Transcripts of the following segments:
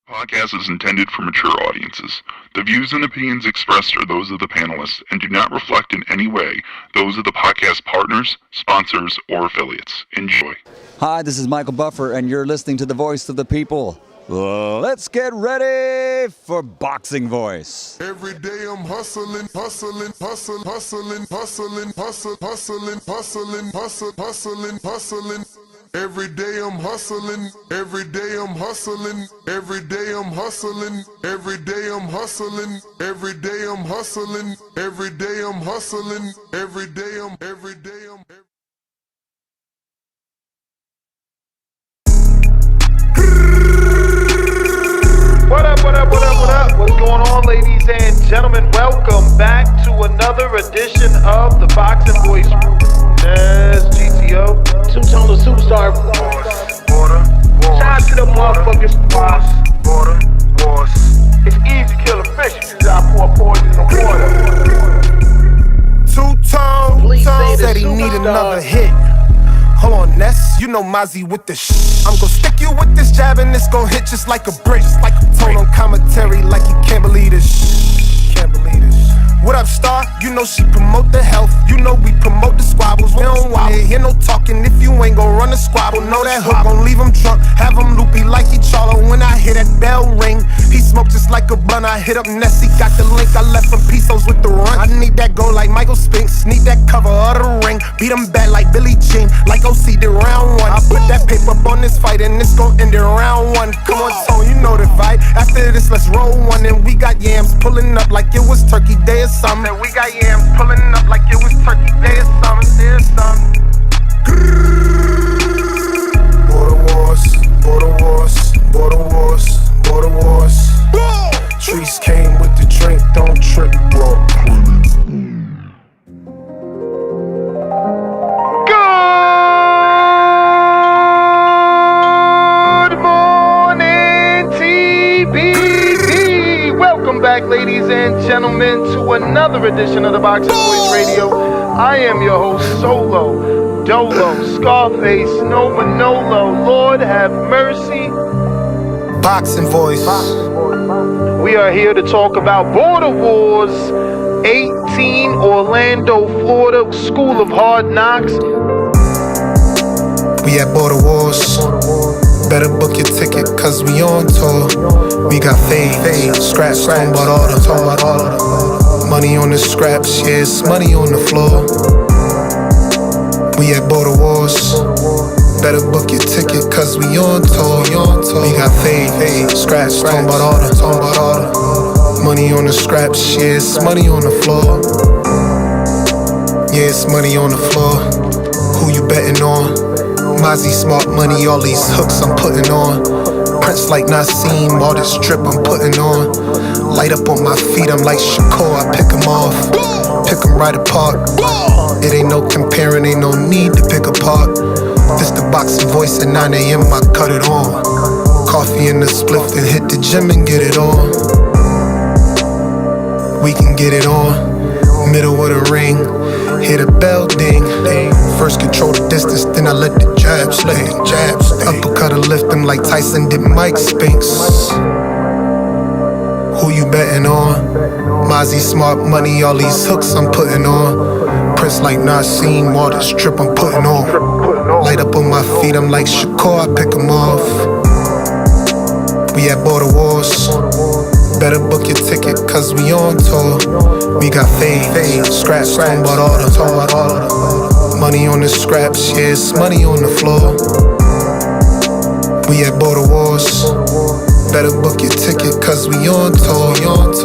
Podcast is intended for mature audiences. The views and opinions expressed are those of the panelists and do not reflect in any way those of the podcast partners, sponsors, or affiliates. Enjoy. Hi, this is Michael Buffer, and you're listening to the voice of the people. Let's get ready for Boxing Voice. Every day I'm hustling, hustling, hustling, hustling, hustling, hustling, hustling, hustling, hustling, hustling, hustling. Every day I'm hustling, every day I'm hustling, every day I'm hustling, every day I'm hustling, every day I'm hustling, every day I'm hustling, every day I'm. What up, what up, what up, what up? What's going on, ladies and gentlemen? Welcome back to another edition of the Boxing Voice. Yes, GTO. Two-tone superstar. Border, Shout out to the motherfuckers. border, wars. It's easy to kill a fish. You just gotta pour poison in the water. Two-tone, Please say the said he need superstar. another hit. Hold on, Ness, you know Mozzie with the I'm gon' stick you with this jab and it's gon' hit just like a brick. Just like a tone on commentary like you can't believe this. Can't believe this. What up, Star? You know she promote the health. You know we promote the squabbles. We don't wanna hear no talking if you ain't gon' run the squabble. Know that hook gon' leave him drunk, have him loopy like he Charlo. When I hear that bell ring, he smoke just like a blunt. I hit up Nessie, got the link. I left from Pesos with the run. I need that go like Michael Spinks, need that cover of the ring. Beat him back like Billie Jean, like OC did round one. I put that paper up on this fight and it's gon' end in round one. Come on, Tone, you know the vibe. After this, let's roll one. And we got yams pulling up like it was Turkey Day or something. We got yams pulling up like it was Turkey Day or something. There's something. Border wars, border wars, border wars, border wars. Trees came with the drink, don't trip, bro. Good morning, TBD. Welcome back, ladies and gentlemen, to another edition of the Boxing Voice Radio. I am your host, Solo, Dolo, Scarface, No Manolo. Lord have mercy. Boxing voice. We are here to talk about Border Wars 18, Orlando, Florida, School of Hard Knocks. We at Border Wars. Better book your ticket, cause we on tour. We got fade, scraps, talking about all the money on the scraps, yeah, it's money on the floor. We at Border Wars. Better book your ticket, cause we on tour. We got fade, scraps, talking about all the money on the scraps, yeah, it's money on the floor. Yeah, it's money on the floor. Who you betting on? Mozzie smart money, all these hooks I'm putting on. Prince like Nassim, all this drip I'm putting on. Light up on my feet, I'm like Shakur, I pick 'em off. Pick 'em right apart. It ain't no comparing, ain't no need to pick apart. This the Boxing Voice at 9 a.m., I cut it on. Coffee in the spliff, then hit the gym and get it on. We can get it on. Middle of the ring, hit a bell ding. First control the distance, then I let the jabs stay. Uppercut or lift them like Tyson did Mike Spinks. Who you betting on? Mozzie smart money, all these hooks I'm putting on. Prince like Nassim, all this drip I'm putting on. Light up on my feet, I'm like Shakur, I pick 'em off. We at Border Wars. Better book your ticket, cause we on tour. We got fade, scraps, talking about all the money on the scraps, yeah, it's money on the floor. We at Border Wars. Better book your ticket, cause we on tour.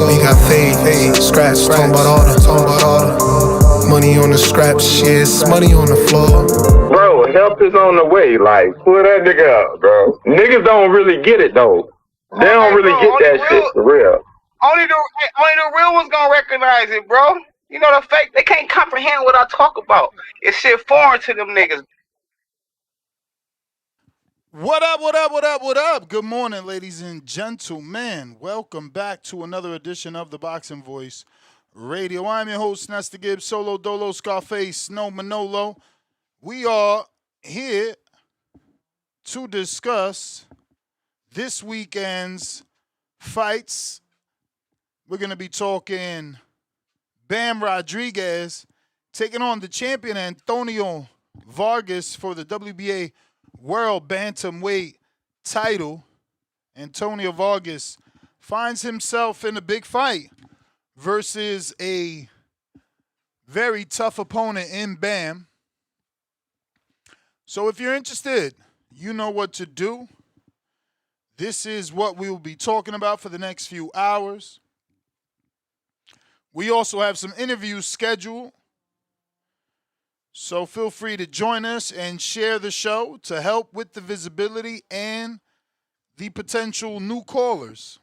We got fade, scraps, talking about all the money on the scraps, yeah, it's money on the floor. Bro, help is on the way. Like, pull that nigga up, bro. Niggas don't really get it, though. They don't really get that shit, for real. Only the real ones gonna recognize it, bro. You know the fake, they can't comprehend what I talk about. It's shit foreign to them niggas. What up, what up, what up, what up? Good morning, ladies and gentlemen. Welcome back to another edition of the Boxing Voice Radio. I'm your host, Nestor Gibbs, Solo, Dolo, Scarface, No Manolo. We are here to discuss this weekend's fights. We're going to be talking Bam Rodriguez taking on the champion Antonio Vargas for the WBA World Bantamweight title. Antonio Vargas finds himself in a big fight versus a very tough opponent in Bam. So if you're interested, you know what to do. This is what we will be talking about for the next few hours. We also have some interviews scheduled. So feel free to join us and share the show to help with the visibility and the potential new callers.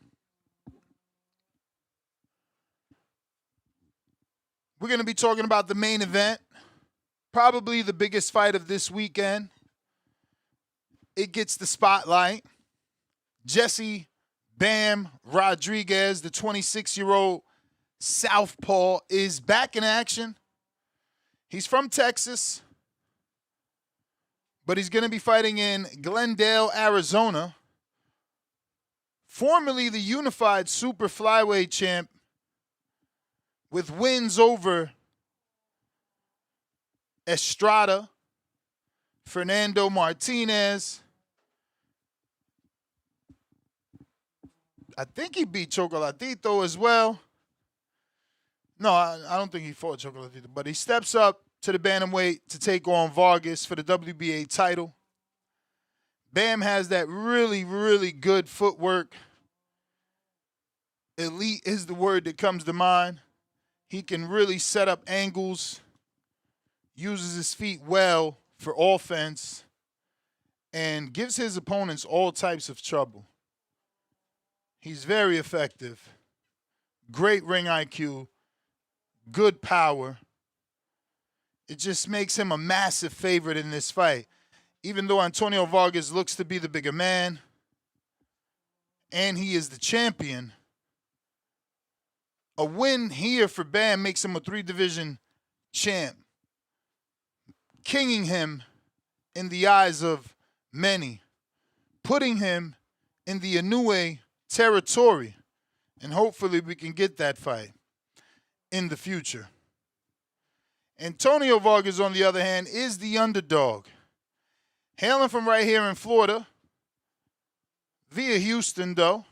We're going to be talking about the main event, probably the biggest fight of this weekend. It gets the spotlight. Jesse Bam Rodriguez, the 26-year-old southpaw, is back in action. He's from Texas, but he's going to be fighting in Glendale, Arizona. Formerly the unified super flyweight champ with wins over Estrada, Fernando Martinez. I think he beat Chocolatito as well. No, I don't think he fought Chocolatito, but he steps up to the bantamweight to take on Vargas for the WBA title. Bam has that really, really good footwork. Elite is the word that comes to mind. He can really set up angles, uses his feet well for offense, and gives his opponents all types of trouble. He's very effective. Great ring IQ. Good power. It just makes him a massive favorite in this fight. Even though Antonio Vargas looks to be the bigger man, and he is the champion, a win here for Bam makes him a 3-division champ, kinging him in the eyes of many, putting him in the Inoue territory, and hopefully we can get that fight in the future. Antonio Vargas, on the other hand, is the underdog. Hailing from right here in Florida, via Houston though,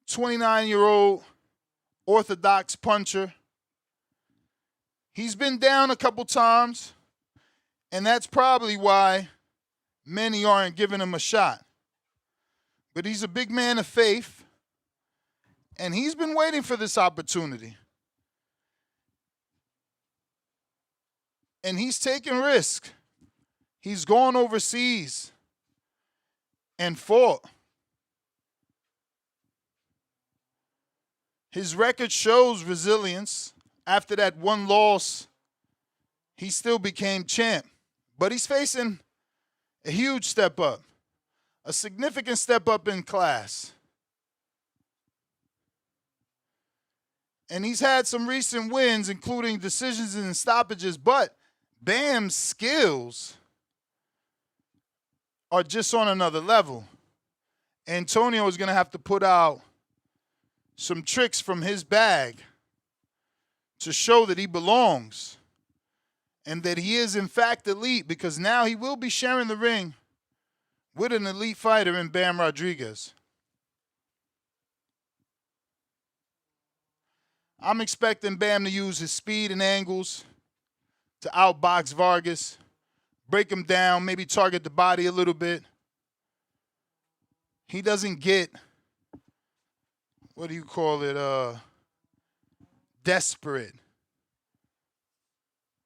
29-year-old orthodox puncher. He's been down a couple times, and that's probably why many aren't giving him a shot. But he's a big man of faith, and he's been waiting for this opportunity. And he's taking risk. He's gone overseas and fought. His record shows resilience. After that one loss, he still became champ. But he's facing a huge step up, a significant step up in class. And he's had some recent wins, including decisions and stoppages, but Bam's skills are just on another level. Antonio is going to have to put out some tricks from his bag to show that he belongs and that he is in fact elite, because now he will be sharing the ring with an elite fighter in Bam Rodriguez. I'm expecting Bam to use his speed and angles to outbox Vargas, break him down, maybe target the body a little bit. He doesn't get, desperate.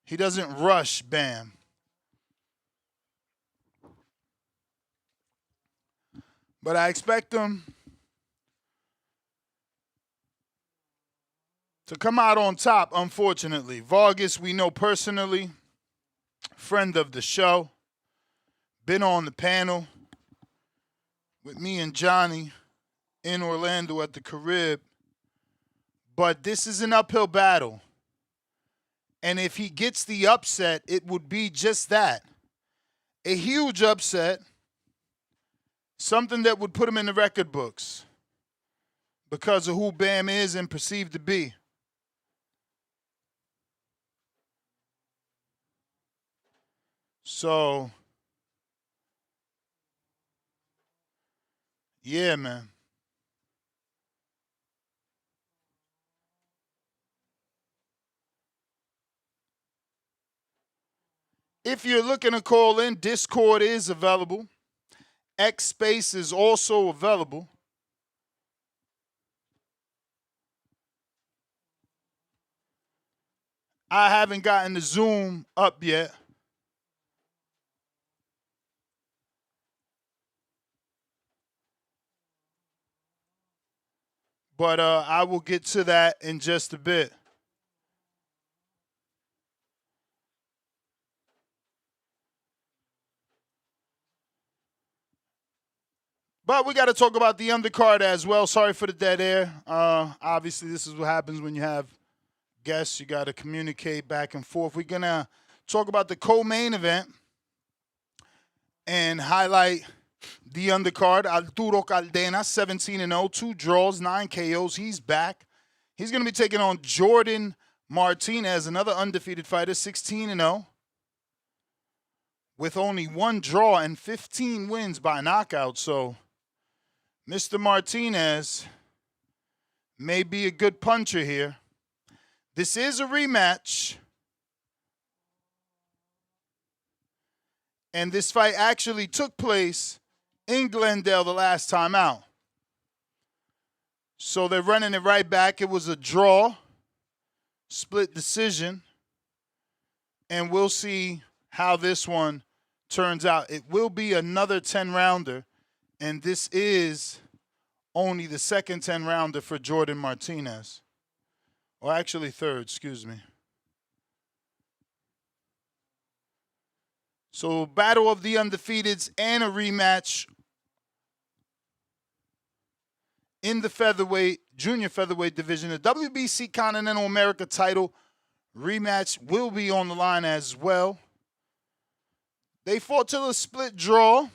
He doesn't rush Bam. But I expect him to come out on top, unfortunately. Vargas, we know personally, friend of the show, been on the panel with me and Johnny in Orlando at the Carib. But this is an uphill battle. And if he gets the upset, it would be just that. A huge upset. Something that would put him in the record books. because of who Bam is and perceived to be. So, yeah, man. If you're looking to call in, Discord is available. X Space is also available. I haven't gotten the Zoom up yet. But I will get to that in just a bit. But we got to talk about the undercard as well. Sorry for the dead air. Obviously, this is what happens when you have guests. You got to communicate back and forth. We're going to talk about the co-main event and highlight the undercard. Arturo Caldena, 17-0, 2 draws, 9 KOs. He's back. He's going to be taking on Jordan Martinez, another undefeated fighter, 16-0, with only 1 draw and 15 wins by knockout. So Mr. Martinez may be a good puncher here. This is a rematch. And this fight actually took place in Glendale the last time out. So they're running it right back. It was a draw, split decision. And we'll see how this one turns out. It will be another 10-rounder. And this is only the second 10-rounder for Jordan Martinez. Or actually third, excuse me. So battle of the undefeateds and a rematch in the featherweight, junior featherweight division. The WBC Continental America title rematch will be on the line as well. They fought till a split draw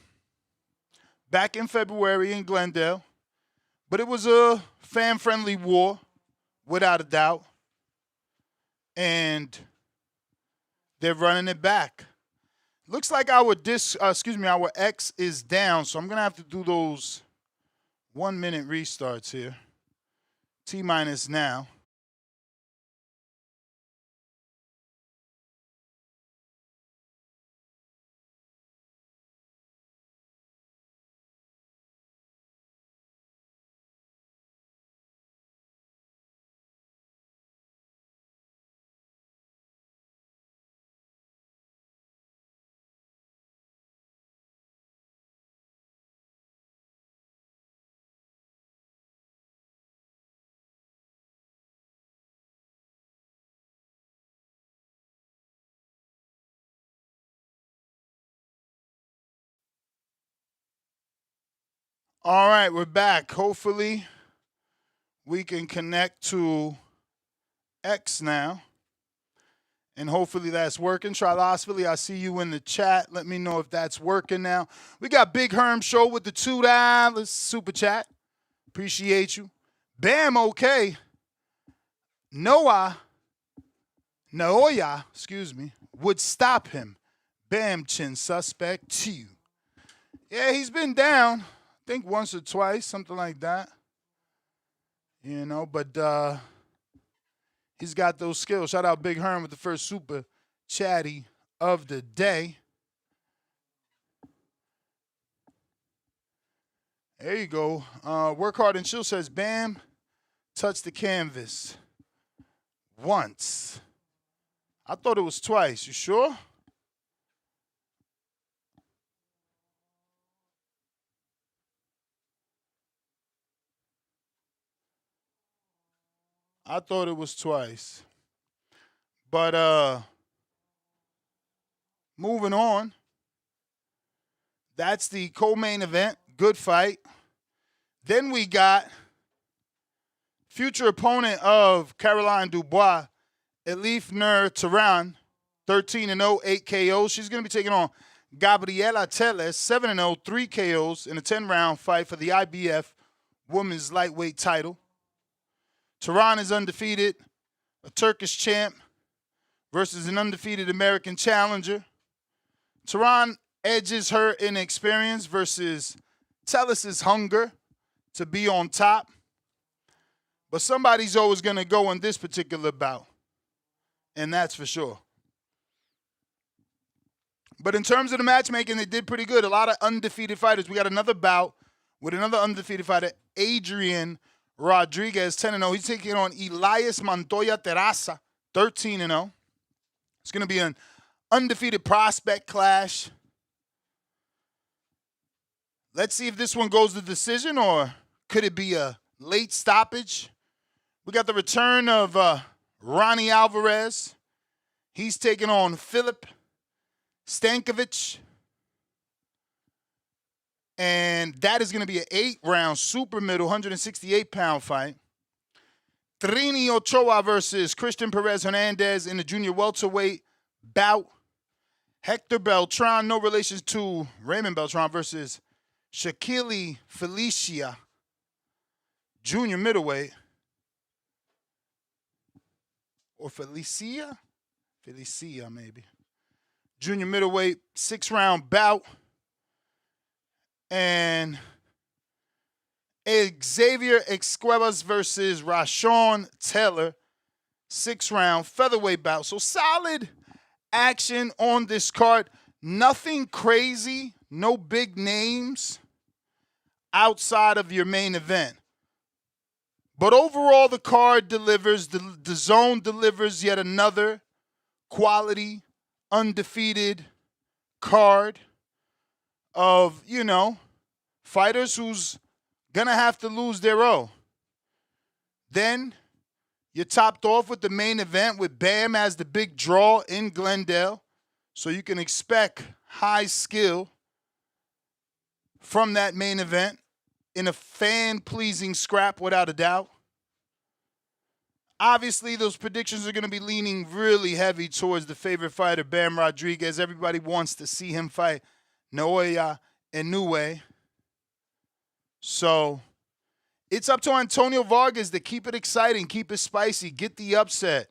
back in February in Glendale. But it was a fan-friendly war, without a doubt. And they're running it back. Looks like our X is down, so I'm going to have to do those 1-minute restarts here. T-minus now. All right, we're back. Hopefully, we can connect to X now. And hopefully that's working. Trilosphily, I see you in the chat. Let me know if that's working now. We got Big Herm Show with the $2 super chat. Appreciate you. Bam, okay. Naoya, would stop him. Bam chin suspect too. Yeah, he's been down. I think once or twice, something like that. You know, but he's got those skills. Shout out Big Herm with the first super chatty of the day. There you go. Work hard and chill says, Bam, touch the canvas. Once. I thought it was twice. You sure? I thought it was twice. But moving on. That's the co-main event. Good fight. Then we got future opponent of Caroline Dubois, Elif Nur Tehran, 13-0, 8 KOs. She's going to be taking on Gabriela Teles, 7-0, 3 KOs in a 10-round fight for the IBF Women's Lightweight title. Tehran is undefeated, a Turkish champ versus an undefeated American challenger. Tehran edges her in experience versus Tellis's hunger to be on top. But somebody's always going to go in this particular bout, and that's for sure. But in terms of the matchmaking, they did pretty good. A lot of undefeated fighters. We got another bout with another undefeated fighter, Adrian Rodriguez, 10-0. He's taking on Elias Montoya Terraza, 13-0. It's going to be an undefeated prospect clash. Let's see if this one goes to decision, or could it be a late stoppage? We got the return of Ronnie Alvarez. He's taking on Filip Stankovic. And that is going to be an 8-round super middle, 168-pound fight. Trini Ochoa versus Christian Perez Hernandez in the junior welterweight bout. Hector Beltran, no relation to Raymond Beltran, versus Shaquille Felicia, junior middleweight. Or Felicia? Felicia, maybe. Junior middleweight, 6-round bout. And Xavier Escuevas versus Rashawn Taylor, 6-round featherweight bout. So solid action on this card. Nothing crazy, no big names outside of your main event. But overall, the card delivers. The DAZN delivers yet another quality, undefeated card of, fighters who's going to have to lose their O. Then you're topped off with the main event with Bam as the big draw in Glendale. So you can expect high skill from that main event in a fan-pleasing scrap, without a doubt. Obviously, those predictions are going to be leaning really heavy towards the favorite fighter, Bam Rodriguez. Everybody wants to see him fight Naoya Inoue. So it's up to Antonio Vargas to keep it exciting, keep it spicy, get the upset,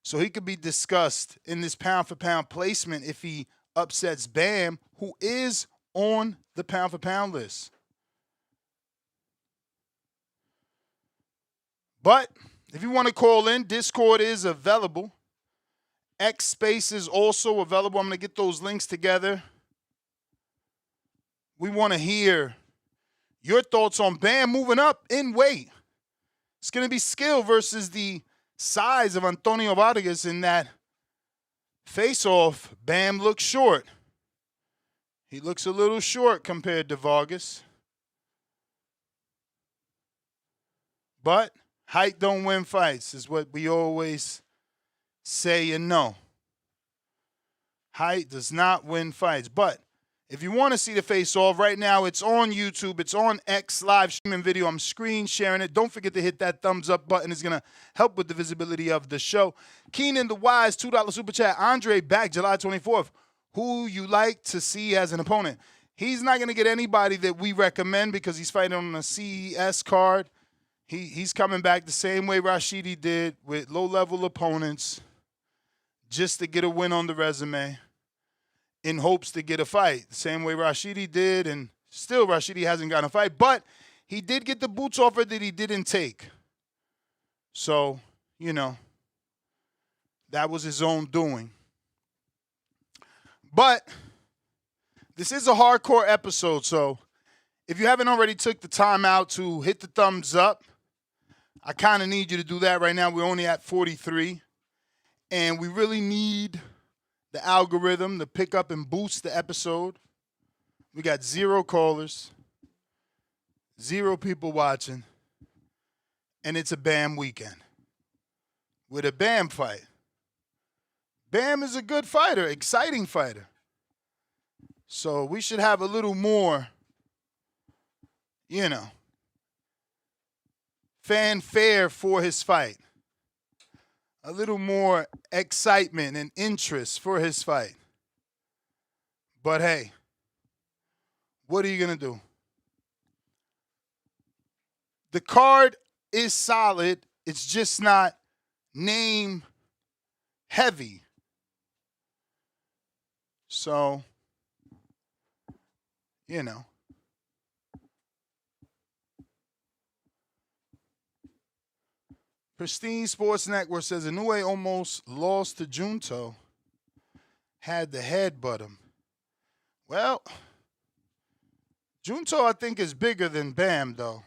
so he could be discussed in this pound-for-pound placement if he upsets Bam, who is on the pound-for-pound list. But if you want to call in, Discord is available. X Space is also available. I'm going to get those links together. We want to hear your thoughts on Bam moving up in weight. It's going to be skill versus the size of Antonio Vargas in that face-off. Bam looks short. He looks a little short compared to Vargas. But height don't win fights is what we always say and know. Height does not win fights. But if you want to see the face-off, right now it's on YouTube. It's on X live streaming video. I'm screen sharing it. Don't forget to hit that thumbs up button. It's going to help with the visibility of the show. Keenan the Wise, $2 super chat. Andre back July 24th. Who you like to see as an opponent? He's not going to get anybody that we recommend because he's fighting on a CES card. He's coming back the same way Rashidi did, with low-level opponents, just to get a win on the resume in hopes to get a fight. The same way Rashidi did, and still Rashidi hasn't gotten a fight. But he did get the boots offer that he didn't take. So, that was his own doing. But this is a hardcore episode, so if you haven't already took the time out to hit the thumbs up, I kind of need you to do that right now. We're only at 43, and we really need the algorithm to pick up and boost the episode. We got 0 callers, 0 people watching, and it's a Bam weekend with a Bam fight. Bam is a good fighter, exciting fighter. So we should have a little more, fanfare for his fight. A little more excitement and interest for his fight. But hey, what are you going to do? The card is solid. it's just not name heavy. So, you know. Pristine Sports Network says Inoue almost lost to Junto. Had the headbutt him. Well, Junto, I think, is bigger than Bam, though.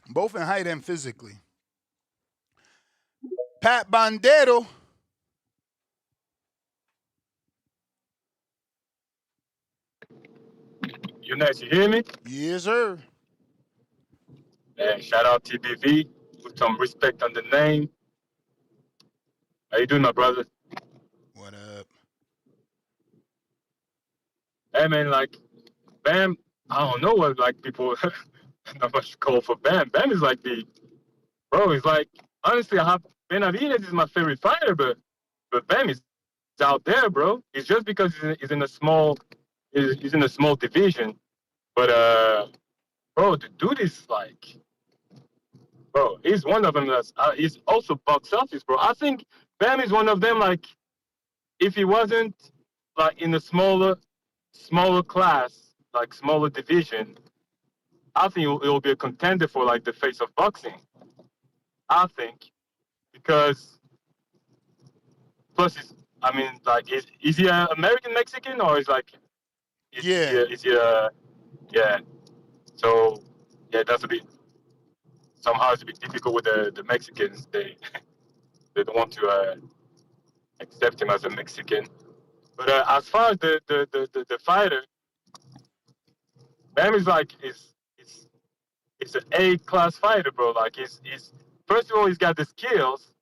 Both in height and physically. Pat Bandero. You next, you hear me? Yes, sir. And shout out TBV. Put some respect on the name. How you doing, my brother? What up? Hey, man, like, Bam, I don't know what, like, people not much call for Bam. Bam is like he's like, honestly, Benavidez is my favorite fighter, but Bam is out there, bro. It's just because he's in a small division. But, bro, the dude is like, bro, he's one of them he's also box office, bro. I think Bam is one of them, like, if he wasn't, like, in a smaller class, like, smaller division, I think it will be a contender for, like, the face of boxing. I think. Because, plus, is he an American-Mexican, or is yeah. So, yeah, that's somehow it's a bit difficult with the Mexicans. They don't want to accept him as a Mexican. But as far as the fighter, Bam is like it's an A-class fighter, bro. Like he's first of all, he's got the skills,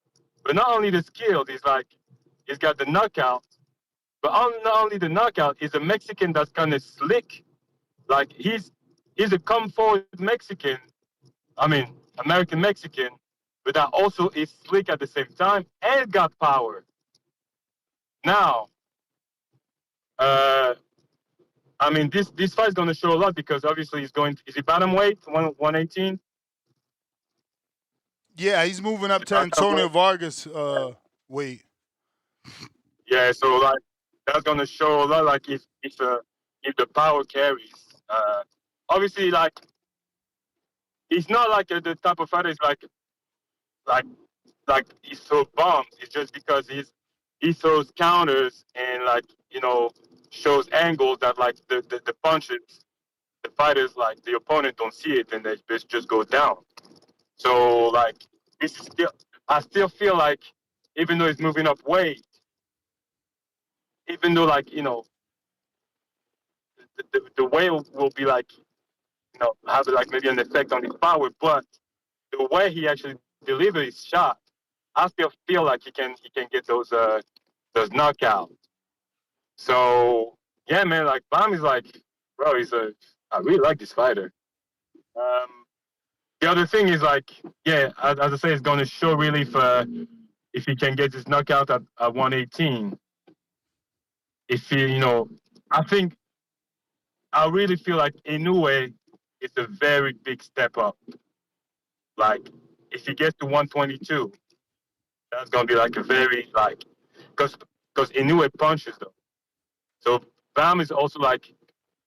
but not only the skills, he's got the knockout. But not only the knockout, he's a Mexican that's kind of slick. Like he's a come forward Mexican. I mean, American Mexican, but that also is slick at the same time and got power. Now, I mean, this fight's going to show a lot because obviously is he Bantamweight, 118? Yeah, he's moving up to Antonio Vargas weight. Yeah, so like that's going to show a lot. Like if the power carries, obviously like he's not like the type of fighter is like he throws bombs. It's just because he throws counters and like shows angles that like the punches, the fighters like the opponent don't see it and they just go down. So like I still feel like even though he's moving up weight, even though like the weight will be like have like maybe an effect on his power, but the way he actually delivers his shot, I still feel like he can get those knockouts. So yeah, man, like Bam is like, bro, I really like this fighter. The other thing is like, yeah, as I say, it's going to show really if he can get his knockout at 118. If he, I really feel like Inoue is a very big step up. Like, if he gets to 122, that's going to be like a very, like, because Inoue punches, though. So Bam is also like,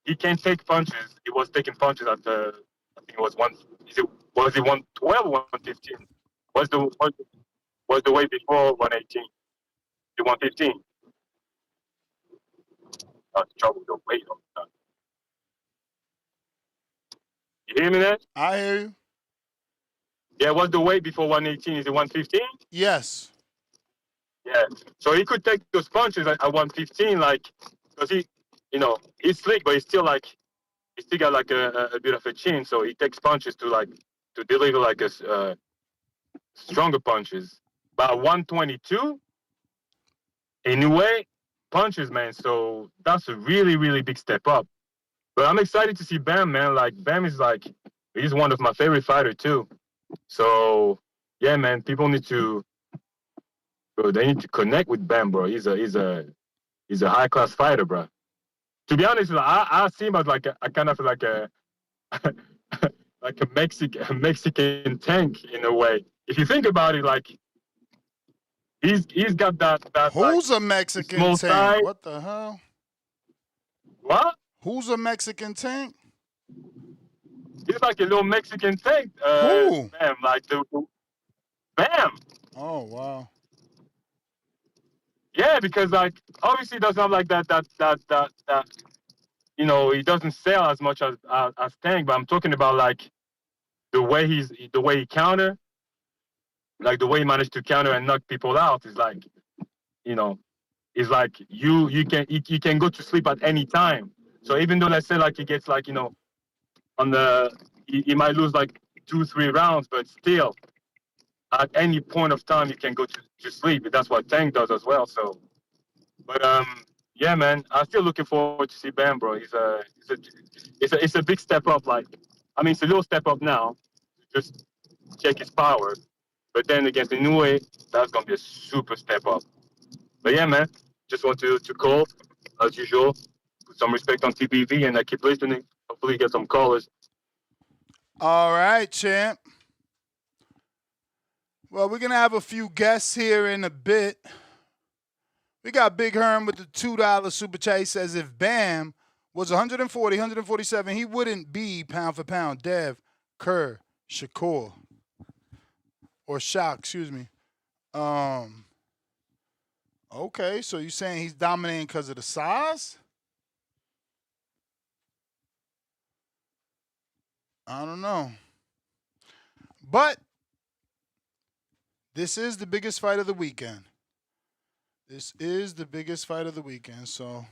he can take punches. He was taking punches at I think it was was it 112 or 115? Was the weight before 118? The 115? Trouble with the weight all the time. You hear me there? I hear you. Yeah, what's the weight before 118? Is it 115? Yes. Yeah. So he could take those punches at 115, like, because he's slick, but he's still got like a bit of a chin, so he takes punches to deliver like a stronger punches. But 122, anyway, punches, man. So that's a really, really big step up. But I'm excited to see Bam, man. Like Bam is like, he's one of my favorite fighters too. So yeah, man, people need to connect with Bam, bro. He's a high class fighter, bro. To be honest, I see him as like a kind of like a a Mexican tank in a way. If you think about it, like he's got that like Who's a Mexican small tank? size. What the hell? What? Who's a Mexican tank? He's like a little Mexican tank. Who? Bam, like the Bam. Oh wow. Yeah, because like obviously he doesn't have like that you know, he doesn't sell as much as Tank, but I'm talking about like the way he counter, like the way he managed to counter and knock people out is like, you know, is like you can go to sleep at any time. So even though let's say like he gets like, you know, on the he might lose like 2-3 rounds, but still at any point of time you can go to sleep. That's what Tank does as well. So, but yeah, man, I'm still looking forward to see Bam, bro. It's a big step up. Like, I mean, it's a little step up now. Just check his power. But then against Inoue, that's gonna be a super step up. But yeah, man, just want to call as usual. Put some respect on TBV and keep listening. Hopefully, get some callers. All right, champ. Well, we're gonna have a few guests here in a bit. We got Big Herm with the $2 super chat. He says if Bam was 140, 147, he wouldn't be pound for pound. Dev, Kerr, Shakur, or Shock, excuse me. Okay, so you're saying he's dominating because of the size? I don't know. But this is the biggest fight of the weekend. This is the biggest fight of the weekend. So,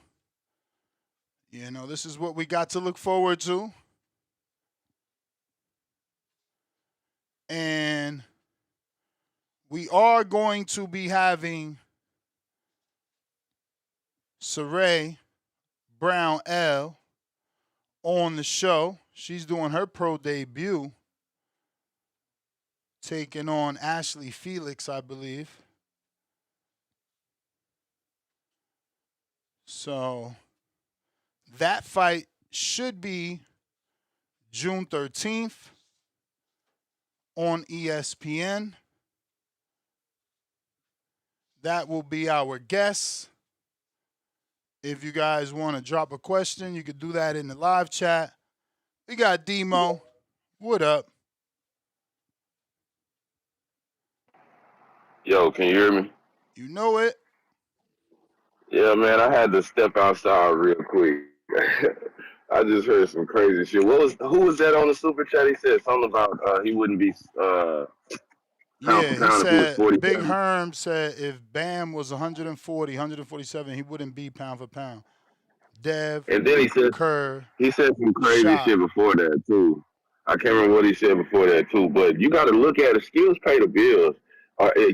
you know, this is what we got to look forward to. And we are going to be having Saray Brown L on the show. She's doing her pro debut, taking on Ashley Felix, I believe. So that fight should be June 13th on ESPN. That will be our guest. If you guys want to drop a question, you could do that in the live chat. We got Demo. What up? Yo, can you hear me? You know it. Yeah, man, I had to step outside real quick. I just heard some crazy shit. Who was that on the super chat? He said something about he wouldn't be pound Yeah, for he pound if he was said, 47. Big Herm said if Bam was 140, 147, he wouldn't be pound for pound. Dev, And then Kerr, he said some crazy Shot. shit before that too. I can't remember what he said before that too. But you got to look at it. Skills pay the bills.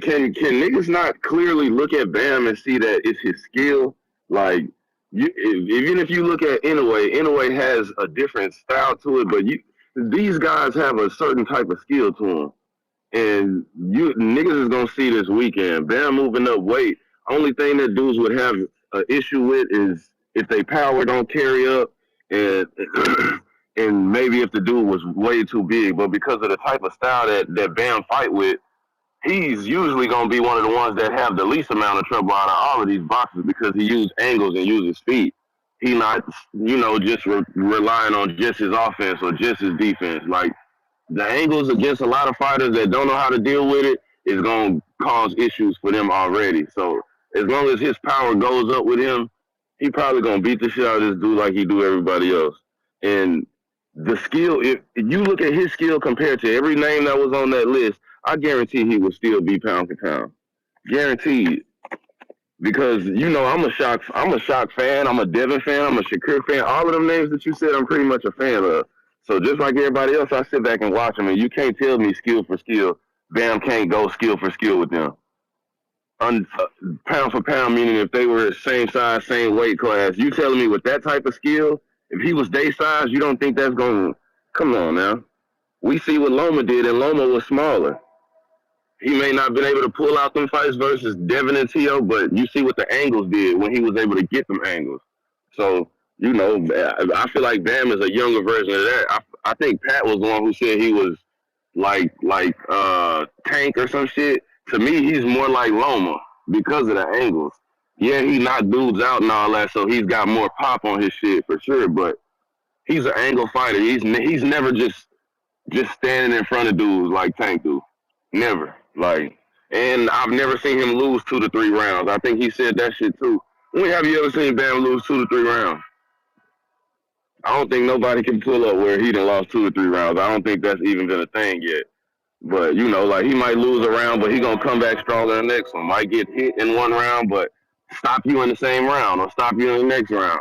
Can niggas not clearly look at Bam and see that it's his skill? Like even if you look at Inoue has a different style to it. But these guys have a certain type of skill to them. And you niggas is gonna see this weekend. Bam moving up weight. Only thing that dudes would have an issue with is if they power don't carry up, and and maybe if the dude was way too big. But because of the type of style that Bam fight with, he's usually gonna be one of the ones that have the least amount of trouble out of all of these boxers because he uses angles and uses speed. He not just relying on just his offense or just his defense. Like, the angles against a lot of fighters that don't know how to deal with it is going to cause issues for them already. So as long as his power goes up with him, he probably going to beat the shit out of this dude like he do everybody else. And the skill, if you look at his skill compared to every name that was on that list, I guarantee he would still be pound for pound. Guaranteed. Because, I'm a Shock fan, I'm a Devin fan, I'm a Shakur fan. All of them names that you said, I'm pretty much a fan of. So just like everybody else, I sit back and watch them, and you can't tell me skill for skill. Bam can't go skill for skill with them. Pound for pound, meaning if they were same size, same weight class, you telling me with that type of skill, if he was day size, you don't think that's going to – come on now. We see what Loma did, and Loma was smaller. He may not have been able to pull out them fights versus Devin and T.O., but you see what the angles did when he was able to get them angles. So You know, I feel like Bam is a younger version of that. I think Pat was the one who said he was like Tank or some shit. To me, he's more like Loma because of the angles. Yeah, he knocked dudes out and all that, so he's got more pop on his shit for sure. But he's an angle fighter. He's never just standing in front of dudes like Tank do. Never. Like, and I've never seen him lose 2 to 3 rounds. I think he said that shit too. When have you ever seen Bam lose 2 to 3 rounds? I don't think nobody can pull up where he done lost 2 or 3 rounds. I don't think that's even been a thing yet. But you know, like he might lose a round, but he gonna come back stronger the next one. Might get hit in one round, but stop you in the same round or stop you in the next round.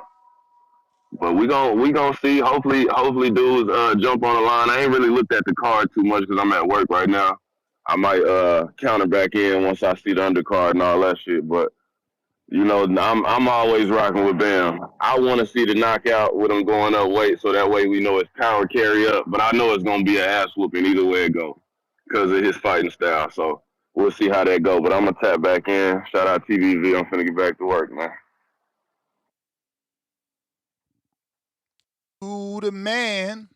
But we gonna see. Hopefully dudes jump on the line. I ain't really looked at the card too much because I'm at work right now. I might counter back in once I see the undercard and all that shit. But you know, I'm always rocking with Bam. I want to see the knockout with him going up weight, so that way we know his power carry up. But I know it's gonna be an ass whooping either way it go, because of his fighting style. So we'll see how that go. But I'm gonna tap back in. Shout out TVV. I'm finna get back to work, man. To the man.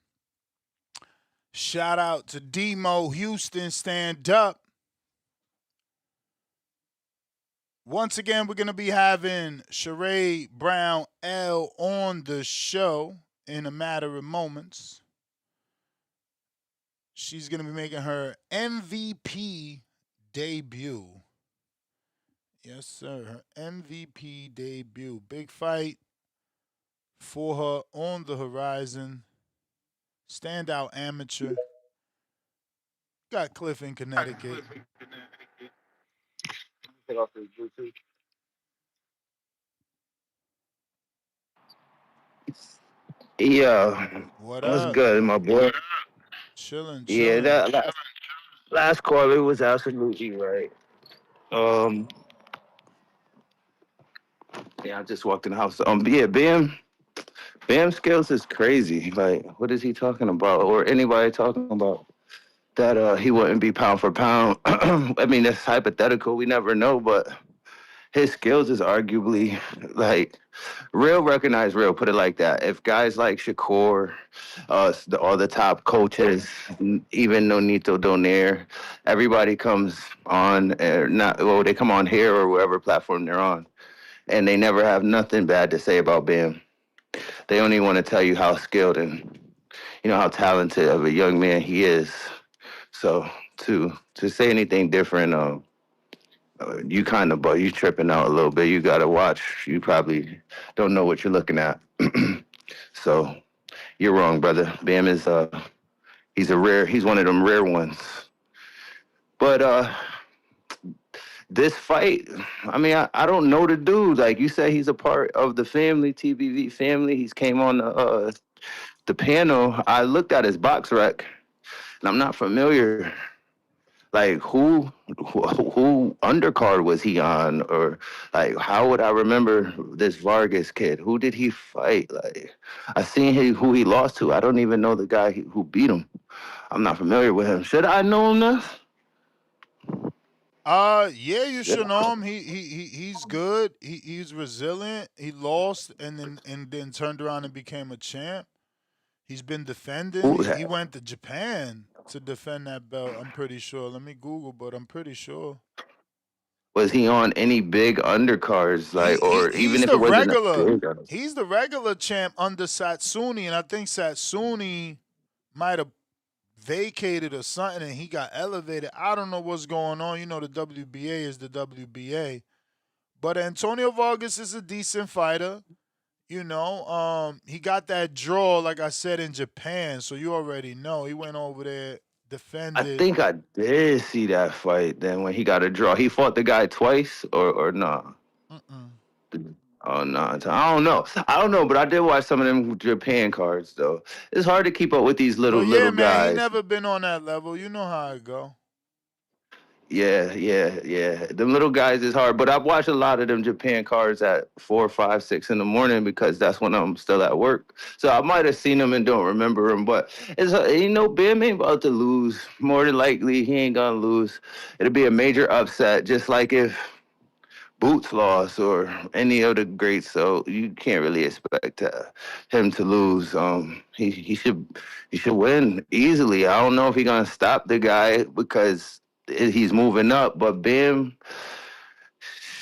Shout out to Demo Houston. Stand up. Once again, we're going to be having Sheree Brown L on the show in a matter of moments. She's going to be making her MVP debut. Yes, sir. Her MVP debut. Big fight for her on the horizon. Standout amateur. Got Cliff in Connecticut. Take off his Bluetooth. Yeah, What what's up? good, my boy? Chilling, Yeah, chilling. that last caller was absolutely right. Um, yeah, I just walked in the house. Yeah, Bam skills is crazy. Like, what is he talking about, or anybody talking about that? He wouldn't be pound for pound. I mean, that's hypothetical. We never know, but his skills is arguably like real recognized real, put it like that. If guys like Shakur, all the top coaches, even Nonito Donaire, everybody comes on, they come on here or whatever platform they're on, and they never have nothing bad to say about Bam. They only want to tell you how skilled and how talented of a young man he is. So to say anything different, you kind of, but you tripping out a little bit. You got to watch. You probably don't know what you're looking at. So you're wrong, brother. Bam is he's one of them rare ones. But this fight, I mean, I don't know the dude. Like you said, he's a part of the family, TBV family. He's came on the panel. I looked at his box rec, and I'm not familiar. Like who undercard was he on, or like how would I remember this Vargas kid? Who did he fight? Like I seen who he lost to. I don't even know the guy who beat him. I'm not familiar with him. Should I know him this? Yeah, you should know him. He's good. He's resilient. He lost and then turned around and became a champ. He's been defending. He went to Japan to defend that belt. I'm pretty sure. Let me Google, but I'm pretty sure. Was he on any big undercards, even if it wasn't regular? He's the regular champ under Satsuni, and I think Satsuni might have vacated or something, and he got elevated. I don't know what's going on. You know, the WBA is the WBA, but Antonio Vargas is a decent fighter. You know, he got that draw, like I said, in Japan, so you already know. He went over there, defended. I think I did see that fight. Then when he got a draw, he fought the guy twice, or no? Oh no, I don't know. I don't know, but I did watch some of them Japan cards though. It's hard to keep up with these little man, guys. He never been on that level. You know how it go. Yeah. Them little guys is hard, but I've watched a lot of them Japan cards at 4, 5, 6 in the morning because that's when I'm still at work. So I might have seen them and don't remember them, but it's Bam ain't about to lose. More than likely, he ain't gonna lose. It'll be a major upset, just like if Boots lost or any of the greats, so you can't really expect him to lose. He should win easily. I don't know if he's gonna stop the guy because he's moving up, but Bam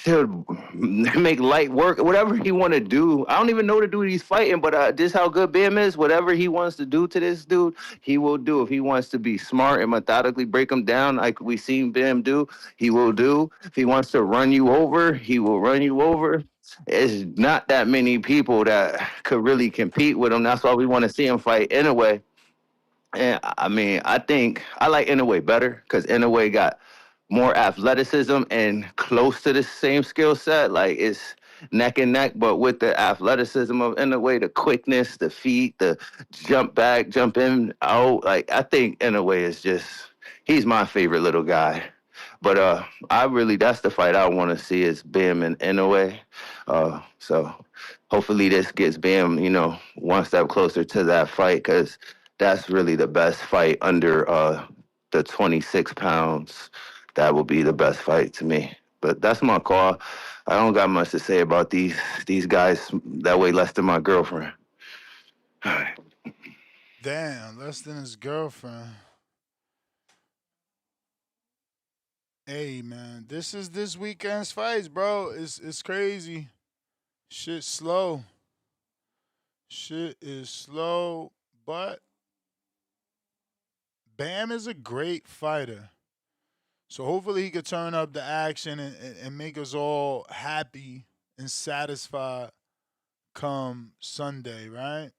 should make light work, whatever he want to do. I don't even know the dude he's fighting, but this how good Bam is. Whatever he wants to do to this dude, he will do. If he wants to be smart and methodically break him down, like we seen Bam do, he will do. If he wants to run you over, he will run you over. It's not that many people that could really compete with him. That's why we want to see him fight anyway. And I mean, I think I like Inoue better because Inoue got more athleticism and close to the same skill set. Like it's neck and neck, but with the athleticism of Inoue, the quickness, the feet, the jump back, jump in, out. Like I think Inoue is just he's my favorite little guy. But I really that's the fight I want to see is Bam and Inoue. So hopefully this gets Bam, one step closer to that fight because that's really the best fight under the 26 pounds. That will be the best fight to me. But that's my call. I don't got much to say about these guys that weigh less than my girlfriend. All right. Damn, less than his girlfriend. Hey man, this is this weekend's fights, bro. It's crazy. Shit slow. Shit is slow, but Bam is a great fighter. So hopefully he could turn up the action and make us all happy and satisfied come Sunday, right?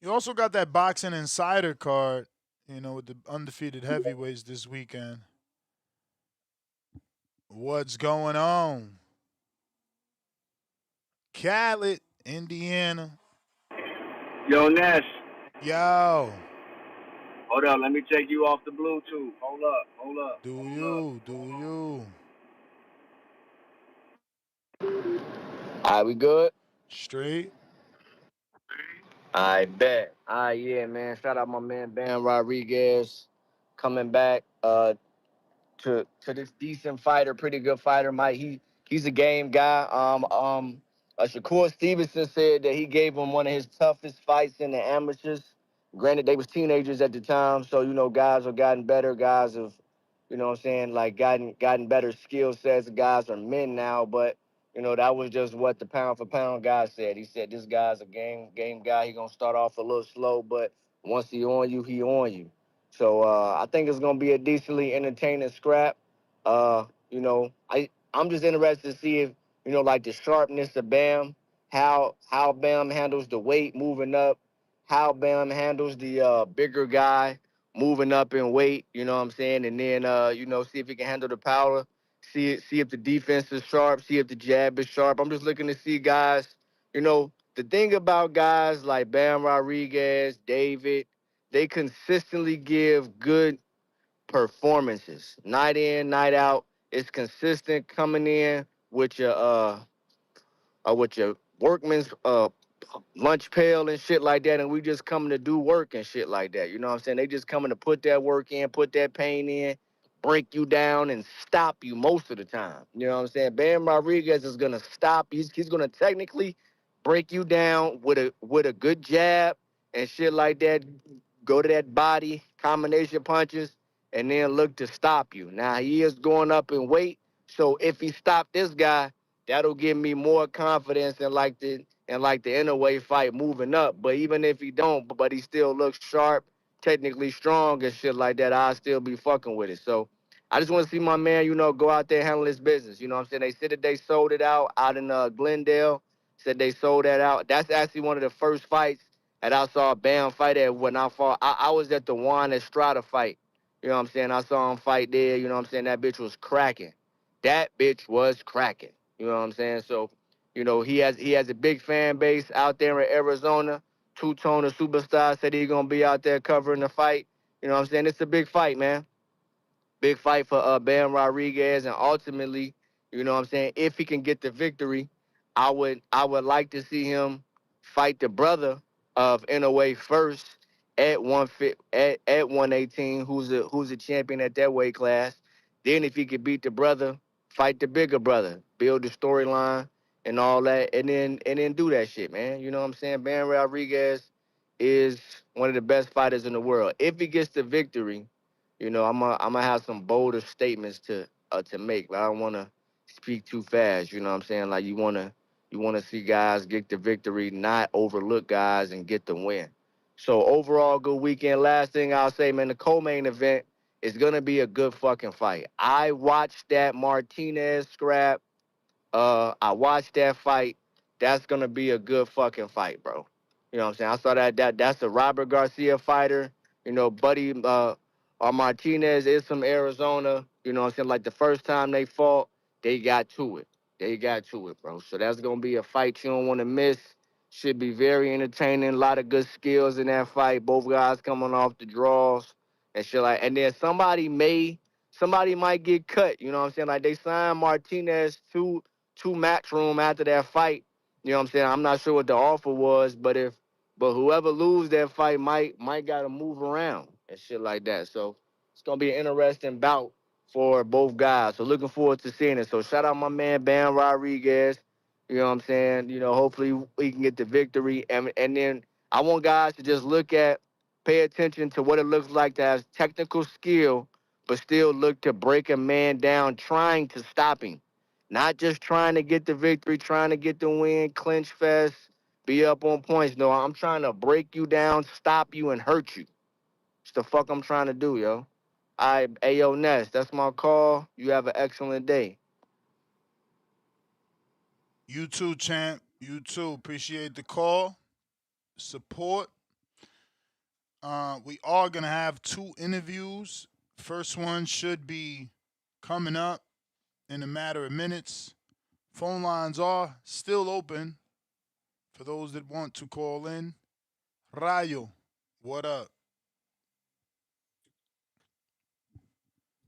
You also got that boxing insider card, with the undefeated heavyweights this weekend. What's going on? Khaled, Indiana. Yo, Ness. Yo. Hold up, let me take you off the Bluetooth. Hold up. Do you? All right, we good? Straight. I bet. Yeah, man. Shout out my man Bam Rodriguez coming back to this decent fighter, pretty good fighter. He's a game guy. Shakur Stevenson said that he gave him one of his toughest fights in the amateurs. Granted, they was teenagers at the time, so guys have gotten better. Guys have, what I'm saying, like gotten better skill sets. Guys are men now, but that was just what the pound for pound guy said. He said this guy's a game guy. He gonna start off a little slow, but once he on you, he on you. So I think it's gonna be a decently entertaining scrap. I'm just interested to see if like the sharpness of Bam, how Bam handles the weight moving up, how Bam handles the bigger guy moving up in weight. You know what I'm saying, and then see if he can handle the power. See if the defense is sharp. See if the jab is sharp. I'm just looking to see guys. The thing about guys like Bam Rodriguez, David, they consistently give good performances, night in, night out. It's consistent coming in with your workman's lunch pail and shit like that, and we just coming to do work and shit like that. You know what I'm saying? They just coming to put that work in, put that pain in, break you down, and stop you most of the time. You know what I'm saying? Bam Rodriguez is gonna stop. He's gonna technically break you down with a good jab and shit like that. Go to that body combination punches, and then look to stop you. Now he is going up in weight, so if he stopped this guy, that'll give me more confidence in the Inoue fight moving up. But even if he don't, but he still looks sharp, technically strong and shit like that, I'll still be fucking with it. So I just want to see my man, go out there and handle his business. You know what I'm saying? They said that they sold it out in Glendale. Said they sold that out. That's actually one of the first fights that I saw Bam fight at when I fought. I was at the Juan Estrada fight. You know what I'm saying? I saw him fight there. You know what I'm saying? That bitch was cracking. That bitch was cracking. You know what I'm saying? So, he has a big fan base out there in Arizona. Two-Tone, the superstar, said he's gonna be out there covering the fight. You know what I'm saying? It's a big fight, man. Big fight for Bam Rodriguez, and ultimately, you know what I'm saying, if he can get the victory, I would like to see him fight the brother of Inoue first at 118, who's a champion at that weight class. Then if he could beat the brother, fight the bigger brother, build the storyline and all that, and then do that shit, man. You know what I'm saying? Bam Rodriguez is one of the best fighters in the world. If he gets the victory, I'm gonna have some bolder statements to make, but I don't want to speak too fast. You know what I'm saying? Like you wanna see guys get the victory, not overlook guys and get the win. So overall, good weekend. Last thing I'll say, man, the co-main event is gonna be a good fucking fight. I watched that Martinez scrap. I watched that fight. That's gonna be a good fucking fight, bro. You know what I'm saying? I saw that's a Robert Garcia fighter. Buddy Martinez is from Arizona. You know what I'm saying? Like the first time they fought, they got to it. They got to it, bro. So that's gonna be a fight you don't want to miss. Should be very entertaining. A lot of good skills in that fight. Both guys coming off the draws and shit like. And then somebody might get cut. You know what I'm saying? Like they signed Martinez to Matchroom after that fight. You know what I'm saying? I'm not sure what the offer was, but whoever lose that fight might gotta move around and shit like that. So it's gonna be an interesting bout for both guys. So looking forward to seeing it. So shout out my man Bam Rodriguez. You know what I'm saying? Hopefully we can get the victory. And then I want guys to just pay attention to what it looks like to have technical skill, but still look to break a man down, trying to stop him. Not just trying to get the victory, trying to get the win, clinch fest, be up on points. No, I'm trying to break you down, stop you, and hurt you. It's the fuck I'm trying to do, yo. Ayo, Ness, that's my call. You have an excellent day. You too, champ. You too. Appreciate the call, support. We are gonna have two interviews. First one should be coming up in a matter of minutes. Phone lines are still open for those that want to call in. Rayo, what up?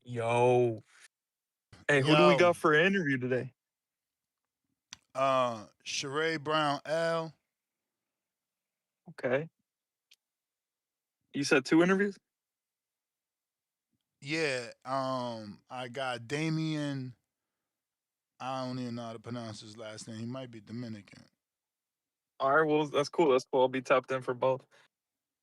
Yo. Hey, who do we Yo, got for an interview today? Sheree Brown L. Okay. You said two interviews? Yeah, I got Damien. I don't even know how to pronounce his last name. He might be Dominican. All right, well, that's cool. That's cool. I'll be tapped in for both.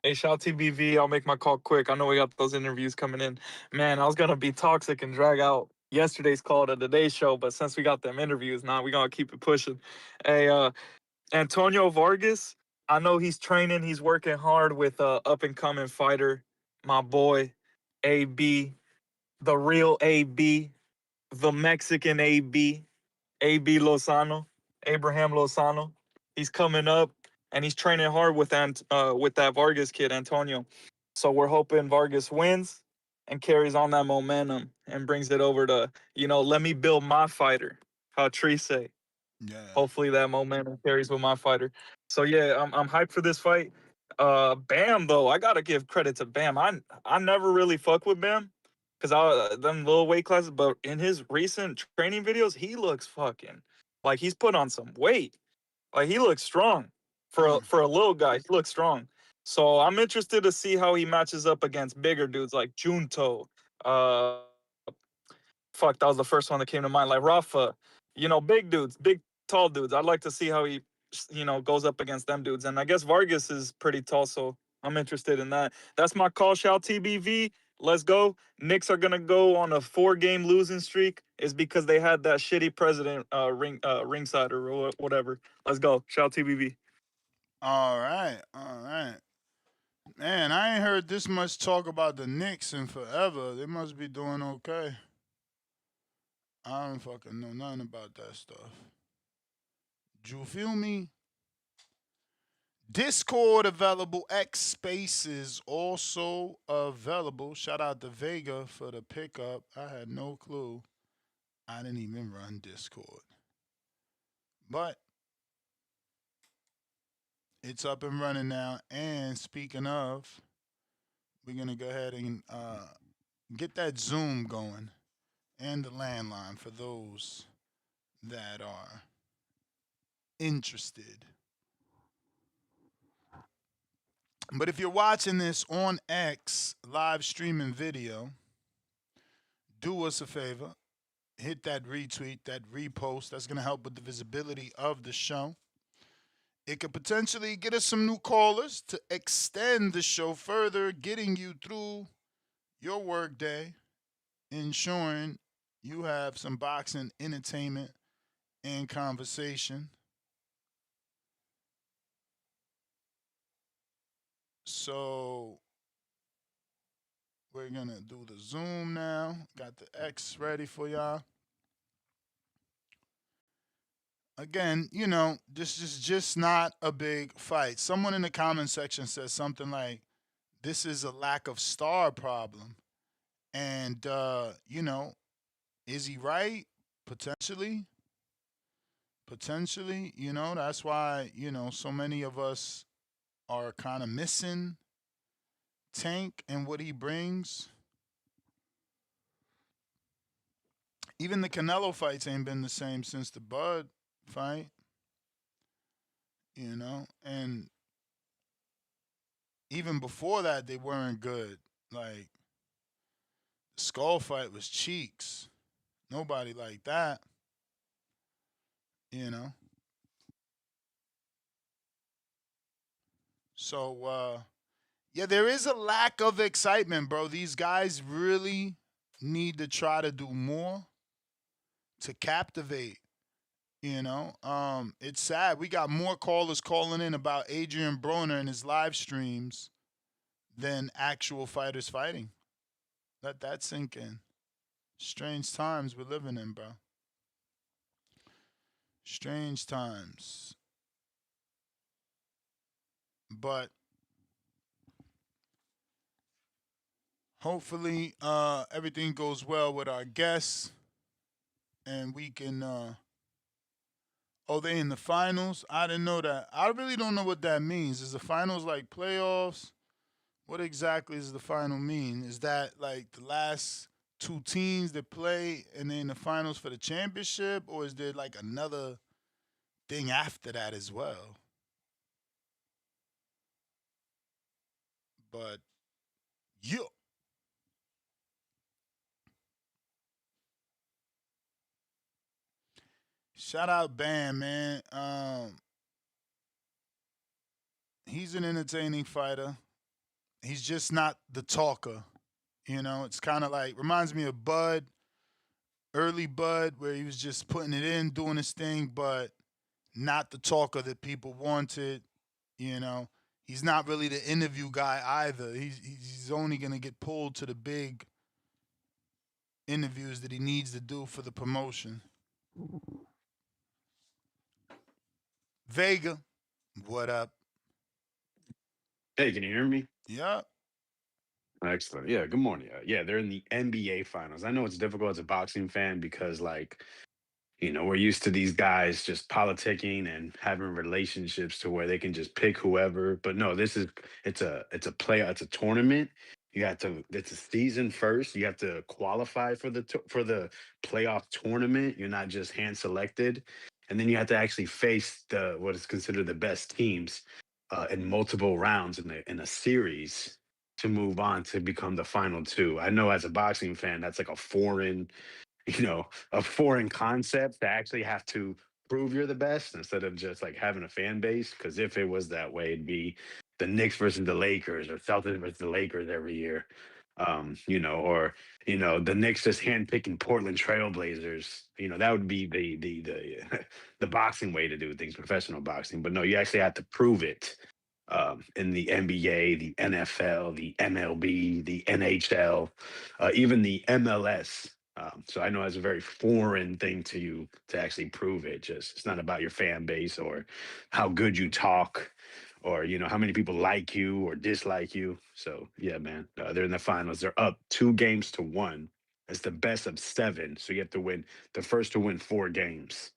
Hey, shout TBV. I'll make my call quick. I know we got those interviews coming in. Man, I was going to be toxic and drag out yesterday's call to today's show, but since we got them interviews, now we going to keep it pushing. Hey, Antonio Vargas, I know he's training. He's working hard with up-and-coming fighter, my boy, AB, the real AB, the Mexican AB Lozano, Abraham Lozano. He's coming up and he's training hard with that Vargas kid, Antonio. So we're hoping Vargas wins and carries on that momentum and brings it over to, let me build my fighter. How Tree say. Yeah. Hopefully that momentum carries with my fighter. So yeah, I'm hyped for this fight. Bam though, I gotta give credit to Bam. I never really fuck with Bam because I them little weight classes, but in his recent training videos, he looks fucking like he's put on some weight. Like he looks strong for a little guy. He looks strong. So I'm interested to see how he matches up against bigger dudes like Junto. Uh, Fuck, that was the first one that came to mind. Like Rafa, big dudes, big tall dudes. I'd like to see how he, goes up against them dudes. And I guess Vargas is pretty tall, so I'm interested in that. That's my call. Shout TBV. Let's go. Knicks are gonna go on a 4-game losing streak. Is because they had that shitty president ringside or whatever. Let's go. Shout TBV. All right, all right. Man, I ain't heard this much talk about the Knicks in forever. They must be doing okay. I don't fucking know nothing about that stuff. You feel me? Discord available. X Spaces also available. Shout out to Vega for the pickup. I had no clue. I didn't even run Discord. But it's up and running now. And speaking of, we're going to go ahead and get that Zoom going and the landline for those that are interested. But if you're watching this on X live streaming video, do us a favor, hit that retweet, that repost. That's going to help with the visibility of the show. It could potentially get us some new callers to extend the show further, getting you through your workday, ensuring you have some boxing entertainment and conversation. So we're gonna do the Zoom now. Got the X ready for y'all. Again, this is just not a big fight. Someone in the comment section says something like, "This is a lack of star problem," and is he right? Potentially, potentially. That's why so many of us are kind of missing Tank and what he brings. Even the Canelo fights ain't been the same since the Bud fight, and even before that, they weren't good. Like, the Skull fight was cheeks. Nobody like that, you know. So, yeah, there is a lack of excitement, bro. These guys really need to try to do more to captivate. It's sad. We got more callers calling in about Adrian Broner and his live streams than actual fighters fighting. Let that sink in. Strange times we're living in, bro. Strange times. But hopefully everything goes well with our guests and we can oh, they in the finals? I didn't know that. I really don't know what that means. Is the finals like playoffs? What exactly does the final mean? Is that like the last two teams that play and then the finals for the championship, or is there like another thing after that as well? But yo, shout out Bam, man. He's an entertaining fighter. He's just not the talker. It's kind of like reminds me of Bud, early Bud, where he was just putting it in, doing his thing, but not the talker that people wanted. You know, he's not really the interview guy either. He's only gonna get pulled to the big interviews that he needs to do for the promotion. Vega, what up? Hey, can you hear me? Yeah. Excellent. Yeah, good morning. Yeah, they're in the NBA finals. I know it's difficult as a boxing fan because, like, we're used to these guys just politicking and having relationships to where they can just pick whoever. But no, it's a tournament. You have to it's a season first. You have to qualify for the playoff tournament. You're not just hand selected. And then you have to actually face the what is considered the best teams in multiple rounds in a series to move on to become the final two. I know as a boxing fan, that's like a foreign concept to actually have to prove you're the best instead of just like having a fan base. Because if it was that way, it'd be the Knicks versus the Lakers or Celtics versus the Lakers every year. Or the Knicks just handpicking Portland Trailblazers. That would be the the boxing way to do things, professional boxing. But no, you actually have to prove it in the NBA, the NFL, the MLB, the NHL, even the MLS. So I know it's a very foreign thing to you to actually prove it. Just it's not about your fan base or how good you talk or how many people like you or dislike you. So yeah, man, they're in the finals. They're up 2 games to 1. It's the best of 7, so you have to win the first to win 4 games.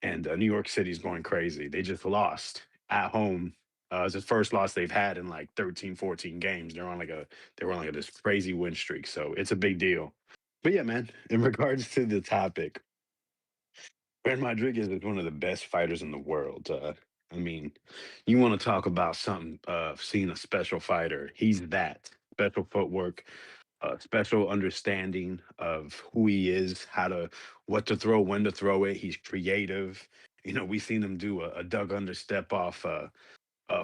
And New York City's going crazy. They just lost at home. It's the first loss they've had in like 13, 14 games. They were on like this crazy win streak. So it's a big deal. But yeah, man, in regards to the topic, Brent Rodriguez is one of the best fighters in the world. I mean, you want to talk about something seeing a special fighter. He's that special footwork, a special understanding of who he is, what to throw, when to throw it. He's creative. We seen him do a Doug understep off a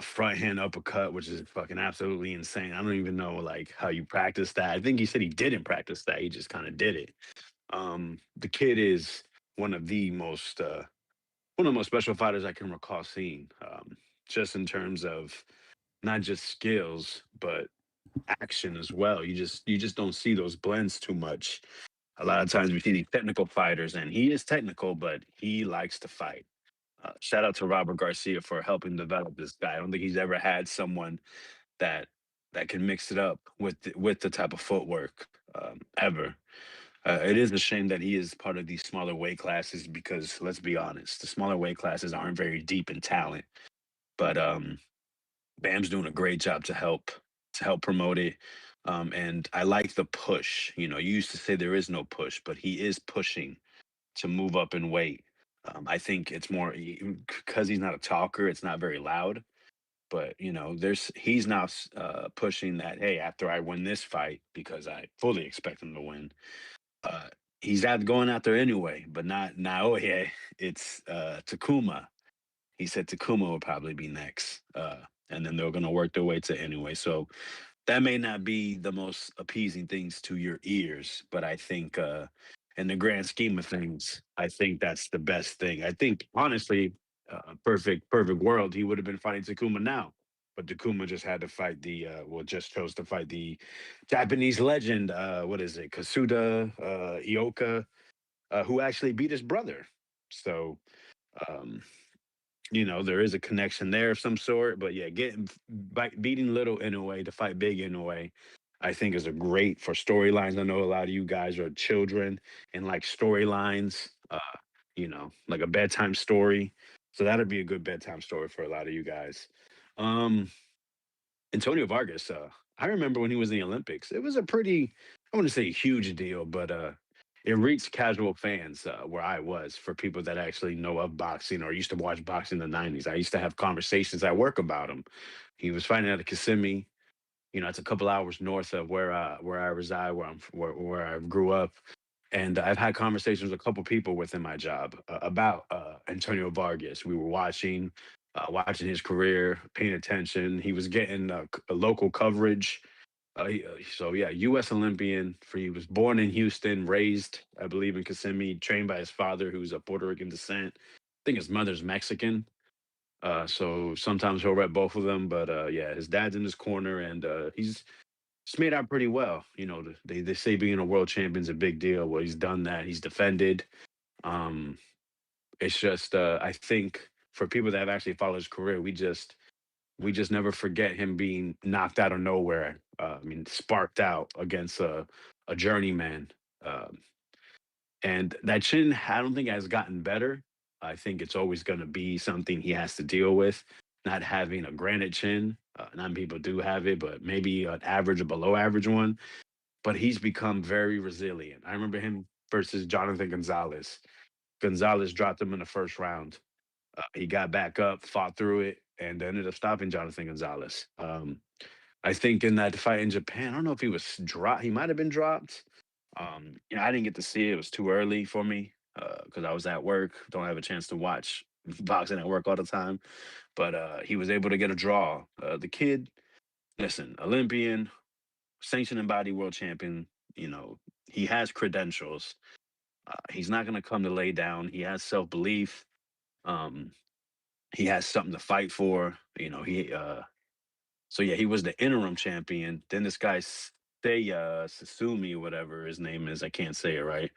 front hand uppercut, which is fucking absolutely insane. I don't even know like how you practice that. I think he said he didn't practice that. He just kind of did it. The kid is one of the most one of the most special fighters I can recall seeing. Just in terms of not just skills, but action as well. You just don't see those blends too much. A lot of times we see these technical fighters, and he is technical, but he likes to fight. Shout out to Robert Garcia for helping develop this guy. I don't think he's ever had someone that that can mix it up with the type of footwork ever. It is a shame that he is part of these smaller weight classes because let's be honest, the smaller weight classes aren't very deep in talent. But Bam's doing a great job to help promote it. And I like the push. You used to say there is no push, but he is pushing to move up in weight. I think it's more because he's not a talker. It's not very loud, but he's now pushing that. Hey, after I win this fight, because I fully expect him to win, uh, he's out going out there anyway. But not now. Oh yeah, it's Takuma. He said Takuma will probably be next, and then they're going to work their way to anyway. So that may not be the most appeasing things to your ears, but I think in the grand scheme of things, I think that's the best thing. I think honestly, perfect world, he would have been fighting Takuma now. But Takuma just had to fight just chose to fight the Japanese legend. What is it, Kasuda Ioka, who actually beat his brother. So um, there is a connection there of some sort. But yeah, beating little Inoue to fight big Inoue, I think is a great for storylines. I know a lot of you guys are children and like storylines, like a bedtime story. So that'd be a good bedtime story for a lot of you guys. Um, Antonio Vargas, I remember when he was in the Olympics, it was a pretty, I want to say huge deal, but it reached casual fans where I was for people that actually know of boxing or used to watch boxing in the 90s. I used to have conversations at work about him. He was fighting out of Kissimmee. It's a couple hours north of where I reside, where I grew up. And I've had conversations with a couple people within my job about Antonio Vargas. We were watching his career, paying attention. He was getting local coverage. So yeah, U.S. Olympian. He was born in Houston, raised, I believe, in Kissimmee, trained by his father, who's of Puerto Rican descent. I think his mother's Mexican. So sometimes he'll rep both of them, but yeah, his dad's in his corner, and he's made out pretty well. They say being a world champion's a big deal. Well, he's done that. He's defended. Um, it's just I think for people that have actually followed his career, we just never forget him being knocked out of nowhere. Sparked out against a journeyman. Um, and that chin, I don't think has gotten better. I think it's always going to be something he has to deal with. Not having a granite chin. Not many people do have it, but maybe an average or below average one. But he's become very resilient. I remember him versus Jonathan Gonzalez. Gonzalez dropped him in the first round. He got back up, fought through it, and ended up stopping Jonathan Gonzalez. I think in that fight in Japan, I don't know if he was dropped. He might have been dropped. I didn't get to see it. It was too early for me because I was at work. Don't have a chance to watch boxing at work all the time. But he was able to get a draw. The kid, listen, Olympian, sanctioned and body world champion. You know, he has credentials. He's not going to come to lay down. He has self belief. Um, he has something to fight for. He so yeah, he was the interim champion. Then this guy Seiya Sasumi, whatever his name is, I can't say it right,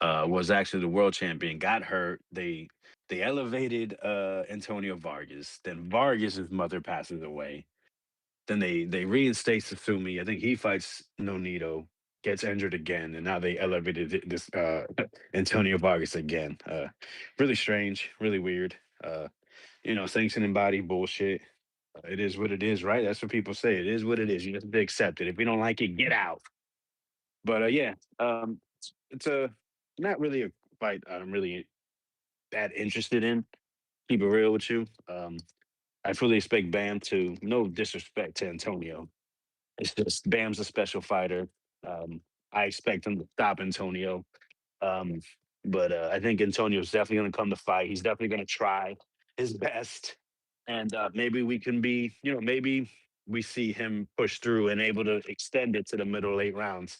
was actually the world champion. Got hurt. They elevated Antonio Vargas. Then Vargas's mother passes away. Then they reinstate Sasumi. I think he fights Nonito, gets injured again, and now they elevated this Antonio Vargas again. Really strange, really weird. Sanctioning body bullshit. It is what it is, right? That's what people say. It is what it is. You just have to accept it. If we don't like it, get out. But yeah, it's a not really a fight I'm really that interested in. Keep it real with you. I fully expect Bam to. No disrespect to Antonio. It's just Bam's a special fighter. Um, I expect him to stop Antonio. Um, but I think Antonio's definitely going to come to fight. He's definitely going to try his best, and maybe we can be, maybe we see him push through and able to extend it to the middle late rounds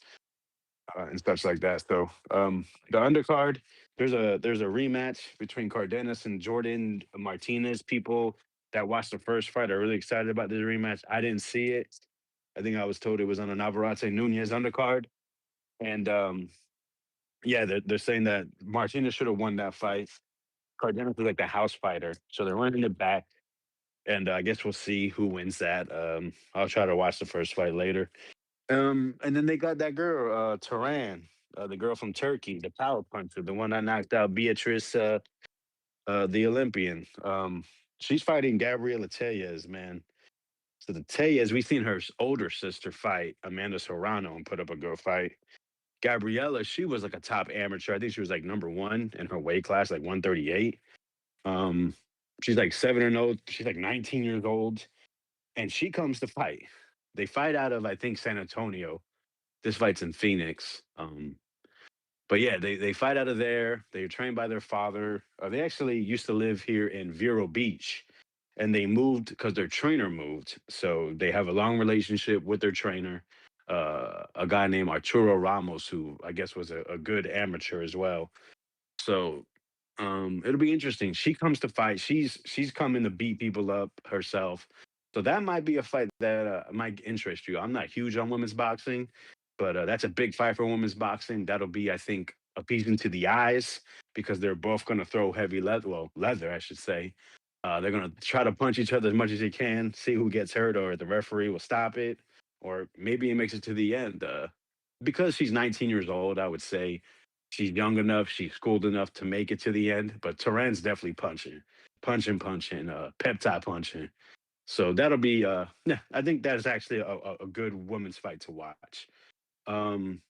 and such like that. So the undercard, there's a rematch between Cardenas and Jordan Martinez. People that watched the first fight are really excited about this rematch. I didn't see it. I think I was told it was on a Navarrete Nunez undercard, and yeah, they're saying that Martinez should have won that fight. Cardenas is like the house fighter, so they're running it back, and I guess we'll see who wins that. I'll try to watch the first fight later. And then they got that girl, Turan, the girl from Turkey, the power puncher, the one that knocked out Beatrice, the Olympian. She's fighting Gabriela Tellez, man. So the Tellez, we seen her older sister fight Amanda Serrano and put up a good fight. Gabriella, she was like a top amateur. I think she was like number one in her weight class, like 138. Um, she's like 7-0. She's like 19 years old, and she comes to fight. They fight out of I think San Antonio. This fight's in Phoenix. But yeah, they fight out of there. They're trained by their father. They actually used to live here in Vero Beach, and they moved because their trainer moved. So they have a long relationship with their trainer, a guy named Arturo Ramos, who I guess was a good amateur as well. So it'll be interesting. She comes to fight. She's coming to beat people up herself. So that might be a fight that might interest you. I'm not huge on women's boxing, but that's a big fight for women's boxing. That'll be, I think, appeasing to the eyes because they're both going to throw heavy leather, well, leather, I should say. They're going to try to punch each other as much as they can, see who gets hurt, or the referee will stop it, or maybe it makes it to the end. Because she's 19 years old, I would say she's young enough, she's schooled enough to make it to the end. But Turan's definitely punching, peptide punching. So that'll be yeah, I think that's actually a good women's fight to watch. Um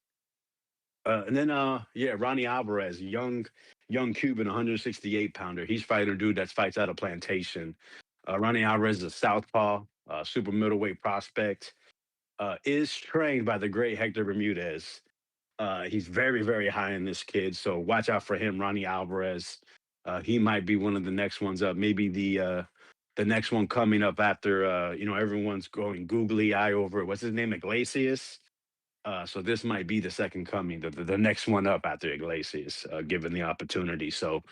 and then yeah, Ronnie Alvarez, young Cuban 168 pounder. He's fighting a dude that fights out of plantation. Ronnie Alvarez is a southpaw, super middleweight prospect. Is trained by the great Hector Bermudez. He's very, very high in this kid, so watch out for him, Ronnie Alvarez. He might be one of the next ones up. Maybe the next one coming up after everyone's going googly eye over it. What's his name? Iglesias. So this might be the second coming, the next one up after Iglesias, given the opportunity. So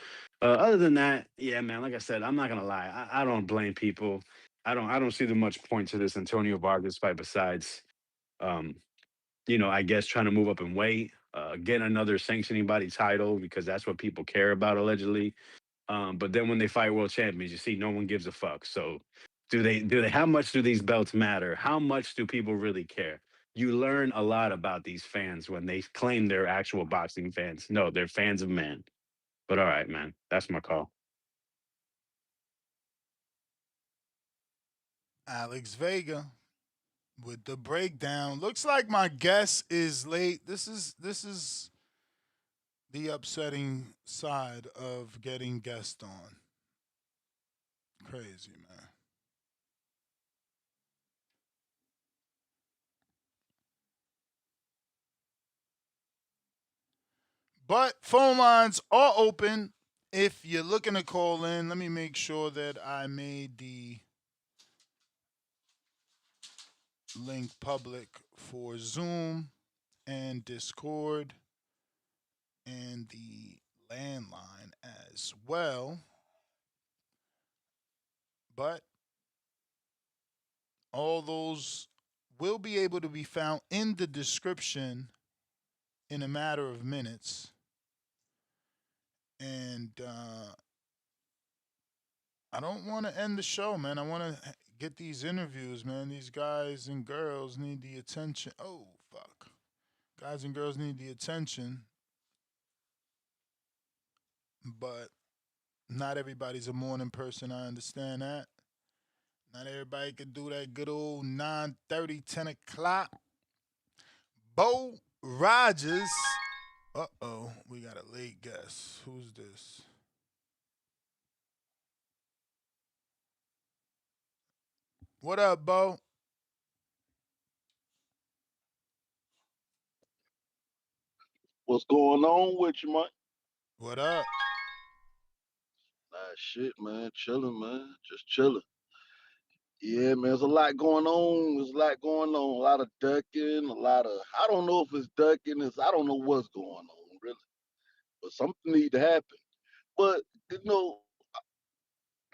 other than that, yeah, man, like I said, I'm not gonna lie. I don't blame people. I don't see the much point to this Antonio Vargas fight besides um, I guess trying to move up in weight, get another sanctioning body title because that's what people care about allegedly. But then when they fight world champions, you see no one gives a fuck. So do they how much do these belts matter? How much do people really care? You learn a lot about these fans when they claim they're actual boxing fans. No, they're fans of man. But all right, man, that's my call. Alex Vega with the breakdown. Looks like my guest is late. This is the upsetting side of getting guests on. Crazy, man. But phone lines are open. If you're looking to call in, let me make sure that I made the link public for Zoom and Discord and the landline as well. But all those will be able to be found in the description in a matter of minutes. And I don't want to end the show, man. I want to get these interviews, man. These guys and girls need the attention. Oh, fuck. Guys and girls need the attention, but not everybody's a morning person. I understand that. Not everybody can do that good old 9:30, 10 o'clock. Bo Rogers. Uh-oh, we got a late guest. Who's this? What up, Bo? What's going on with you, man? What up? Nah, shit, man. Chilling, man. Just chilling. Yeah, man. There's a lot going on. There's a lot going on. A lot of ducking. A lot of. I don't know if it's ducking. I don't know what's going on, really. But something need to happen. But you know,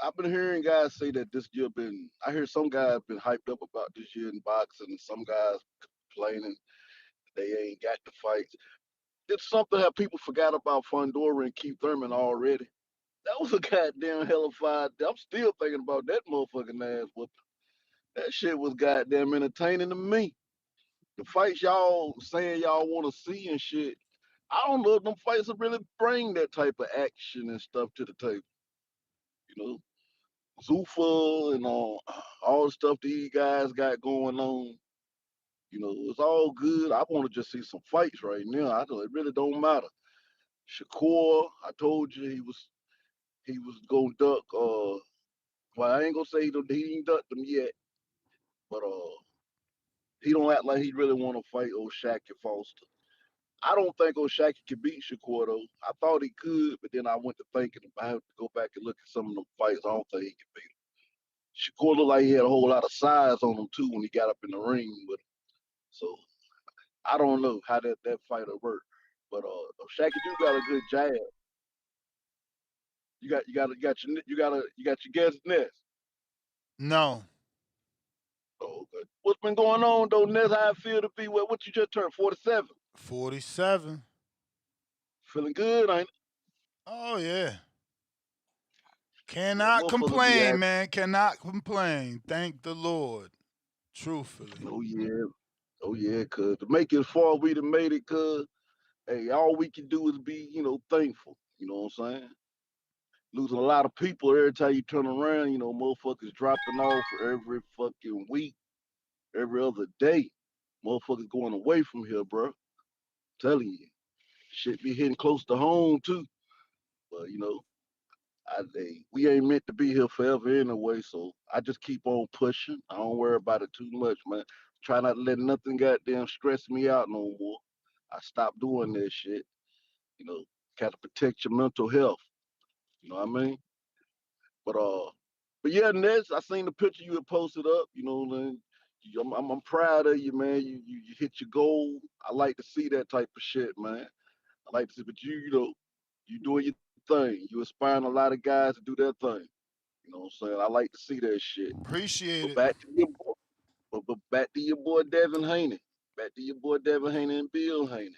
I've been hearing guys say that this year been. I hear some guys been hyped up about this year in boxing, and some guys complaining they ain't got the fights. It's something that people forgot about Fundora and Keith Thurman already. That was a goddamn hellified. I'm still thinking about that motherfucking ass whooping. That shit was goddamn entertaining to me. The fights y'all saying y'all want to see and shit. I don't know if them fights will really bring that type of action and stuff to the table. You know, Zuffa and all the stuff these guys got going on. You know, it's all good. I want to just see some fights right now. It really don't matter. Shakur, I told you he was gonna duck. Well, I ain't gonna say he ain't ducked them yet, but he don't act like he really want to fight O'Shaquie Foster. I don't think O'Shaquie can beat Shakur though. I thought he could, but then I went to thinking I have to go back and look at some of them fights. I don't think he can beat him. Shakur looked like he had a whole lot of size on him too when he got up in the ring with him. So I don't know how that fight will work. But O'Shaquie do got a good jab. You got your guess next. No. Oh, good. What's been going on though, Ness? How I feel to be what you just turned 47. 47. Feeling good, ain't it? Oh yeah. Yeah, Cannot motherfuckers be complain, acting. man. Cannot complain. Thank the Lord. Truthfully. Oh yeah. Oh yeah, cuz to make it as far as we done made it, cuz hey, all we can do is be, thankful. You know what I'm saying? Losing a lot of people every time you turn around, motherfuckers dropping off every fucking week, every other day. Motherfuckers going away from here, bro. Telling you. Shit be hitting close to home too. But we ain't meant to be here forever anyway, so I just keep on pushing. I don't worry about it too much, man. Try not to let nothing goddamn stress me out no more. I stopped doing that shit. You know, Got to protect your mental health. You know what I mean? But but yeah, Ness, I seen the picture you had posted up. I'm proud of you, man. You hit your goal. I like to see that type of shit, man. I like to see, but you doing your thing. You inspiring a lot of guys to do their thing. You know what I'm saying? I like to see that shit. Appreciate But it. back to your boy, but back to your boy Devin Haney. Back to your boy Devin Haney and Bill Haney.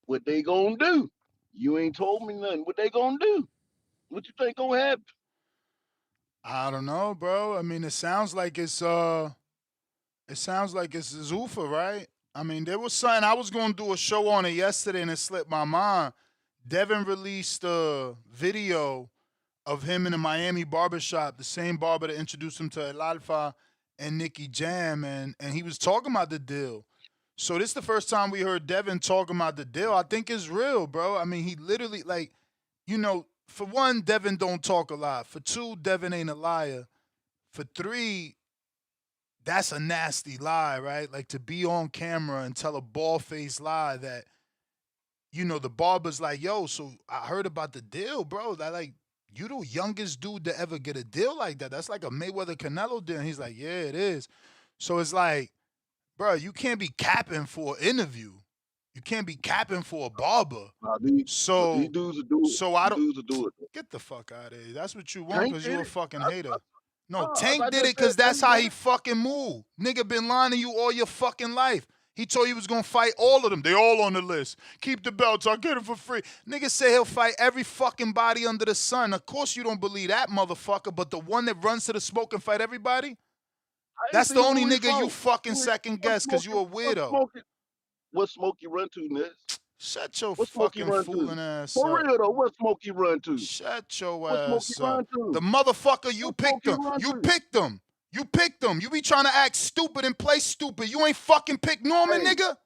What they gonna do? You ain't told me nothing. What they gonna do? What you think gonna happen? I don't know, bro. I mean, it sounds like it's Zuffa, right? I mean, there was something I was gonna do a show on it yesterday and it slipped my mind. Devin released a video of him in the Miami barbershop, the same barber that introduced him to El Alfa and Nicky Jam, and he was talking about the deal. So this is the first time we heard Devin talking about the deal. I think it's real, bro. I mean, he literally for one, Devin don't talk a lot. For two, Devin ain't a liar. For three, that's a nasty lie, right? Like to be on camera and tell a bald faced lie that, the barber's like, yo, so I heard about the deal, bro. That like you the youngest dude to ever get a deal like that. That's like a Mayweather Canelo deal. And he's like, yeah, it is. So it's like, bro, you can't be capping for an interview. You can't be capping for a barber. Nah, these So dudes will do it. so I These don't dudes will do it. get the fuck out of here. That's what you want Tank because you did a it. fucking I, hater. No, I Tank did just it because said that's Tank how did he it. fucking moved. Nigga been lying to you all your fucking life. He told you he was gonna fight all of them. They all on the list. Keep the belts. I'll get it for free. Nigga say he'll fight every fucking body under the sun. Of course you don't believe that motherfucker, but the one that runs to the smoke and fight everybody, I ain't that's the seen only who he nigga you fought. fucking second What guess because you Smokey? a weirdo. What Smokey run to, Ness? Shut your What Smokey fucking run to? fooling ass For up. real though, what Smokey run to? Shut your What Smokey ass up. run The to? motherfucker you What picked Smokey him. run You to? picked him. You picked him. You be trying to act stupid and play stupid. You ain't fucking pick Norman, Hey, nigga.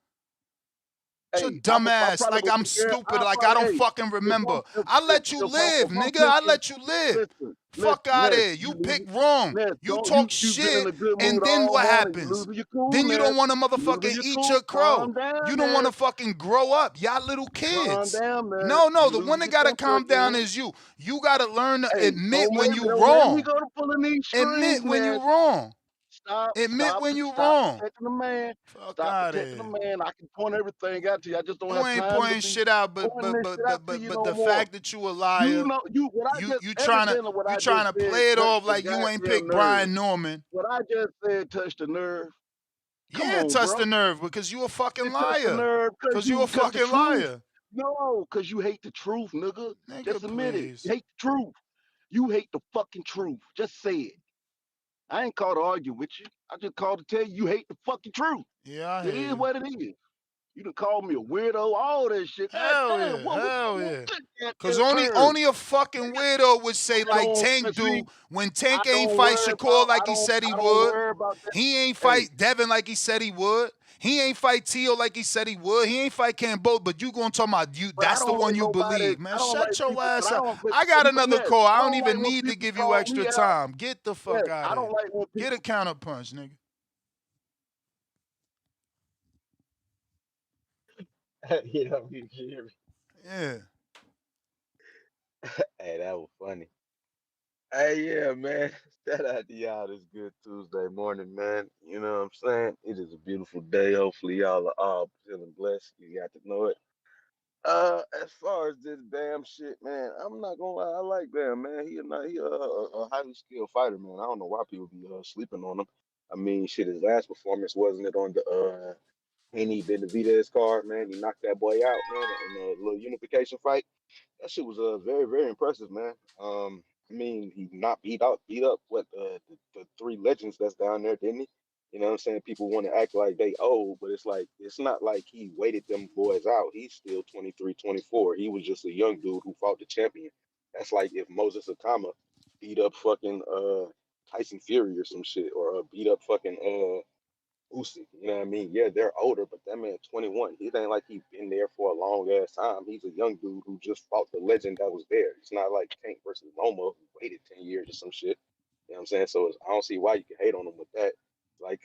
Your Hey, dumb I ass, probably like would I'm take care. stupid, like I don't Hey, fucking remember. I let you live, if I'm nigga. I picking, let you live. listen, Fuck out of Ness, here. You you pick wrong. Ness, You don't talk you been in shit, a good and mood then all what morning. You happens? losing your cool, Then you Ness. don't want to You losing motherfucking your eat cool. your crow. Calm down, You don't want Ness. to fucking grow up. Y'all little Calm kids. down, Ness. No, You the one losing that your gotta temper calm down again. is you. You gotta learn to Hey, admit when you don't make me wrong. go to pulling these strings, Admit when you Ness. wrong. Stop, Admit when you stop wrong. protecting the man. Fuck Stop out of protecting here. the man. I can point everything out to you. I just don't You have ain't time to pointing be shit out, but pointing but this but shit out but to but you but no the more. fact that you a You liar, know, what I just trying everything of what you I trying just to said play it touched off the like you ain't goddamn picked nerve. Brian Norman. What I just said touched the nerve. Come Yeah, on, touch bro. the nerve because you a fucking It touched the liar. nerve Cause you a cause the fucking truth. liar. No, cause you hate the truth, nigga. Nigga, Just admit it. please. You hate the truth. You hate the fucking truth. Just say it. I ain't called to argue with you. I just called to tell you you hate the fucking truth. Yeah, I It hear is you. what it is. You done called me a weirdo, all that shit. God Hell damn, yeah, hell yeah. good Cause goddamn only turn. a fucking weirdo would say I like don't Tank see. do when I Tank ain't don't fight worry Shakur about. like he said he I don't would. worry about that. He ain't Hey, fight Devin like he said he would. He ain't fight Tio like he said he would. He ain't fight Campbell, but you gonna talk about you. but I That's the don't one like you nobody. believe, man. I don't like Shut your people. But ass I up. don't. I got But another Ness, call. I I don't don't like even when need to people give you call extra me out. time. Get the fuck Yes, out I of don't here. like when Get a people. counter punch, nigga. You know, you hear me? Yeah. Hey, that was funny. Hey, yeah, man. Shout out to y'all this good Tuesday morning, man. You know what I'm saying? It is a beautiful day. Hopefully, y'all are all feeling blessed. You got to know it. As far as this Bam shit, man, I'm not gonna lie. I like Bam, man. He a highly skilled fighter, man. I don't know why people be sleeping on him. I mean, shit, his last performance wasn't it on the Haney Benavidez card, man? He knocked that boy out, man, in a little unification fight. That shit was very very impressive, man. I mean, he not beat up what the three legends that's down there, didn't he? You know what I'm saying? People want to act like they old, but it's like it's not like he waited them boys out. He's still 23, 24. He was just a young dude who fought the champion. That's like if Moses Akama beat up fucking Tyson Fury or some shit, or beat up fucking Usyk, you know what I mean? Yeah, they're older, but that man 21. He ain't like he's been there for a long ass time. He's a young dude who just fought the legend that was there. It's not like Tank versus Loma who waited 10 years or some shit. You know what I'm saying? So I don't see why you can hate on him with that. Like,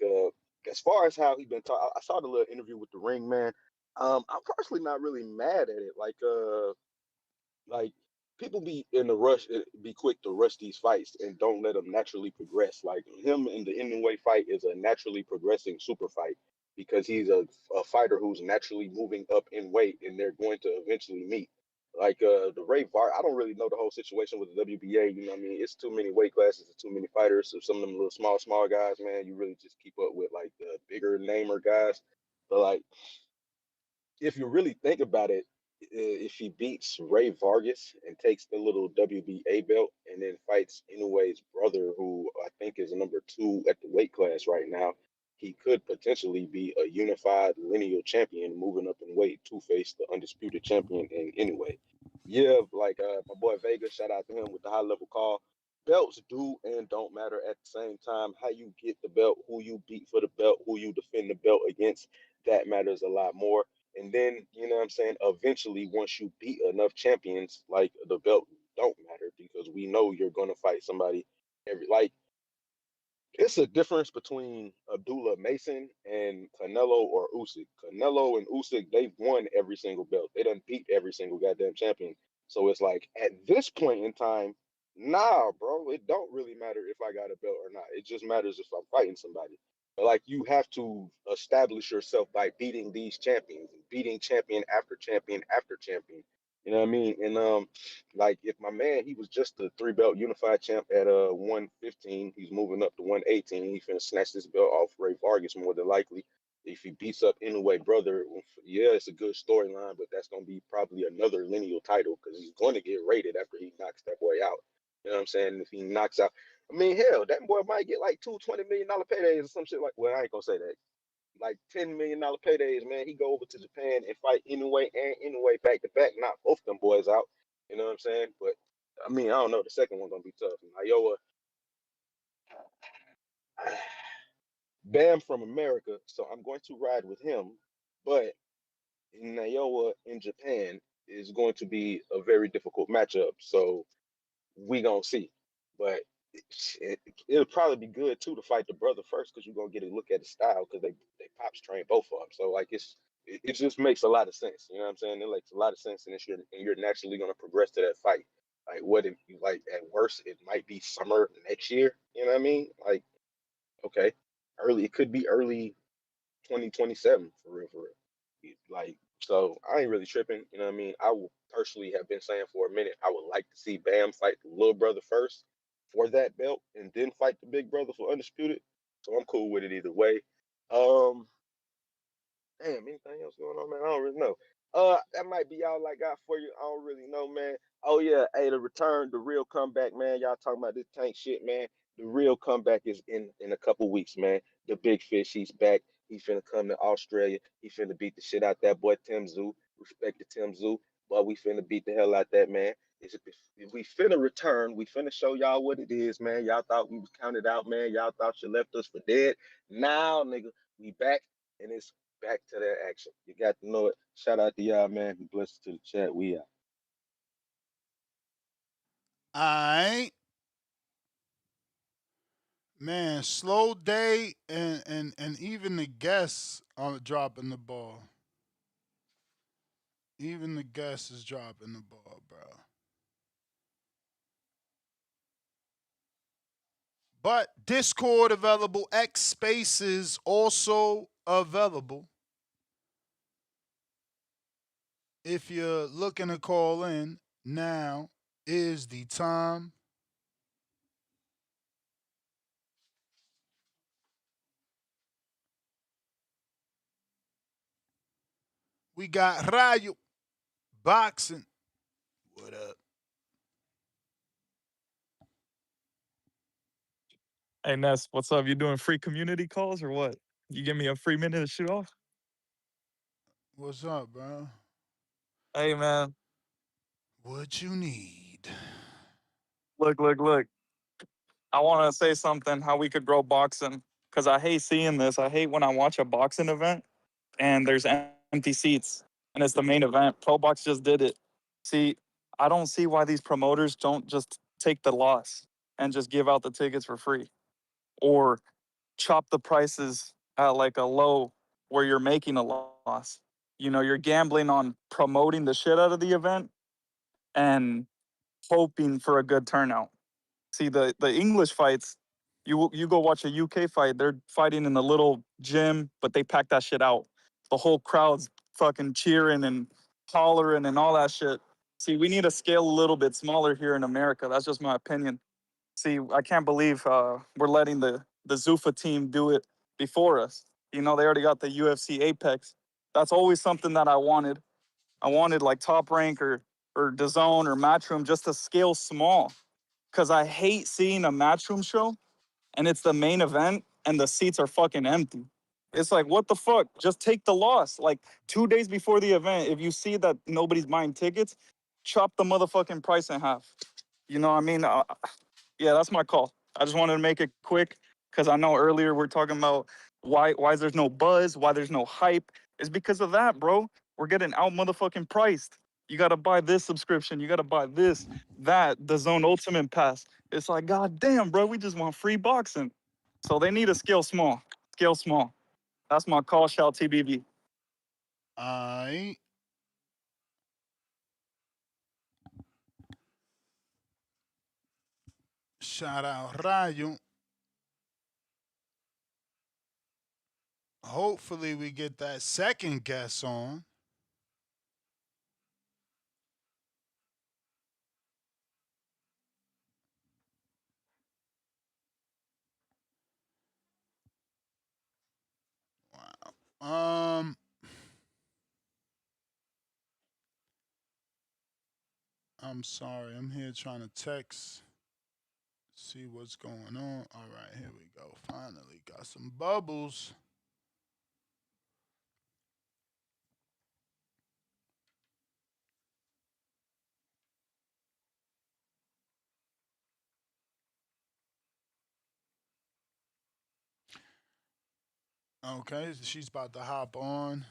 as far as how he been taught, I saw the little interview with the ring man. I'm personally not really mad at it. Like people be in a rush, be quick to rush these fights and don't let them naturally progress. Like him in the Inoue fight is a naturally progressing super fight because he's a fighter who's naturally moving up in weight and they're going to eventually meet. Like the Ray Var, I don't really know the whole situation with the WBA. You know what I mean? It's too many weight classes, it's too many fighters. So some of them little small guys, man, you really just keep up with like the bigger namer guys. But like if you really think about it, if he beats Ray Vargas and takes the little WBA belt and then fights Inoue's brother, who I think is number 2 at the weight class right now, he could potentially be a unified lineal champion moving up in weight to face the undisputed champion in Inoue. Yeah, like my boy Vega, shout out to him with the high level call. Belts do and don't matter at the same time. How you get the belt, who you beat for the belt, who you defend the belt against, that matters a lot more. And then, you know what I'm saying? Eventually, once you beat enough champions, like the belt don't matter because we know you're going to fight somebody like it's a difference between Abdullah Mason and Canelo or Usyk. Canelo and Usyk, they've won every single belt. They done beat every single goddamn champion. So it's like at this point in time, nah, bro, it don't really matter if I got a belt or not. It just matters if I'm fighting somebody. But like you have to establish yourself by beating these champions, beating champion after champion after champion. You know what I mean? And like if my man, he was just a 3 belt unified champ at 115, he's moving up to 118. He's finna snatch this belt off Ray Vargas more than likely. If he beats up Inoue brother, yeah, it's a good storyline, but that's gonna be probably another lineal title because he's going to get rated after he knocks that boy out. You know what I'm saying? If he knocks out, I mean, hell, that boy might get like $20 million paydays or some shit like. Well, I ain't gonna say that like $10 million paydays, man. He go over to Japan and fight Inoue and Inoue back to back, knock both them boys out. You know what I'm saying? But I mean, I don't know. The second one's gonna be tough. Iowa, Bam from America, so I'm going to ride with him. But Naoya in Japan is going to be a very difficult matchup. So we gonna see. But it'll probably be good too to fight the brother first because you're gonna get a look at the style because they pops train both of them. So like it just makes a lot of sense. You know what I'm saying? It makes a lot of sense, and you're naturally gonna progress to that fight. Like what if you like at worst it might be summer next year. You know what I mean? Like okay, early it could be early 2027 for real, for real. Like, so I ain't really tripping. You know what I mean? I will personally have been saying for a minute, I would like to see Bam fight the little brother first for that belt and then fight the big brother for undisputed. So I'm cool with it either way. Um, Damn, anything else going on, man? I don't really know. That might be all I got for you. I don't really know, man. Oh yeah, hey, the return, the real comeback, man. Y'all talking about this tank shit, man. The real comeback is in a couple weeks, man. The big fish, he's back. He finna come to Australia. He finna beat the shit out that boy Tim Zoo. Respect to Tim Zoo, but we finna beat the hell out that man. If we finna return, we finna show y'all what it is, man. Y'all thought we was counted out, man. Y'all thought you left us for dead. Now, nigga, we back and it's back to that action. You got to know it. Shout out to y'all, man. Blessed to the chat. We out. Alright. Man, slow day and even the guests are dropping the ball. Even the guests is dropping the ball, bro. But Discord available, X Spaces also available. If you're looking to call in, now is the time. We got Rayo Boxing. What up? Hey Ness, what's up? You doing free community calls or what? You give me a free minute to shoot off? What's up, bro? Hey man, What you need? look. I want to say something how we could grow boxing because I hate seeing this. I hate when I watch a boxing event and there's empty seats and it's the main event. Pro Box just did it. See, I don't see why these promoters don't just take the loss and just give out the tickets for free or chop the prices at like a low where you're making a loss. You know, you're gambling on promoting the shit out of the event and hoping for a good turnout. See the English fights, you go watch a UK fight, they're fighting in a little gym, but they pack that shit out. The whole crowd's fucking cheering and hollering and all that shit. See, we need to scale a little bit smaller here in America. That's just my opinion. See, I can't believe we're letting the Zuffa team do it before us. You know, they already got the UFC Apex. That's always something that I wanted. I wanted like Top Rank or DAZN or Matchroom just to scale small because I hate seeing a Matchroom show and it's the main event and the seats are fucking empty. It's like, what the fuck? Just take the loss. Like 2 days before the event, if you see that nobody's buying tickets, chop the motherfucking price in half. You know what I mean? Yeah, that's my call. I just wanted to make it quick because I know earlier we're talking about why there's no buzz, why there's no hype. It's because of that, bro. We're getting out motherfucking priced. You gotta buy this subscription. You gotta buy this, that, the Zone Ultimate Pass. It's like, god damn, bro, we just want free boxing. So they need to scale small. Scale small. That's my call. Shout TBV. Alright. Shout out Rayo. Hopefully we get that second guest on. Um I'm sorry, I'm here trying to text, see what's going on. Alright, here we go. Finally got some bubbles. Okay, she's about to hop on.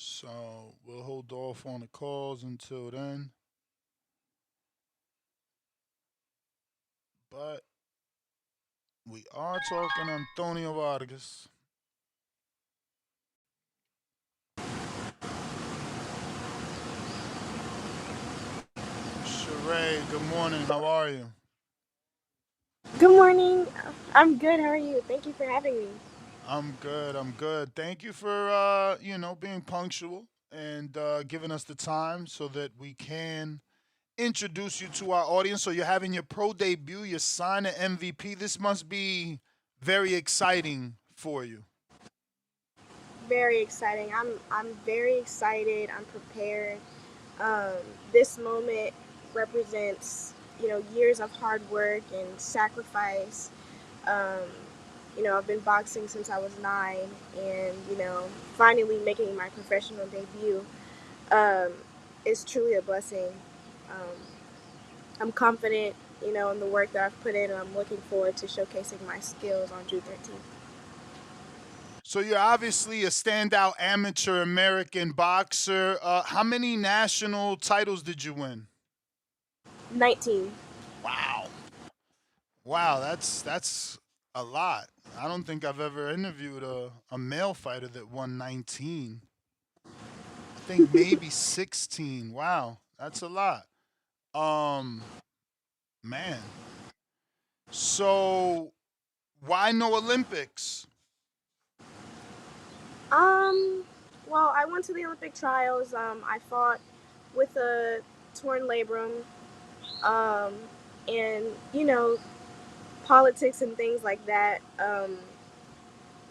So we'll hold off on the calls until then. But we are talking Antonio Vargas. Sheree, good morning. How are you? Good morning. I'm good. How are you? Thank you for having me. I'm good. I'm good. Thank you for being punctual and giving us the time so that we can introduce you to our audience. So you're having your pro debut. You're signing MVP. This must be very exciting for you. Very exciting. I'm very excited. I'm prepared. Um, this moment represents years of hard work and sacrifice. Um, I've been boxing since I was 9, and finally making my professional debut um, is truly a blessing. Um, I'm confident, in the work that I've put in, and I'm looking forward to showcasing my skills on June 13th. So you're obviously a standout amateur American boxer. How many national titles did you win? 19. Wow. Wow, that's a lot. I don't think I've ever interviewed a male fighter that won 19. I think maybe 16. Wow, that's a lot. Um, man. So why no Olympics? Um, well, I went to the Olympic trials. I fought with a torn labrum. Um, and politics and things like that.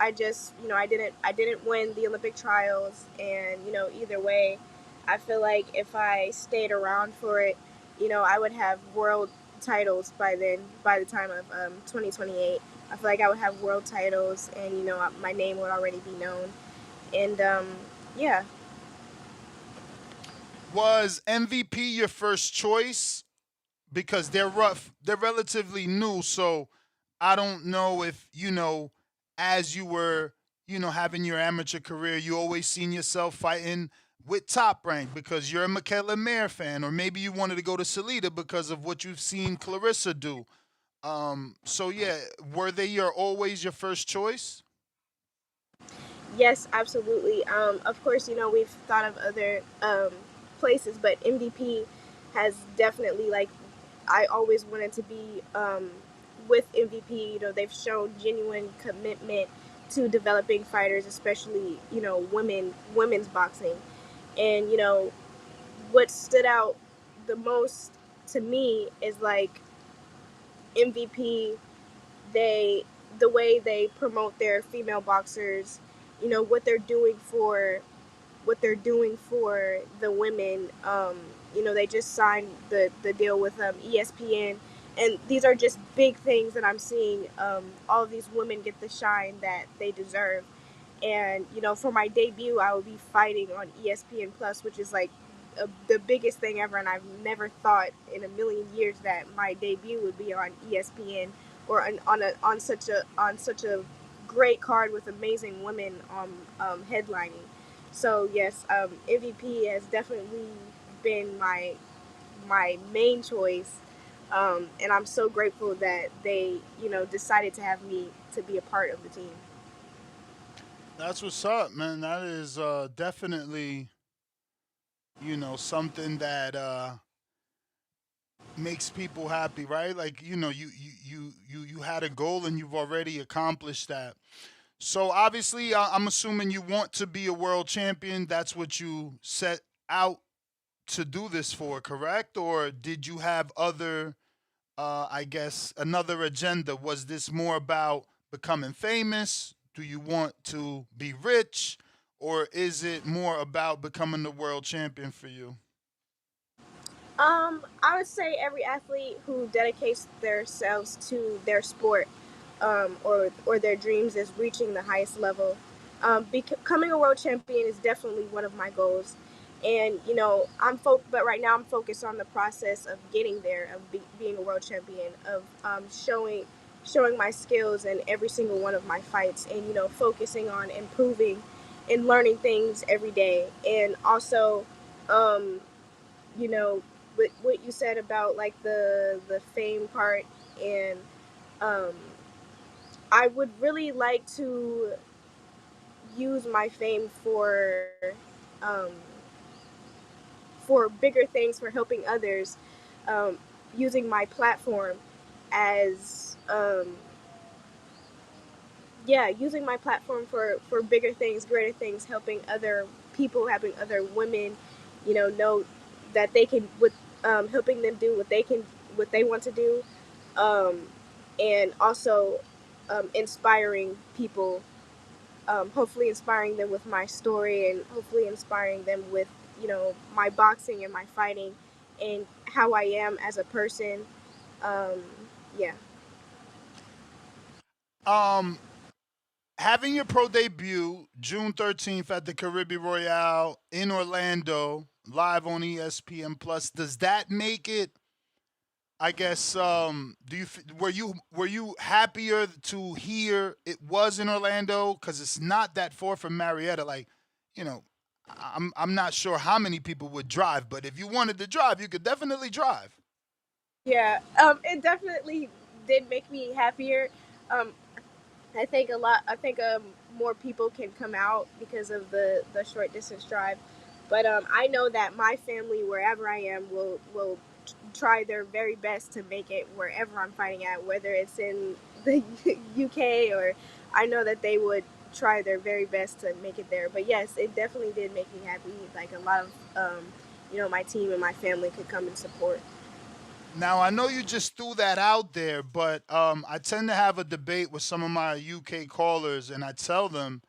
I just, I didn't win the Olympic trials, and either way, I feel like if I stayed around for it, I would have world titles by then. By the time of 2028, I feel like I would have world titles, and my name would already be known. And yeah. Was MVP your first choice? Because they're rough, they're relatively new, so I don't know if, as you were, having your amateur career, you always seen yourself fighting with Top Rank because you're a Michaela Mayer fan, or maybe you wanted to go to Salida because of what you've seen Clarissa do. So yeah, were they always your first choice? Yes, absolutely. Of course, we've thought of other places, but MVP has definitely, like, I always wanted to be with MVP. They've shown genuine commitment to developing fighters, especially women's boxing. And what stood out the most to me is like MVP. They The way they promote their female boxers, what they're doing for the women. They just signed the deal with ESPN, and these are just big things that I'm seeing. All of these women get the shine that they deserve, and for my debut, I will be fighting on ESPN Plus, which is like the biggest thing ever. And I've never thought in a million years that my debut would be on ESPN, or on such a great card with amazing women headlining. So yes, MVP has definitely been my main choice, and I'm so grateful that they decided to have me to be a part of the team. That's what's up, man. That is definitely, something that makes people happy, right? Like, you had a goal and you've already accomplished that. So obviously, I'm assuming you want to be a world champion. That's what you set out to do this for, correct? Or did you have other, I guess, another agenda? Was this more about becoming famous? Do you want to be rich? Or is it more about becoming the world champion for you? I would say every athlete who dedicates themselves to their sport, or their dreams, is reaching the highest level. Becoming a world champion is definitely one of my goals, and but right now I'm focused on the process of getting there, of being a world champion, of showing my skills in every single one of my fights, and focusing on improving in learning things every day. And also, um, you know, what you said about like the fame part, and um, I would really like to use my fame um, for bigger things, for helping others, um, using my platform as yeah, using my platform for bigger things, greater things, helping other people, helping other women, know that they can, with helping them do what they want to do, um, and also inspiring people, hopefully inspiring them with my story, and hopefully inspiring them with my boxing and my fighting and how I am as a person. Um, yeah. Um, having your pro debut June 13th at the Caribbean Royale in Orlando, live on ESPN Plus, does that make it? I guess. Do you were you happier to hear it was in Orlando, because it's not that far from Marietta? Like, you know, I'm not sure how many people would drive, but if you wanted to drive, you could definitely drive. Yeah, it definitely did make me happier. Um, I think I think more people can come out because of the short distance drive, but I know that my family, wherever I am, will try their very best to make it wherever I'm fighting at, whether it's in the UK, or I know that they would try their very best to make it there. But yes, it definitely did make me happy. Like a lot of my team and my family could come and support. Now I know you just threw that out there, but I tend to have a debate with some of my UK callers, and I tell them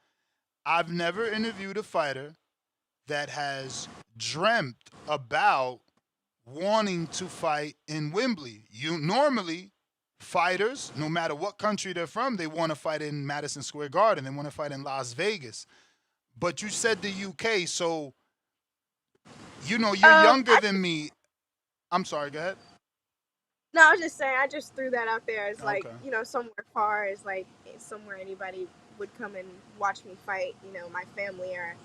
I've never interviewed a fighter that has dreamt about wanting to fight in Wembley. You normally fighters, no matter what country they're from, they want to fight in Madison Square Garden. They want to fight in Las Vegas. But you said the UK, so you're younger I than me. I'm sorry. Go ahead. No, I was just saying. I just threw that out there as like Okay. somewhere far, as like somewhere anybody would come and watch me fight. My family, or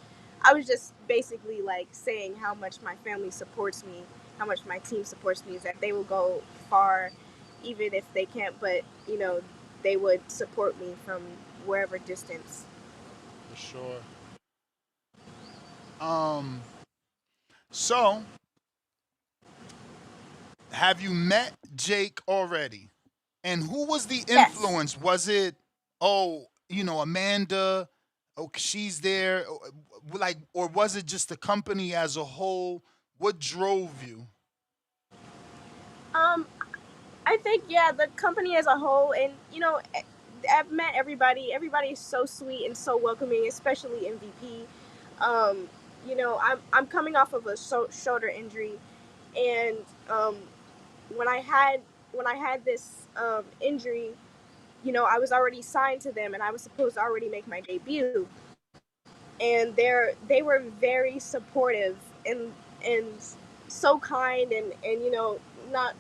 I was just basically like saying how much my family supports me, how much my team supports me. Is that they will go far, even if they can't, but they would support me from wherever distance. For sure. Um. So, have you met Jake already? And who was the Yes. influence? Was it, Amanda? Oh, she's there. Like, or was it just the company as a whole? What drove you? Um, I think, yeah, the company as a whole, and I've met everybody. Everybody is so sweet and so welcoming, especially MVP. Um, I'm coming off of a shoulder injury, and um, when I had when I had this injury, I was already signed to them, and I was supposed to already make my debut. And they were very supportive, and so kind, and not,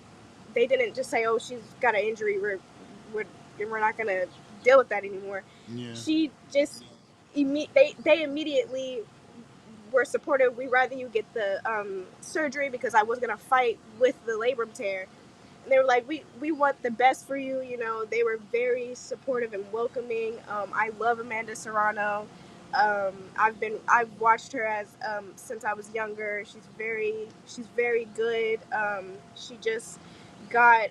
they didn't just say, "Oh, she's got an injury. We're we're not gonna deal with that anymore." Yeah. She just they immediately were supportive. We rather you get the surgery, because I was gonna fight with the labrum tear. And they were like, we want the best for you. They were very supportive and welcoming. I love Amanda Serrano. I've watched her as since I was younger. She's very good. Got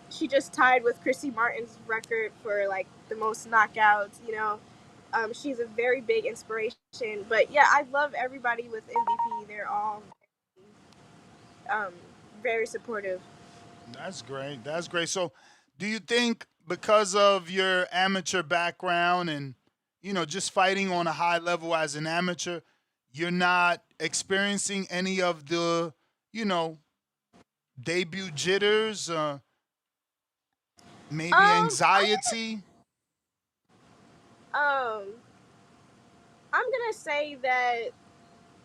she just tied with Chrissy Martin's record for like the most knockouts. She's a very big inspiration. But yeah, I love everybody with MVP. They're all um, very supportive. That's great. That's great. So, do you think because of your amateur background and just fighting on a high level as an amateur, you're not experiencing any of the you know debut jitters, maybe I anxiety? um I'm gonna say that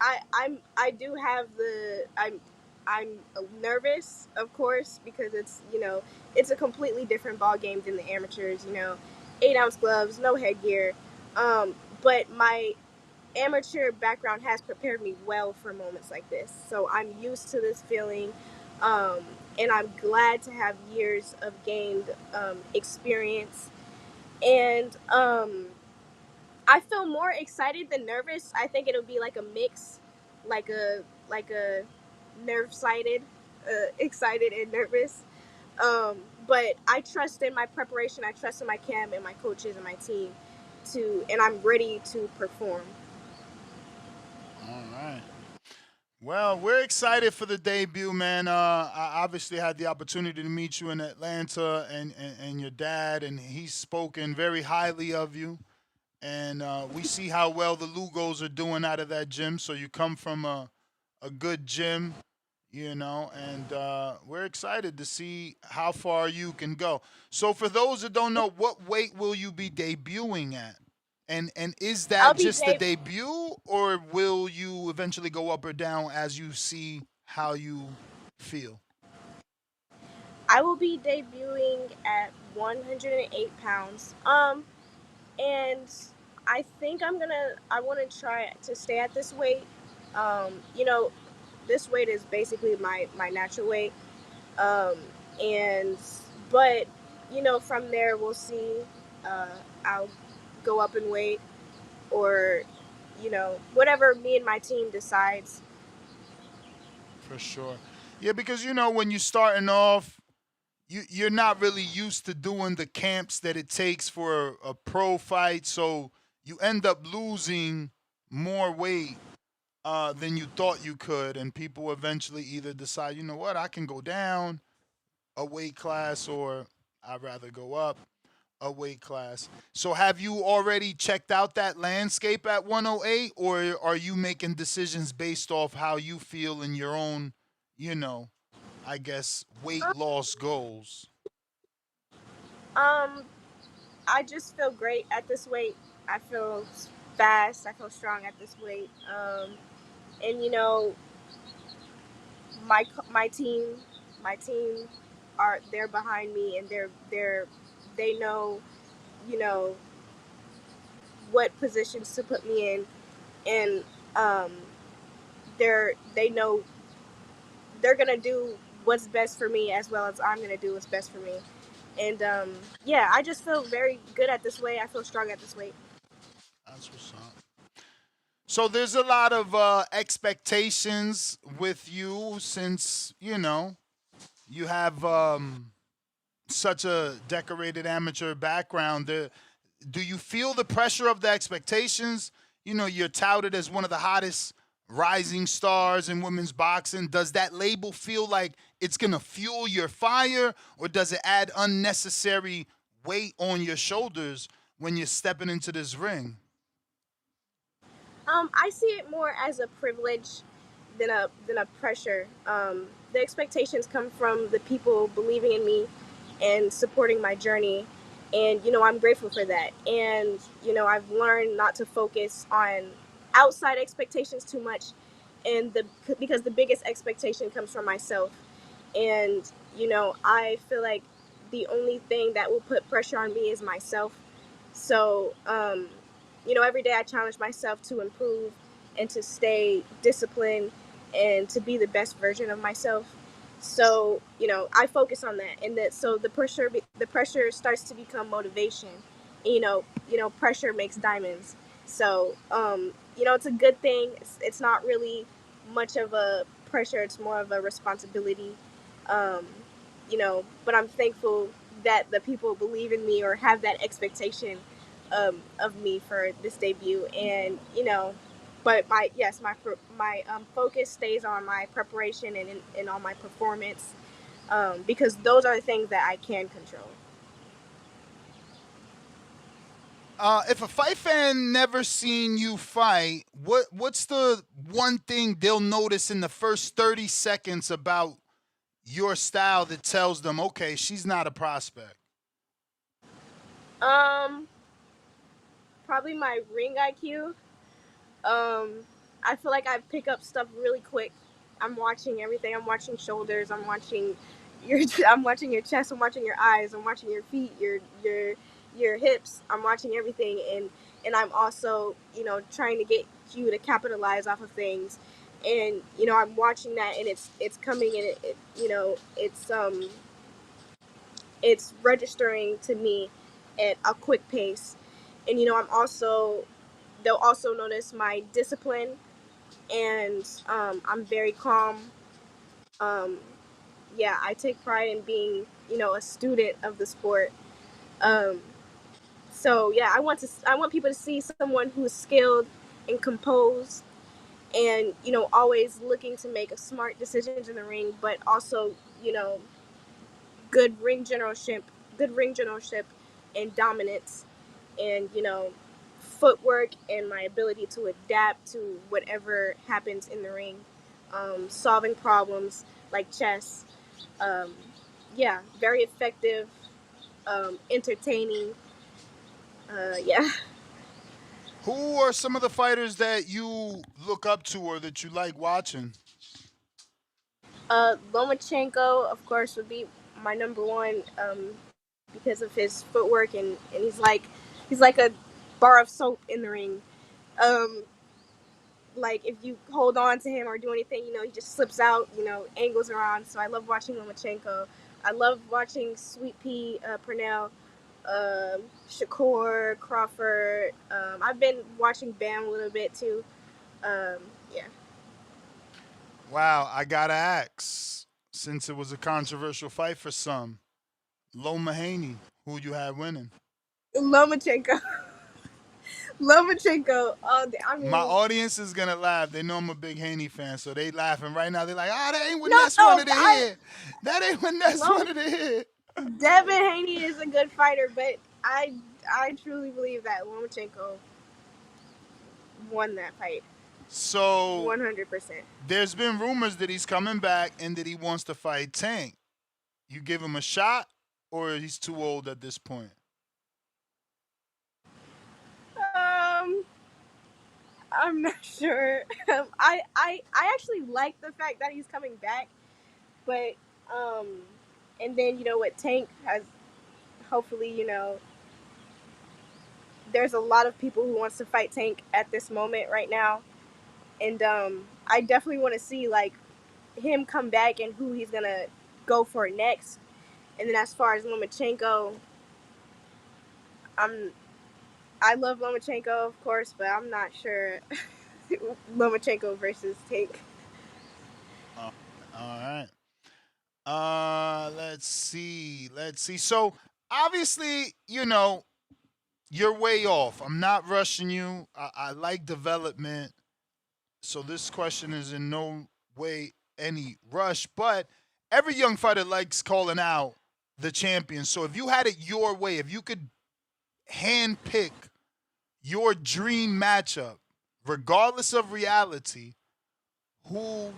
I do have I'm nervous, of course, because it's a completely different ball game than the amateurs. 8-ounce gloves, no headgear. But my amateur background has prepared me well for moments like this. So I'm used to this feeling, um, and I'm glad to have years of gained experience. And I feel more excited than nervous. I think it'll be like a mix, like a nerve sided, excited and nervous. Um, but I trust in my preparation. I trust in my camp and my coaches and my team and I'm ready to perform. All right. Well, we're excited for the debut, man. I obviously had the opportunity to meet you in Atlanta and your dad, and he's spoken very highly of you. And we see how well the Lugos are doing out of that gym. So you come from a good gym, and we're excited to see how far you can go. So for those that don't know, what weight will you be debuting at? And is I'll that be just the deb- debut, or will you eventually go up or down as you see how you feel? I will be debuting at 108 pounds. And I think I want to try to stay at this weight. You know, this weight is basically my natural weight. Um, and, but, from there we'll see. Uh, I'll go up in weight or, whatever me and my team decides. For sure. Yeah, because when you're starting off, you're not really used to doing the camps that it takes for a pro fight, so you end up losing more weight than you thought you could, and people eventually either decide, you know what, I can go down a weight class, or I'd rather go up a weight class. So have you already checked out that landscape at 108, or are you making decisions based off how you feel in your own, you know, I guess, weight loss goals? Um, I just feel great at this weight. I feel fast. I feel strong at this weight. And my team, my team they're behind me, and they know, you know, what positions to put me in, and um, they know they're gonna do what's best for me as well as I'm gonna do what's best for me. And yeah, I just feel very good at this weight. I feel strong at this weight. That's what's up. So there's a lot of expectations with you, since you have such a decorated amateur background. Do you feel the pressure of the expectations? You're touted as one of the hottest rising stars in women's boxing. Does that label feel like it's going to fuel your fire, or does it add unnecessary weight on your shoulders when you're stepping into this ring? I see it more as a privilege than a pressure. The expectations come from the people believing in me and supporting my journey, and I'm grateful for that. And I've learned not to focus on outside expectations too much, and because the biggest expectation comes from myself. And I feel like the only thing that will put pressure on me is myself. So every day I challenge myself to improve and to stay disciplined and to be the best version of myself. So I focus on that, and that so the pressure starts to become motivation. Pressure makes diamonds. So it's a good thing. It's not really much of a pressure. It's more of a responsibility. um, but I'm thankful that the people believe in me or have that expectation of me for this debut. And but my focus stays on my preparation and on my performance, because those are the things that I can control. If a fight fan never seen you fight, what's the one thing they'll notice in the first 30 seconds about your style that tells them, okay, she's not a prospect? Um, Probably my ring IQ. Um, I feel like I pick up stuff really quick. I'm watching everything. I'm watching shoulders. I'm watching your I'm watching your chest. I'm watching your eyes. I'm watching your feet. Your your hips. I'm watching everything, and I'm also, trying to get you to capitalize off of things. And I'm watching that, and it's coming, and it's registering to me at a quick pace. And I'm also they'll also notice my discipline, and I'm very calm. Um, yeah, I take pride in being, a student of the sport. Um, so yeah, I want people to see someone who's skilled and composed, and always looking to make a smart decisions in the ring, but also, you know, good ring generalship, good ring generalship, and dominance, and footwork, and my ability to adapt to whatever happens in the ring, solving problems like chess. Um, yeah, very effective, entertaining. Yeah. Who are some of the fighters that you look up to or that you like watching? Lomachenko, of course, would be my number one, because of his footwork, and he's like a bar of soap in the ring. Um, like if you hold on to him or do anything, he just slips out, angles around. So I love watching Lomachenko. I love watching Sweet Pea, Purnell, Shakur, Crawford. I've been watching Bam a little bit too. Um, yeah. Wow, I gotta ask, since it was a controversial fight for some, Loma Haney, who you had winning? Lomachenko. Lomachenko. I My mean, audience is gonna laugh. They know I'm a big Haney fan, so they laughing right now. They're like, "Ah, that ain't what no, Ness wanted to I hear. That ain't what Ness Lom wanted to hear." Devin Haney is a good fighter, but I truly believe that Lomachenko won that fight, So 100%. there's been rumors that he's coming back and that he wants to fight Tank. You give him a shot, or he's too old at this point? Um, I'm not sure. I actually like the fact that he's coming back, but um, and then what Tank has. Hopefully, there's a lot of people who wants to fight Tank at this moment right now, and I definitely want to see like him come back and who he's gonna go for next. And then as far as Lomachenko, I'm I love Lomachenko, of course, but I'm not sure Lomachenko versus Tank. All right. Let's see. Let's see. So obviously, you're way off. I'm not rushing you. I like development. So this question is in no way any rush, but every young fighter likes calling out the champion. So if you had it your way, if you could hand pick your dream matchup, regardless of reality, who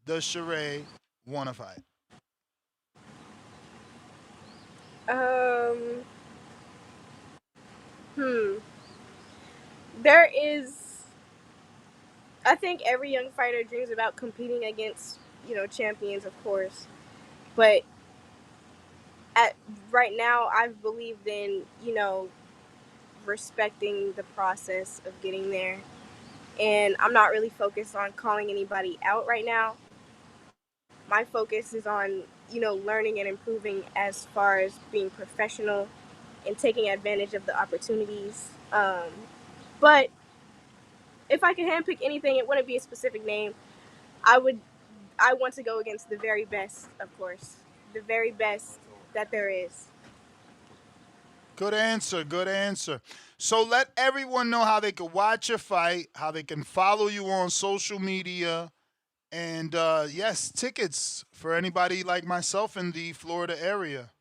does Sheree want to fight? Um, hmm. There is. I think every young fighter dreams about competing against champions, of course. But at right now, I've believed in respecting the process of getting there, and I'm not really focused on calling anybody out right now. My focus is on learning and improving as far as being professional and taking advantage of the opportunities. But if I could handpick anything, it wouldn't be a specific name. I would. I want to go against the very best, of course, the very best that there is. Good answer. Good answer. So let everyone know how they can watch your fight, how they can follow you on social media, and yes, tickets for anybody like myself in the Florida area.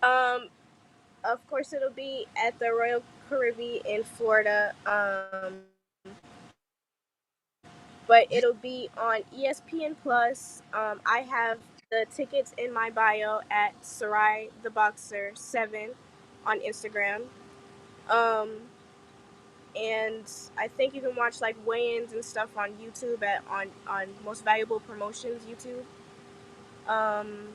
Um, of course, it'll be at the Royal Caribbean in Florida. But it'll be on ESPN Plus. I have the tickets in my bio at Sarai the Boxer 7 on Instagram. Um, and I think you can watch like weigh-ins and stuff on YouTube at on Most Valuable Promotions YouTube. Um,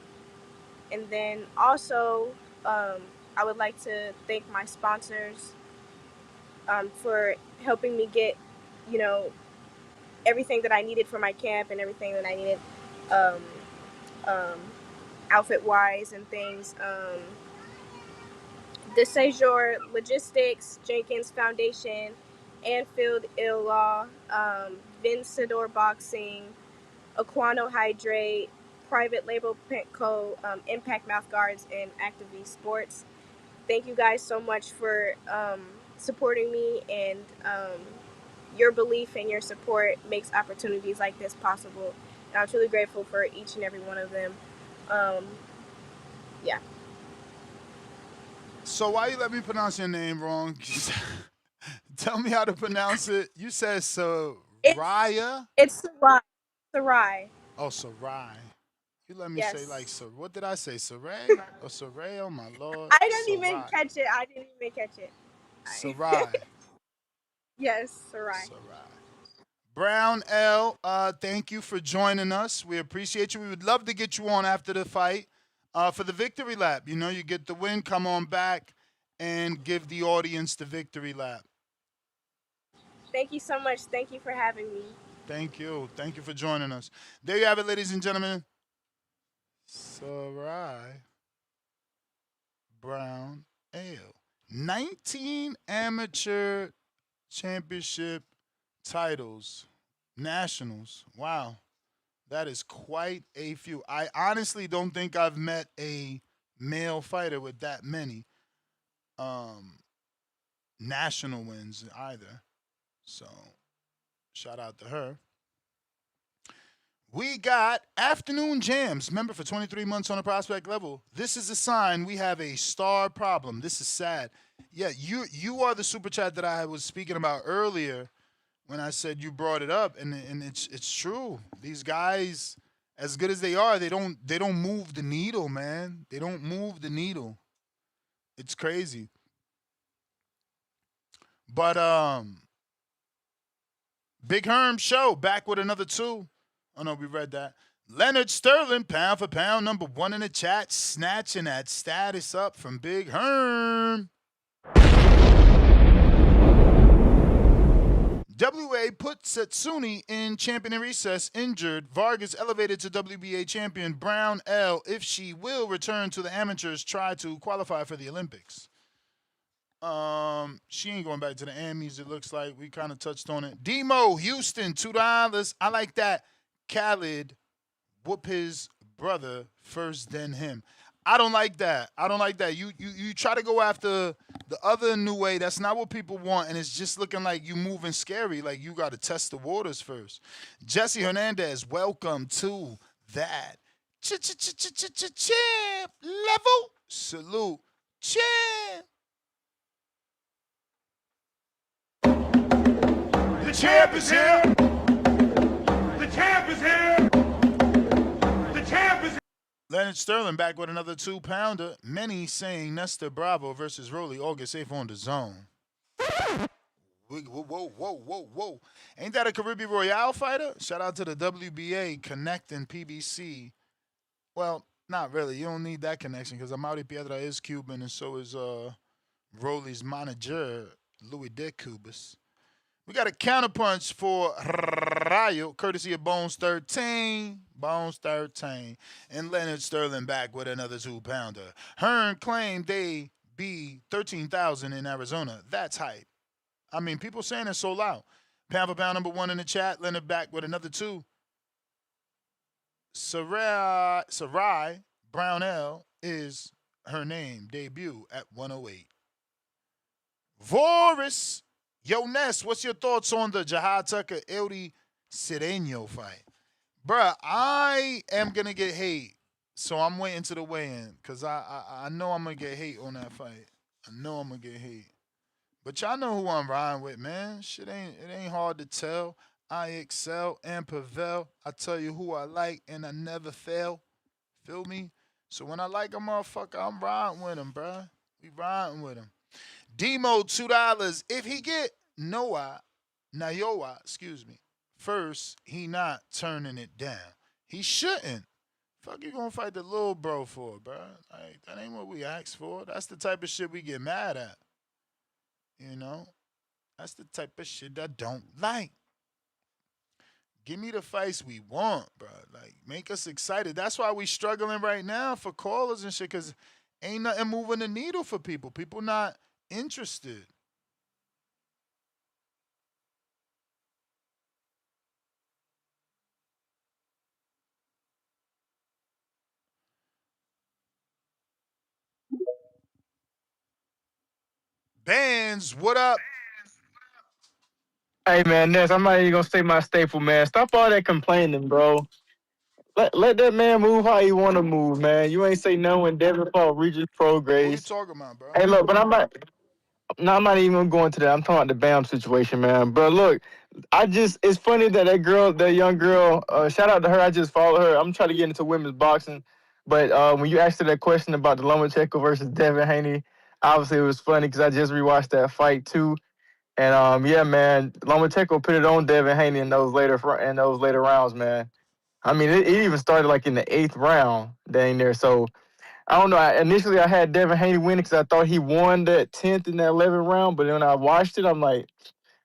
and then also, um, I would like to thank my sponsors for helping me get, you know, everything that I needed for my camp and everything that I needed um, um, outfit wise and things. The Sejour Logistics, Jenkins Foundation, Anfield Ill Law, Vincedor Boxing, Aquano Hydrate, Private Label Co., Impact Mouth Guards, and Active Sports. Thank you guys so much for supporting me, and your belief and your support makes opportunities like this possible. And I'm truly grateful for each and every one of them. Um, yeah. So why you let me pronounce your name wrong? Tell me how to pronounce it. You said Soraya? It's Sarai. Sarai. Oh, Sarai. You let me say like Yes. Sir. What did I say? Saray or Saray? Oh my lord. I didn't even Sarai. catch it. I didn't even catch it. Sarai. Yes, Sarai. Sarai. Brown L, thank you for joining us. We appreciate you. We would love to get you on after the fight for the victory lap. You know, you get the win, come on back and give the audience the victory lap. Thank you so much. Thank you for having me. Thank you. Thank you for joining us. There you have it, ladies and gentlemen. Sarai Brown Ale. 19 amateur championship titles, nationals. Wow. That is quite a few. I honestly don't think I've met a male fighter with that many national wins either. So, shout out to her. We got afternoon jams. Remember, for 23 months on a prospect level, this is a sign we have a star problem. This is sad. Yeah, you are the super chat that I was speaking about earlier when I said you brought it up, and it's true. These guys, as good as they are, they don't move the needle, man. They don't move the needle. It's crazy. But Big Herm Show back with another two. Oh no, we read that. Leonard Sterling, pound for pound, number one in the chat, snatching that status up from Big Herm. WA put Satsuni in champion in recess, injured. Vargas elevated to WBA champion. Brown L, if she will return to the amateurs, try to qualify for the Olympics. She ain't going back to the Amis, it looks like. We kind of touched on it. Demo, Houston, $2. I like that. Khaled, whoop his brother first, then him. I don't like that. I don't like that. You try to go after the other new way. That's not what people want, and it's just looking like you moving scary. Like you got to test the waters first. Jesse Hernandez, welcome to that champ level. Salute, champ. The champ is here. The champ is here. The champ is here. Leonard Sterling back with another 2-pounder. Many saying Nestor Bravo versus Rolly August 8th on DAZN. Whoa. Ain't that a Caribbean Royale fighter? Shout out to the WBA connecting PBC. Well, not really. You don't need that connection because Amaury Piedra is Cuban and so is Rolly's manager, Louis De Cubas. We got a counterpunch for Rayo, courtesy of Bones 13. Bones 13. And Leonard Sterling back with another 2-pounder. Hearn claimed they be 13,000 in Arizona. That's hype. I mean, people saying it so loud. Pound for pound number one in the chat. Leonard back with another 2. Sarai Brownell is her name. Debut at 108. Voris. Yo, Ness, what's your thoughts on the Jahad Tucker Eldy Sireno fight? Bruh, I am going to get hate, so I'm waiting to the weigh-in because I know I'm going to get hate on that fight. I know I'm going to get hate. But y'all know who I'm riding with, man. It ain't hard to tell. I excel and prevail. I tell you who I like and I never fail. Feel me? So when I like a motherfucker, I'm riding with him, bruh. We riding with him. Demo, $2. If he get Nayoa, first, he not turning it down. He shouldn't. Fuck you gonna fight the little bro for, bro? Like that ain't what we asked for. That's the type of shit we get mad at. You know, that's the type of shit I don't like. Give me the fights we want, bro. Like, make us excited. That's why we struggling right now for callers and shit, cause ain't nothing moving the needle for people. People not interested. Bands, what up? Hey man, Ness, I'm not even gonna say my staple, man. Stop all that complaining, bro. Let that man move how he wanna move, man. You ain't say no when Devin Paul reaches pro Who you grades. talking about, bro? Hey, look, but I'm not. No, I'm not even going to that. I'm talking about the Bam situation, man. But look, it's funny that that young girl, shout out to her. I just followed her. I'm trying to get into women's boxing. But when you asked her that question about the Lomachenko versus Devin Haney, obviously it was funny because I just rewatched that fight too. And yeah, man, Lomachenko put it on Devin Haney in those later rounds, man. I mean, it even started like in the 8th round, dang there. So I don't know. Initially, I had Devin Haney winning because I thought he won that 10th and that 11th round. But then when I watched it, I'm like,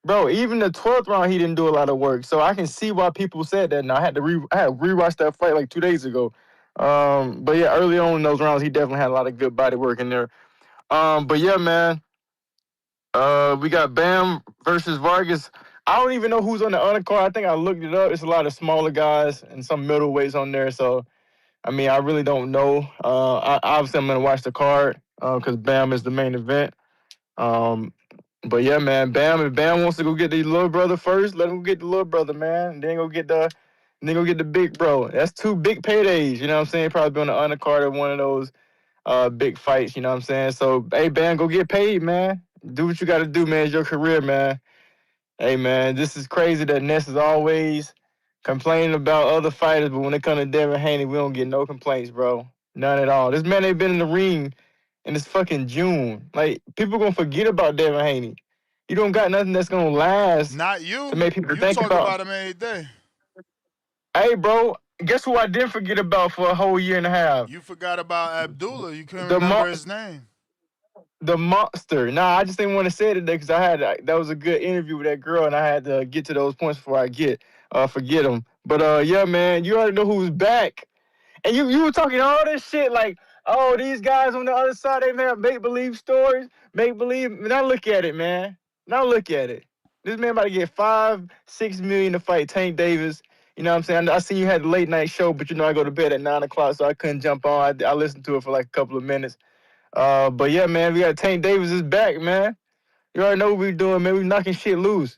bro, even the 12th round, he didn't do a lot of work. So I can see why people said that. Now I had to rewatch that fight like 2 days ago. But yeah, early on in those rounds, he definitely had a lot of good body work in there. But yeah, man, we got Bam versus Vargas. I don't even know who's on the undercard. I think I looked it up. It's a lot of smaller guys and some middleweights on there. So I mean, I really don't know. Obviously, I'm gonna watch the card because Bam is the main event. Um, but yeah, man, Bam. If Bam wants to go get the little brother first, let him get the little brother, man. And then go get the big bro. That's 2 big paydays. You know what I'm saying? Probably be on the undercard of one of those big fights. You know what I'm saying? So, hey, Bam, go get paid, man. Do what you got to do, man. It's your career, man. Hey man, this is crazy that Ness is always complaining about other fighters, but when it comes to Devin Haney, we don't get no complaints, bro. None at all. This man ain't been in the ring in this fucking June. Like, people gonna forget about Devin Haney. You don't got nothing that's gonna last Not to you. make people You think talk about. about him every day. Hey, bro, guess who I didn't forget about for a whole year and a half? You forgot about Abdullah. You couldn't The remember mo- his name. the monster. Nah, I just didn't want to say it today because that was a good interview with that girl, and I had to get to those points before I forget them. But yeah, man, you already know who's back, and you were talking all this shit like, oh, these guys on the other side they have make believe stories, make believe. Now look at it, man. Now look at it. This man about to get 5-6 million to fight Tank Davis. You know what I'm saying? I seen you had a late night show, but you know I go to bed at 9 o'clock, so I couldn't jump on. I listened to it for like a couple of minutes. But yeah, man, we got Tank Davis is back, man. You already know what we doing, man. We knocking shit loose.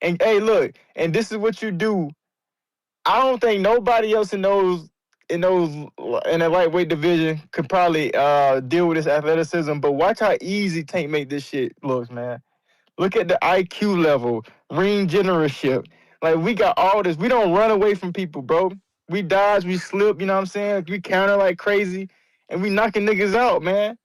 And hey, look, and this is what you do. I don't think nobody else in the lightweight division could probably deal with this athleticism. But watch how easy Tank make this shit look, man. Look at the IQ level, ring generalship. Like, we got all this. We don't run away from people, bro. We dodge, we slip, you know what I'm saying? We counter like crazy, and we knocking niggas out, man.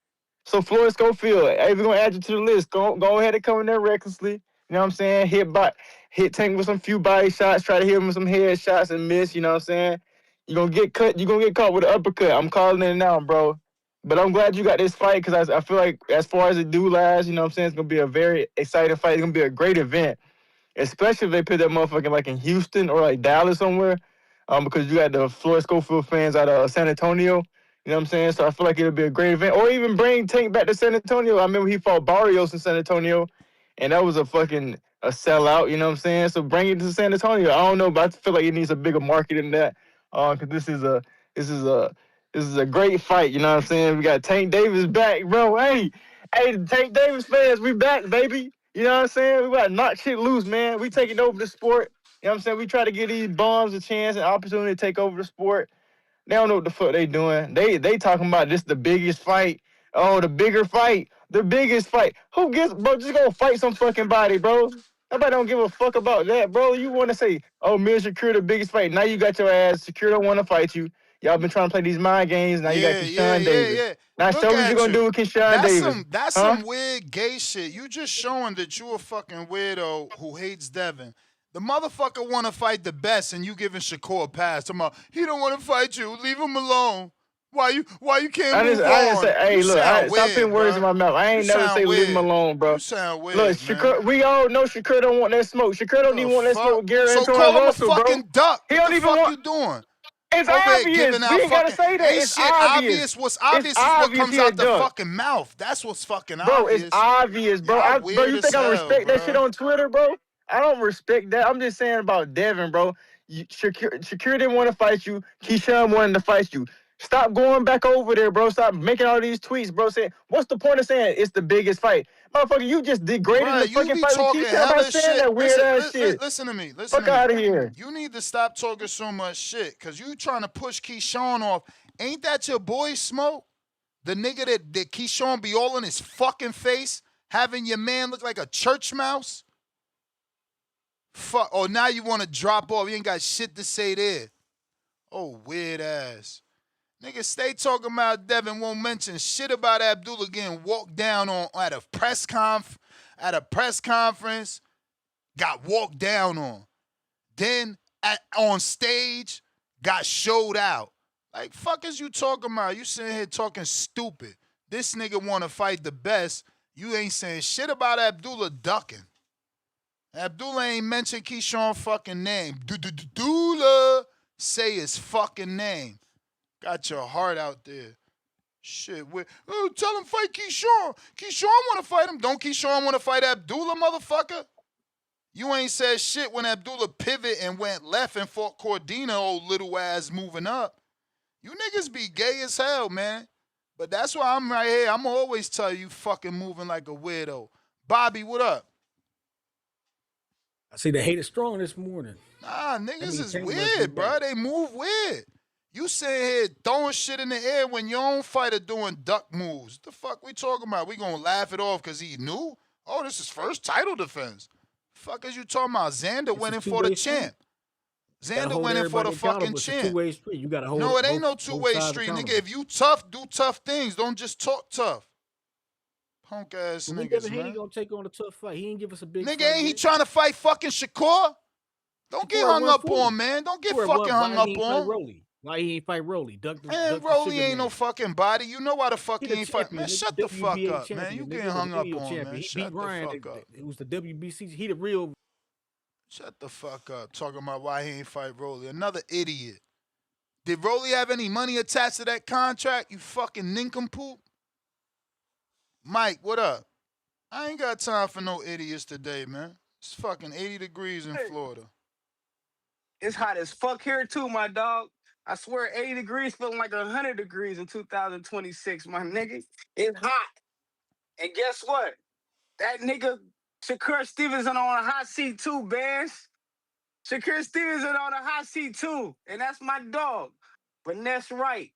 So Floyd Schofield, hey, we're gonna add you to the list. Go ahead and come in there recklessly. You know what I'm saying? Hit Tank with some few body shots, try to hit him with some head shots and miss, you know what I'm saying? You're gonna get cut, you're gonna get caught with an uppercut. I'm calling it now, bro. But I'm glad you got this fight because I feel like as far as it do last, you know what I'm saying, it's gonna be a very exciting fight. It's gonna be a great event. Especially if they put that motherfucker like in Houston or like Dallas somewhere. Because you got the Floyd Schofield fans out of San Antonio. You know what I'm saying? So I feel like it'll be a great event. Or even bring Tank back to San Antonio. I remember he fought Barrios in San Antonio, and that was a sellout. You know what I'm saying? So bring it to San Antonio. I don't know, but I feel like it needs a bigger market than that. Because this is a great fight. You know what I'm saying? We got Tank Davis back, bro. Hey, the Tank Davis fans, we back, baby. You know what I'm saying? We got to knock shit loose, man. We taking over the sport. You know what I'm saying? We try to give these bums a chance and opportunity to take over the sport. They don't know what the fuck they doing. They talking about this the biggest fight. Oh, the bigger fight. The biggest fight. Who gives, bro, just go fight some fucking body, bro. Nobody don't give a fuck about that, bro. You want to say, oh, me and Shakur the biggest fight. Now you got your ass. Shakur don't want to fight you. Y'all been trying to play these mind games. Now you got Keyshawn Davis. Yeah. Now Look show me what you at going to do you. with Keyshawn Davis. That's Huh? some weird gay shit. You just showing that you a fucking weirdo who hates Devin. The motherfucker want to fight the best, and you giving Shakur a pass. Talking about, he don't want to fight you. Leave him alone. Why you can't move on? I didn't say, hey, you look, sound stop weird, putting words in bro. my mouth. I You ain't never sound say leave him weird. alone, bro. You sound weird, Look, Shakur, we all know Shakur don't want that smoke. Shakur don't even want that smoke with Gary So Antonio call him a Russell, bro. fucking duck. He What don't the even fuck want. you doing? It's Over there obvious. giving out We ain't gotta fucking say that. ain't It's shit obvious. What's obvious It's is what obvious comes he a out the duck. fucking mouth. That's what's fucking Bro, obvious. it's obvious, bro. Y'all Bro, weird you as think I hell, respect that shit bro. on Twitter, bro? I don't respect that. I'm just saying about Devin, bro. Shakir didn't want to fight you. Keyshawn wanted to fight you. Stop going back over there, bro. Stop making all these tweets, bro. Saying, what's the point of saying it's the biggest fight? Motherfucker, you just degraded Bruh, the you fucking be fight with talking Keyshawn by hella saying shit. that weird ass shit. Listen to me. Fuck out of here. You need to stop talking so much shit, cause you trying to push Keyshawn off. Ain't that your boy Smoke? The nigga that Keyshawn be all in his fucking face, having your man look like a church mouse? Fuck. Oh, now you want to drop off. You ain't got shit to say there. Oh, weird ass. Nigga, stay talking about Devin, won't mention shit about Abdullah getting walked down on at a press conference, got walked down on. Then on stage, got showed out. Like, fuck is you talking about? You sitting here talking stupid. This nigga want to fight the best. You ain't saying shit about Abdullah ducking. Abdullah ain't mentioned Keyshawn fucking name. Abdullah say his fucking name. Got your heart out there. Shit, tell him fight Keyshawn. Keyshawn want to fight him. Don't Keyshawn want to fight Abdullah, motherfucker? You ain't said shit when Abdullah pivot and went left and fought Cordina, old little ass moving up. You niggas be gay as hell, man. But that's why I'm right here. I'm always tell you fucking moving like a weirdo. Bobby, what up? I see the hate is strong this morning. Nah, niggas is weird, bro. They move weird. You sitting here throwing shit in the air when your own fighter doing duck moves. The fuck we talking about? We gonna laugh it off because he knew? Oh, this is first title defense. Fuck is you talking about? Xander went in for the champ. Xander went in for the fucking champ. It's a two-way street. You gotta hold. No, it ain't no two-way street, nigga. If you tough, do tough things. Don't just talk tough. Punk ass niggas, man. He gonna take on a tough fight. He ain't give us a big. Nigga, ain't he trying to fight fucking Shakur? Don't get hung up on, man. Don't get fucking hung up on. Why he ain't fight Rolly? Man, Rolly ain't no fucking body. You know why the fuck he ain't fight? Man, shut the fuck up, man. You getting hung up on, man. Shut the fuck up. It was the WBC. He the real. Shut the fuck up. Talking about why he ain't fight Rolly. Another idiot. Did Rolly have any money attached to that contract? You fucking nincompoop. Mike, what up? I ain't got time for no idiots today, man. It's fucking 80 degrees in Florida. It's hot as fuck here too, my dog. I swear 80 degrees feeling like 100 degrees in 2026, my nigga. It's hot. And guess what? That nigga Shakur Stevenson on a hot seat too, Bands. Shakur Stevenson on a hot seat too. And that's my dog. But that's right.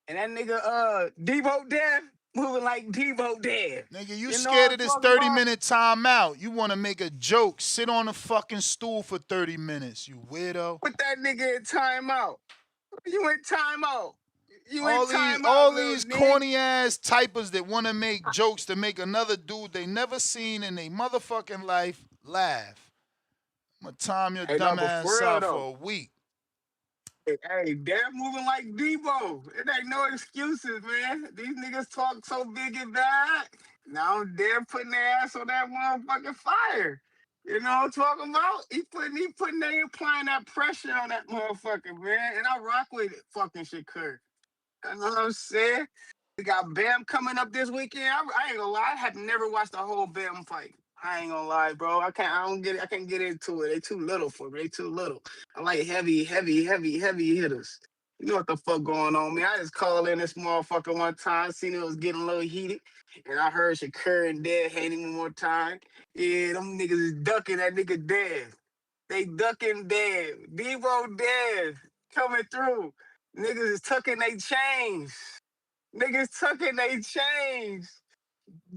And that nigga Debo Dev moving like Debo Dev. Nigga, you scared of this 30-minute timeout. You want to make a joke. Sit on the fucking stool for 30 minutes, you weirdo. Put that nigga in timeout. You in timeout. All these corny ass typers that want to make jokes to make another dude they never seen in their motherfucking life laugh. I'm gonna time your dumb ass out for a week. Hey, they're moving like Debo. It ain't no excuses, man. These niggas talk so big and bad. Now they're putting their ass on that motherfucking fire. You know what I'm talking about? They applying that pressure on that motherfucker, man. And I rock with it, fucking Shakur. You know what I'm saying? We got Bam coming up this weekend. I ain't gonna lie, I have never watched a whole Bam fight. I ain't gonna lie, bro. I can't get into it. They too little for me. They too little. I like heavy hitters. You know what the fuck going on, man? I just called in this motherfucker one time, seen it was getting a little heated, and I heard Shakur and Dev hating one more time. Yeah, them niggas is ducking that nigga Dev. They ducking Dev. Devo Dev coming through. Niggas is tucking they chains.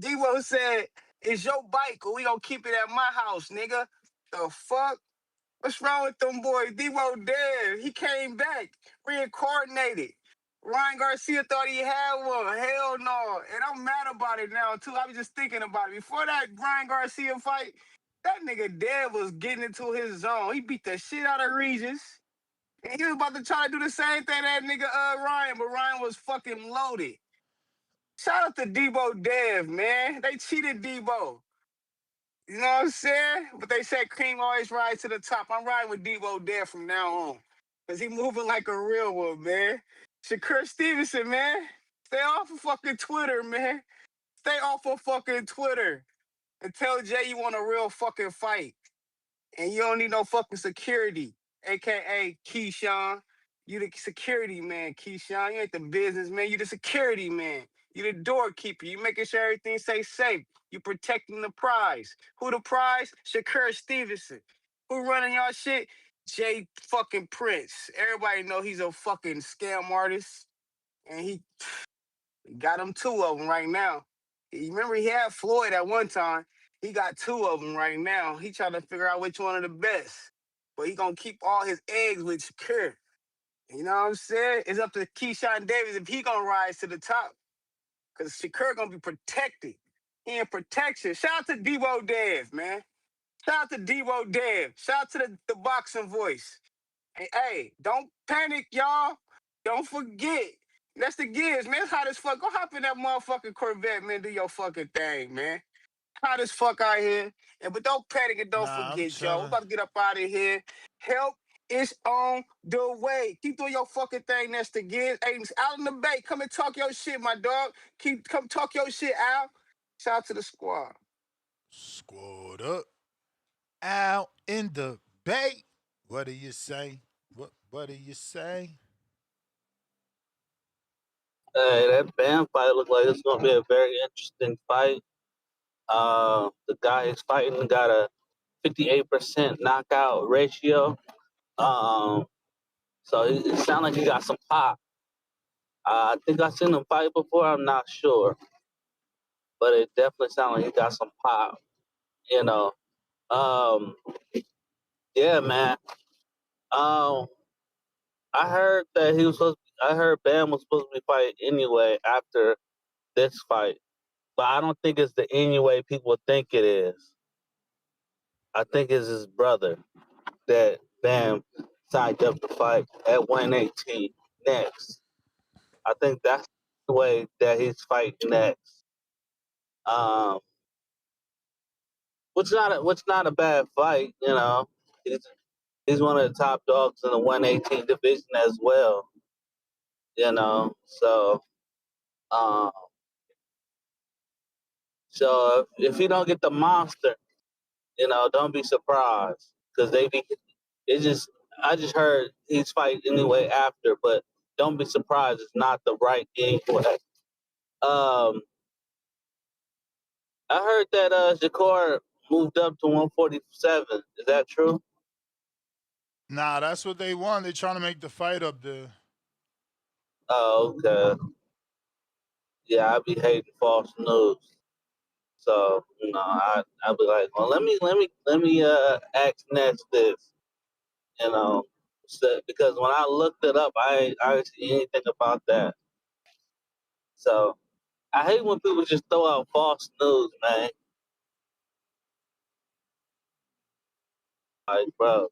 Devo said, it's your bike or we gonna keep it at my house, nigga. The fuck? What's wrong with them boys? Devo dead. He came back, reincarnated. Ryan Garcia thought he had one. Hell no. And I'm mad about it now, too. I was just thinking about it. Before that Ryan Garcia fight, That nigga Dev was getting into his zone. He beat the shit out of Regis. And he was about to try to do the same thing that nigga Ryan, but Ryan was fucking loaded. Shout out to Debo Dev, man. They cheated Debo. You know what I'm saying? But they said Cream always rides to the top. I'm riding with Debo Dev from now on. Cause he moving like a real one, man. Shakur Stevenson, man. Stay off of fucking Twitter, man. Stay off of fucking Twitter. And tell Jay you want a real fucking fight. And you don't need no fucking security, aka Keyshawn. You the security man, Keyshawn. You ain't the business man. You the security man. You the doorkeeper. You making sure everything stays safe. You protecting the prize. Who the prize? Shakur Stevenson. Who running y'all shit? Jay fucking Prince. Everybody know he's a fucking scam artist, and he got him two of them right now. You remember he had Floyd at one time. He got two of them right now. He trying to figure out which one of the best. But he gonna keep all his eggs with Shakur. You know what I'm saying? It's up to Keyshawn Davis if he gonna rise to the top. Cause Shakur gonna be protected. He in protection. Shout out to Debo Dev, man. Shout out to Debo Dev. Shout out to the boxing voice. Hey, don't panic, y'all. Don't forget. That's the gives, man. It's hot as fuck. Go hop in that motherfucking Corvette, man. Do your fucking thing, man. Hot as fuck out here. But don't panic and don't Nah, I'm forget, y'all. We're chilling. about to get up out of here. Help is on the way. Keep doing your fucking thing. That's the gives. Hey, out in the bay. Come and talk your shit, my dog. Come talk your shit out. Shout out to the squad. Squad up. Out in the bay. What do you say? What do you say? Hey, that Bam fight looked like it's going to be a very interesting fight. The guy he's fighting got a 58% knockout ratio. Um, so it sounds like he got some pop. I think I've seen him fight before. I'm not sure, but it definitely sounds like he got some pop. You know. Um, yeah, man. Um, I heard that he was supposed. I heard Bam was supposed to be fighting anyway after this fight, but I don't think it's the anyway people think it is. I think it's his brother that Bam signed up to fight at 118 next. I think that's the way that he's fighting next. Um, which not a bad fight, you know. He's one of the top dogs in the 118 division as well, you know. Um, so if he don't get the monster, you know, don't be surprised because they be. It just I just heard he's fighting anyway after, but don't be surprised it's not the right anyway. Um, I heard that Shakur moved up to 147. Is that true? Nah, that's what they want. They trying to make the fight up there. Oh, okay. Yeah, I be hating false news. So I'll be like, well, let me ask next this, you know, so, because when I looked it up, I didn't see anything about that. So I hate when people just throw out false news, man. Like, bro,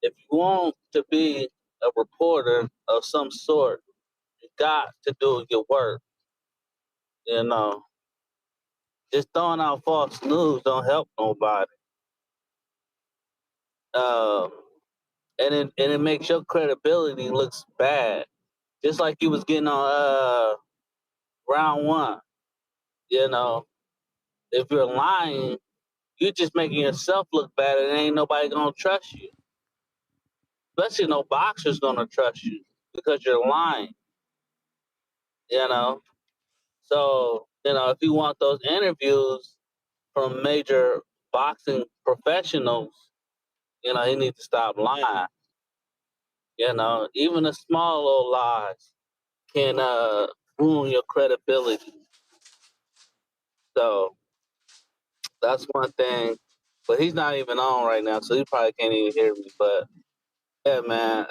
if you want to be a reporter of some sort, you got to do your work. You know, just throwing out false news don't help nobody. Um, and it makes your credibility looks bad. Just like you was getting on round one. You know, if you're lying, you're just making yourself look bad, and ain't nobody gonna trust you. Especially no boxer's gonna trust you because you're lying. You know, so if you want those interviews from major boxing professionals, he needs to stop lying. Even the small little lies can ruin your credibility. So that's one thing. But he's not even on right now, so he probably can't even hear me. But yeah, man,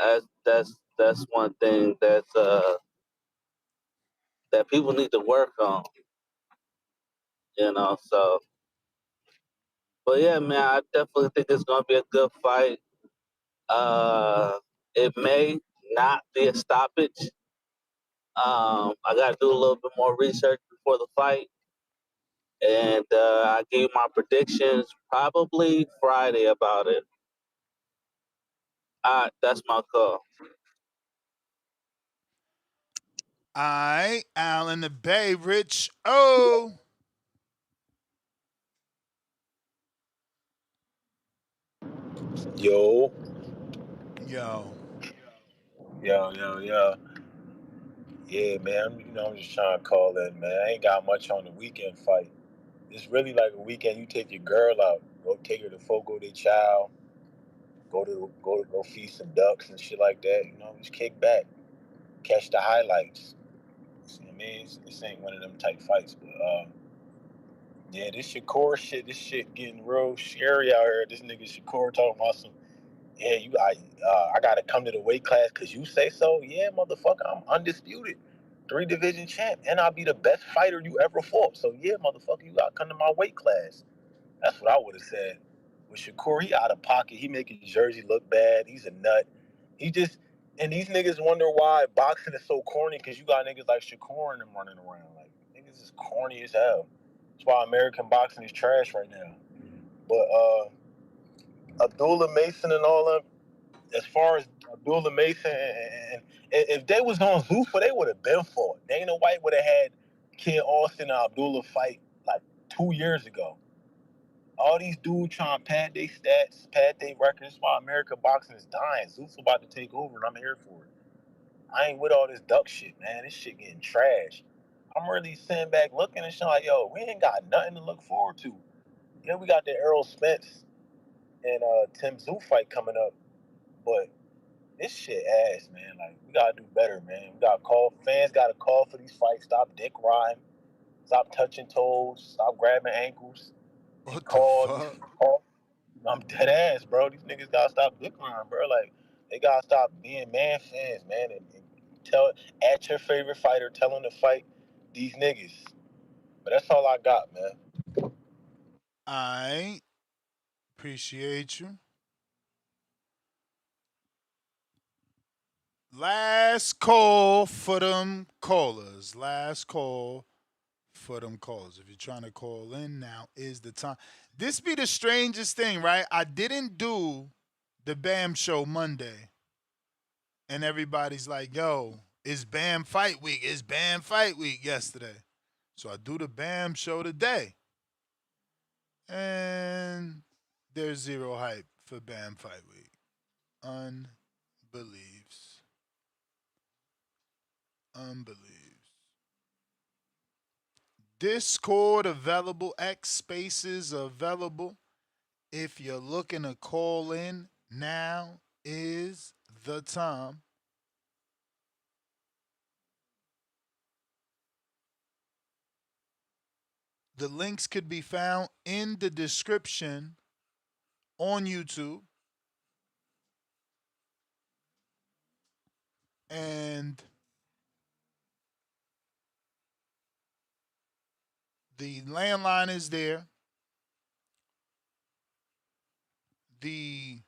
that's one thing that people need to work on. So But yeah, man, I definitely think it's gonna be a good fight. It may not be a stoppage. I got to do a little bit more research before the fight, and I gave my predictions probably Friday about it. All right, that's my call. All right, Al in the Bay, Rich O. Yo, Yo. yo. Yeah, man. I'm just trying to call in, man. I ain't got much on the weekend fight. It's really like a weekend. You take your girl out, go take her to Fogo de Chao, go feed some ducks and shit like that. Just kick back, catch the highlights. See what I mean? This ain't one of them type fights, but yeah, this Shakur shit, this shit getting real scary out here. This nigga Shakur talking about some. Yeah, I gotta come to the weight class because you say so. Yeah, motherfucker, I'm undisputed, 3 division champ, and I'll be the best fighter you ever fought. So yeah, motherfucker, you gotta come to my weight class. That's what I would have said. With Shakur, he out of pocket. He making Jersey look bad. He's a nut. He just and these niggas wonder why boxing is so corny because you got niggas like Shakur and them running around. Like niggas is corny as hell. That's why American boxing is trash right now. But Abdullah Mason and all them. As far as Abdullah Mason, and if they was on Zuffa, they would have been fought. Dana White would have had Ken Austin and Abdullah fight like 2 years ago. All these dudes trying to pad their stats, pad their records. While American boxing is dying. Zuffa about to take over, and I'm here for it. I ain't with all this duck shit, man. This shit getting trash. I'm really sitting back looking and shit like, yo, we ain't got nothing to look forward to. Yeah, we got the Errol Spence and Tim Zoo fight coming up, but this shit ass, man. Like we gotta do better, man. We gotta call fans. Gotta call for these fights. Stop dick riding. Stop touching toes. Stop grabbing ankles. And What the call. fuck? Call. I'm dead ass, bro. These niggas gotta stop dick riding, bro. Like they gotta stop being man fans, man. And tell at your favorite fighter, tell them to fight these niggas. But that's all I got, man. I appreciate you. Last call for them callers. Last call for them callers. If you're trying to call in, now is the time. This be the strangest thing, right? I didn't do the BAM show Monday, and everybody's like, yo, it's BAM fight week. It's BAM fight week yesterday. So I do the BAM show today. And there's zero hype for BAM fight week. Unbelieves. Unbelieves. Discord available. X spaces available. If you're looking to call in, now is the time. The links could be found in the description on YouTube. And the landline is there. The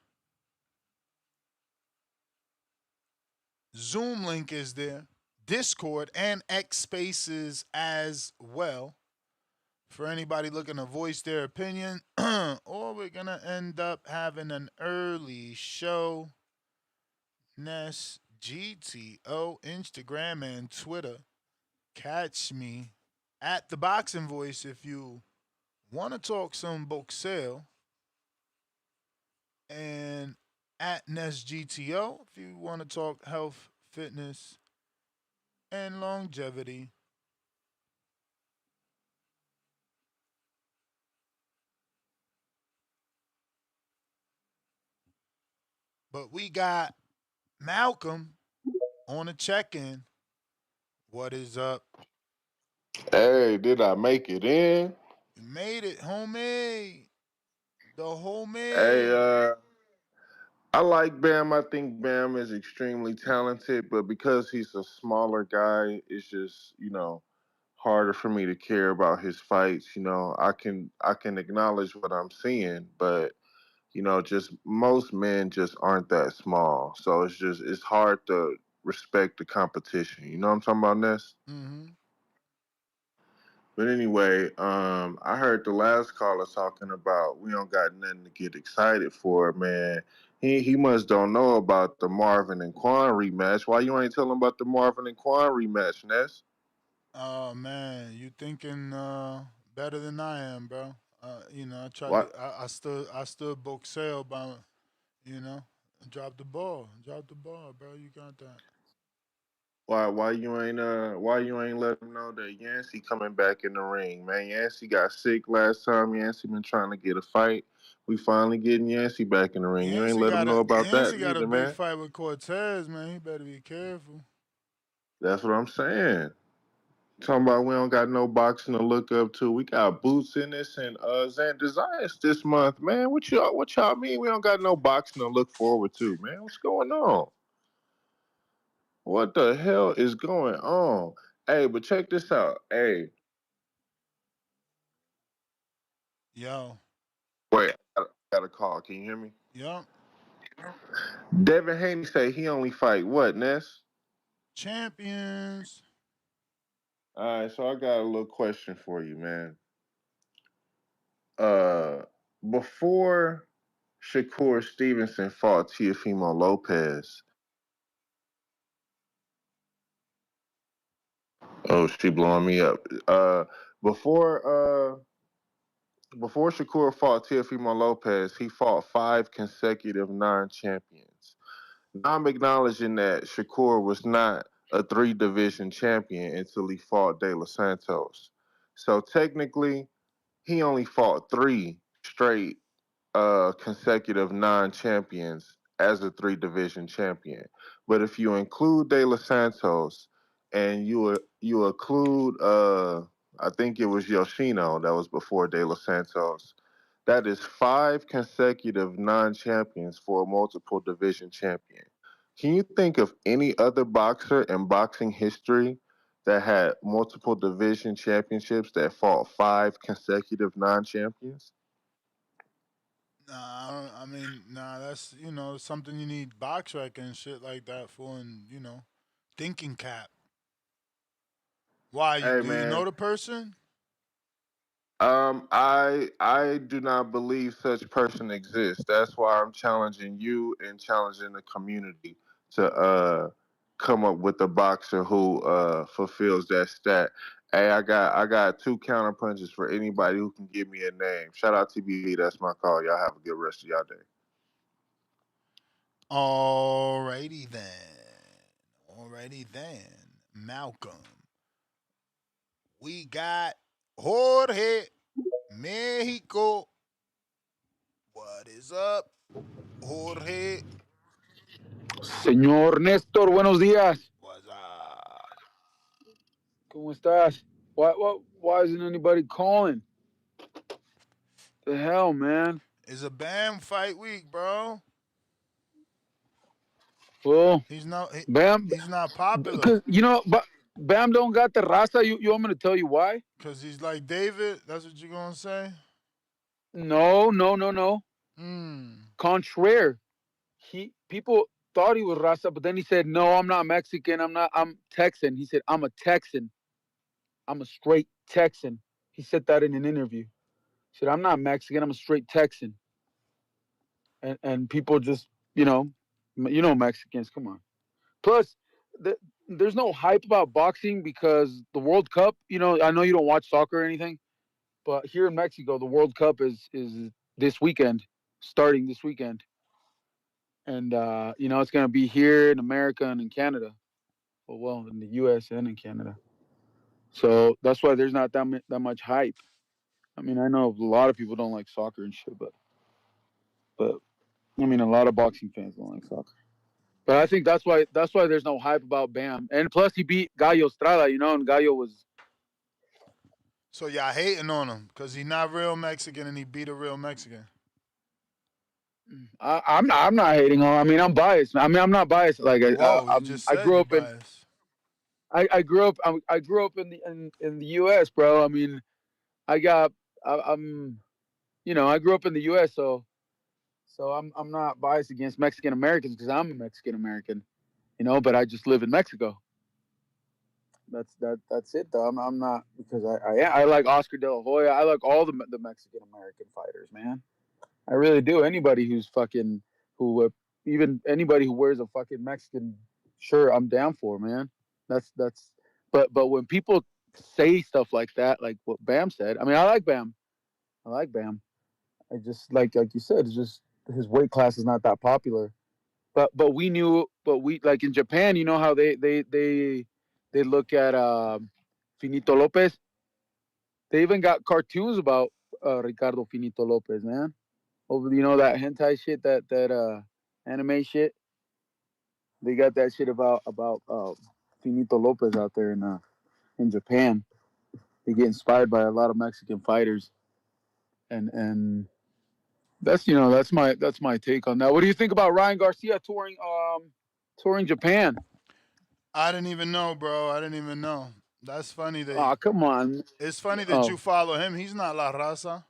Zoom link is there. Discord and X Spaces as well. For anybody looking to voice their opinion, or we're going to end up having an early show. Ness, GTO, Instagram, and Twitter. Catch me at the Boxing Voice if you want to talk some boxeo, and at Ness GTO if you want to talk health, fitness, and longevity. But we got Malcolm on a check-in. What is up? Hey, did I make it in? You made it, homie. The Hey, homie. I like Bam. I think Bam is extremely talented, but because he's a smaller guy, it's just, harder for me to care about his fights. I can acknowledge what I'm seeing, but just most men just aren't that small. So it's hard to respect the competition. You know what I'm talking about, Ness? Mm-hmm. But anyway, I heard the last caller talking about we don't got nothing to get excited for, man. He must don't know about the Marvin and Quan rematch. Why you ain't telling about the Marvin and Quan rematch, Ness? Oh man, you thinking better than I am, bro. I tried Why to. I stood Boxel by, you know, drop the ball, bro. You got that. why you ain't let him know that Yancey coming back in the ring, man? Yancey got sick last time. Yancey been trying to get a fight. We finally getting Yancey back in the ring. You ain't let him know about that Yancey got a neither, big man. fight with Cortez, man. He better be careful. That's what I'm saying. Talking about we don't got no boxing to look up to. We got Boots in this and Xander Zayas this month, man. What y'all mean we don't got no boxing to look forward to, man? What's going on? What the hell is going on? Hey, but check this out. Hey, Yo, wait, I got a call. Can you hear me? yo, Devin Haney say he only fight what, Ness? champions. All right, so I got a little question for you, man. Uh, before Shakur Stevenson fought Teofimo Lopez. Oh, she blowing me up. Before before Shakur fought Teofimo Lopez, he fought 5 consecutive non-champions. Now I'm acknowledging that Shakur was not a 3 division champion until he fought De Los Santos. So technically, he only fought 3 straight consecutive non-champions as a 3 division champion. But if you include De Los Santos and you include I think it was Yoshino that was before De Los Santos, that is 5 consecutive non-champions for a multiple division champion. Can you think of any other boxer in boxing history that had multiple division championships that fought 5 consecutive non-champions? Nah, I mean, nah. That's something you need box rec and shit like that for, and thinking cap. Why? Hey Do you know man, the person? I do not believe such person exists. That's why I'm challenging you and challenging the community to come up with a boxer who fulfills that stat. Hey, I got 2 counter punches for anybody who can give me a name. Shout out TBV, that's my call. Y'all have a good rest of y'all day. Alrighty then. Alrighty then. Malcolm. We got Jorge Mexico. What is up, Jorge? Señor Néstor, buenos días. What's up? ¿Cómo estás? Why isn't anybody calling? The hell, man. It's a Bam fight week, bro. Well, He's not. Bam, He's not popular because but Bam don't got the raza. You want me to tell you why? because he's like David. That's what you're gonna say. No. Hmm. Contraire. People thought he was raza, but then he said, "No, I'm not Mexican. I'm Texan." He said, "I'm a Texan. I'm a straight Texan." He said that in an interview. He said, "I'm not Mexican. I'm a straight Texan." And people just Mexicans. Come on. Plus, there's no hype about boxing because the World Cup. I know you don't watch soccer or anything, but here in Mexico, the World Cup is this weekend, starting this weekend, and it's gonna be here in America and in Canada. Well, in the U.S. and in Canada. So that's why there's not that much hype. I mean, I know a lot of people don't like soccer and shit, but I mean, a lot of boxing fans don't like soccer. But I think that's why there's no hype about Bam. And plus, he beat Gallo Estrada, and Gallo was. So y'all hating on him because he's not real Mexican and he beat a real Mexican. I'm not hating on. I mean, I'm biased. I mean, I'm not biased. Like Whoa, you just I said grew you up in. biased. I grew up. I grew up in the U.S., bro. I mean, I'm I grew up in the U.S., so I'm not biased against Mexican Americans because I'm a Mexican American, but I just live in Mexico. That's it though. I'm not because I like Oscar De La Hoya. I like all the Mexican American fighters, man. I really do. Anybody who's fucking even anybody who wears a fucking Mexican shirt, I'm down for, man. That's. But when people say stuff like that, like what Bam said, I mean, I like Bam. I like Bam. I just like you said, it's just his weight class is not that popular. But we knew, but we like in Japan, you know how they look at Finito Lopez. They even got cartoons about Ricardo Finito Lopez, man. Over that hentai shit, that anime shit. They got that shit about Finito Lopez out there in Japan. They get inspired by a lot of Mexican fighters, and that's my take on that. What do you think about Ryan Garcia touring Japan? I didn't even know, bro. I didn't even know. That's funny that Oh, come on. it's funny that you Oh, follow him. He's not La Raza.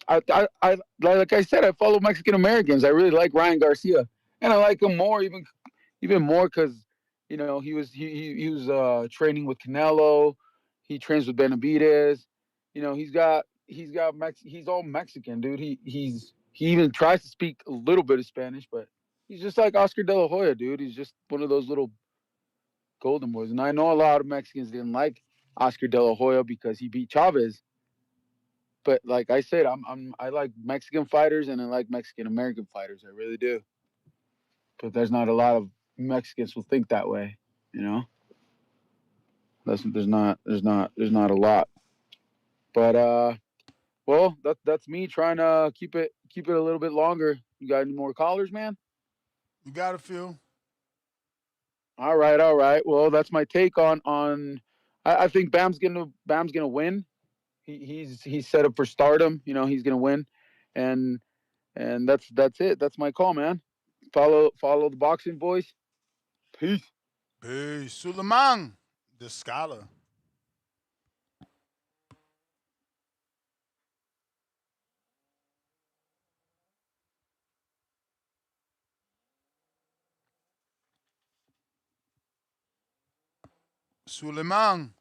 I like I said, I follow Mexican Americans. I really like Ryan Garcia, and I like him more, even more because he was training with Canelo. He trains with Benavidez. He's all Mexican, dude. He even tries to speak a little bit of Spanish, but he's just like Oscar De La Hoya, dude. He's just one of those little golden boys. And I know a lot of Mexicans didn't like Oscar De La Hoya because he beat Chavez. But like I said, I like Mexican fighters and I like Mexican American fighters. I really do. But there's not a lot of Mexicans who think that way, you know. There's not a lot. But well, that's me trying to keep it a little bit longer. You got any more callers, man? You got a few. All right, all right. Well, that's my take on. I think Bam's gonna win. He's set up for stardom. He's gonna win, and that's it. That's my call, man. Follow the boxing voice. Peace. Peace. Suleiman, the scholar. Suleiman,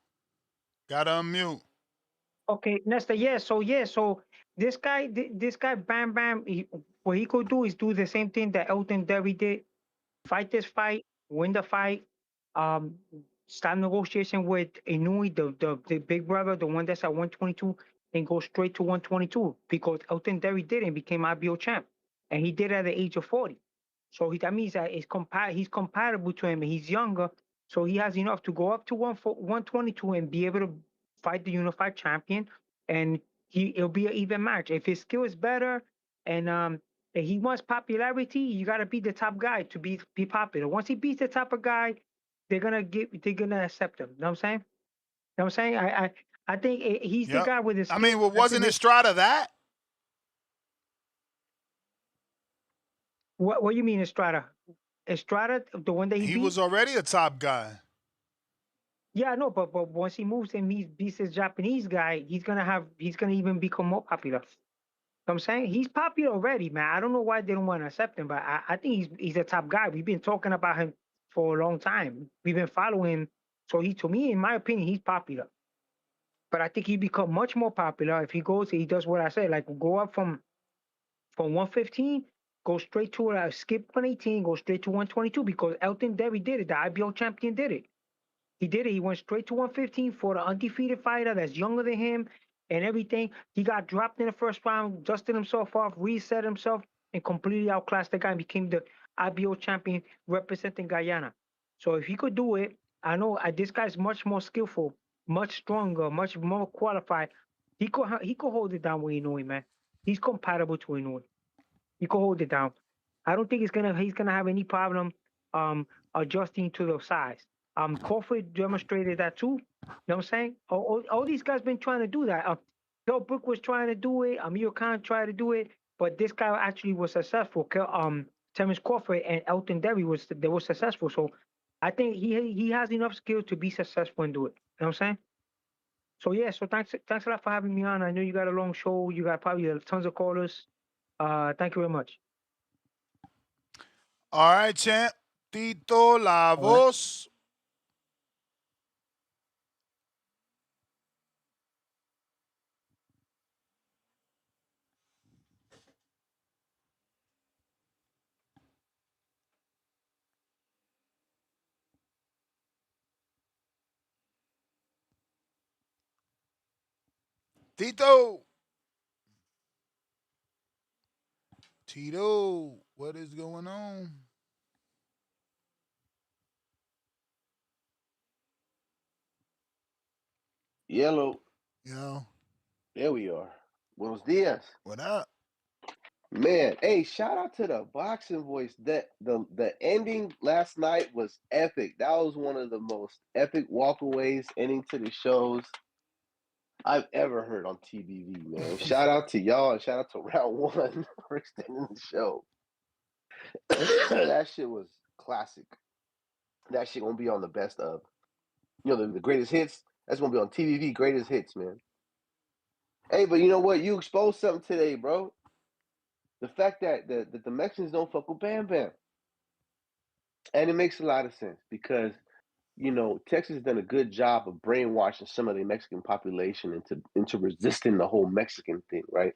gotta unmute. Okay, Nesta. So this guy, Bam Bam, what he could do is do the same thing that Elton Derry did: fight this fight, win the fight, um, start negotiation with Inui, the big brother, the one that's at 122, and go straight to 122 because Elton Derry did and became IBO champ, and he did it at the age of 40. So that means that he's compatible to him, and he's younger, so he has enough to go up to 122 and be able to fight the unified champion, and it'll be an even match. If his skill is better, and if he wants popularity, you got to be the top guy to be popular. Once he beats the top of guy, they're gonna accept him. You know what I'm saying? You know what I'm saying? I think he's the Yep. guy with his I skill. mean, well, I think wasn't Estrada that? what you mean, Estrada? Estrada, the one that he He beat? was already a top guy. Yeah, no, but once he moves and he beats this Japanese guy, he's gonna even become more popular. You know what I'm saying? He's popular already, man. I don't know why they don't want to accept him, but I think he's a top guy. We've been talking about him for a long time. We've been following him. So to me, in my opinion, he's popular. But I think he become much more popular if he does what I said, like go up from 115, go straight to skip 118, go straight to 122 because Elton Derry did it. The IBO champion did it. He did it. He went straight to 115 for the undefeated fighter that's younger than him and everything. He got dropped in the first round, dusted himself off, reset himself, and completely outclassed the guy and became the IBO champion representing Guyana. So if he could do it, I know this guy's much more skillful, much stronger, much more qualified. He could hold it down with Inoue, man. He's compatible to Inoue. You can hold it down. I don't think he's gonna have any problem adjusting to the size. Crawford demonstrated that too. You know what I'm saying? All these guys been trying to do that. Bill Brook was trying to do it. Amir Khan tried to do it, but this guy actually was successful. Terence Crawford and Elton Derry they were successful. So I think he has enough skill to be successful and do it. You know what I'm saying? So yeah, so thanks a lot for having me on. I know you got a long show. You got probably tons of callers. Thank you very much. All right, champ. Tito La All right. Voz. Tito. Tito, what is going on? Yellow. Yo. There we are. Buenos dias. What up? Man, hey, shout out to the boxing voice. That the ending last night was epic. That was one of the most epic walkaways ending to the shows I've ever heard on TBV, man. Shout out to y'all and shout out to round one for extending the show. That shit was classic. That shit gonna be on the best of. The greatest hits. That's gonna be on TBV greatest hits, man. Hey, but you know what? You exposed something today, bro. The fact that the Mexicans don't fuck with Bam Bam. And it makes a lot of sense because, Texas has done a good job of brainwashing some of the Mexican population into resisting the whole Mexican thing, right?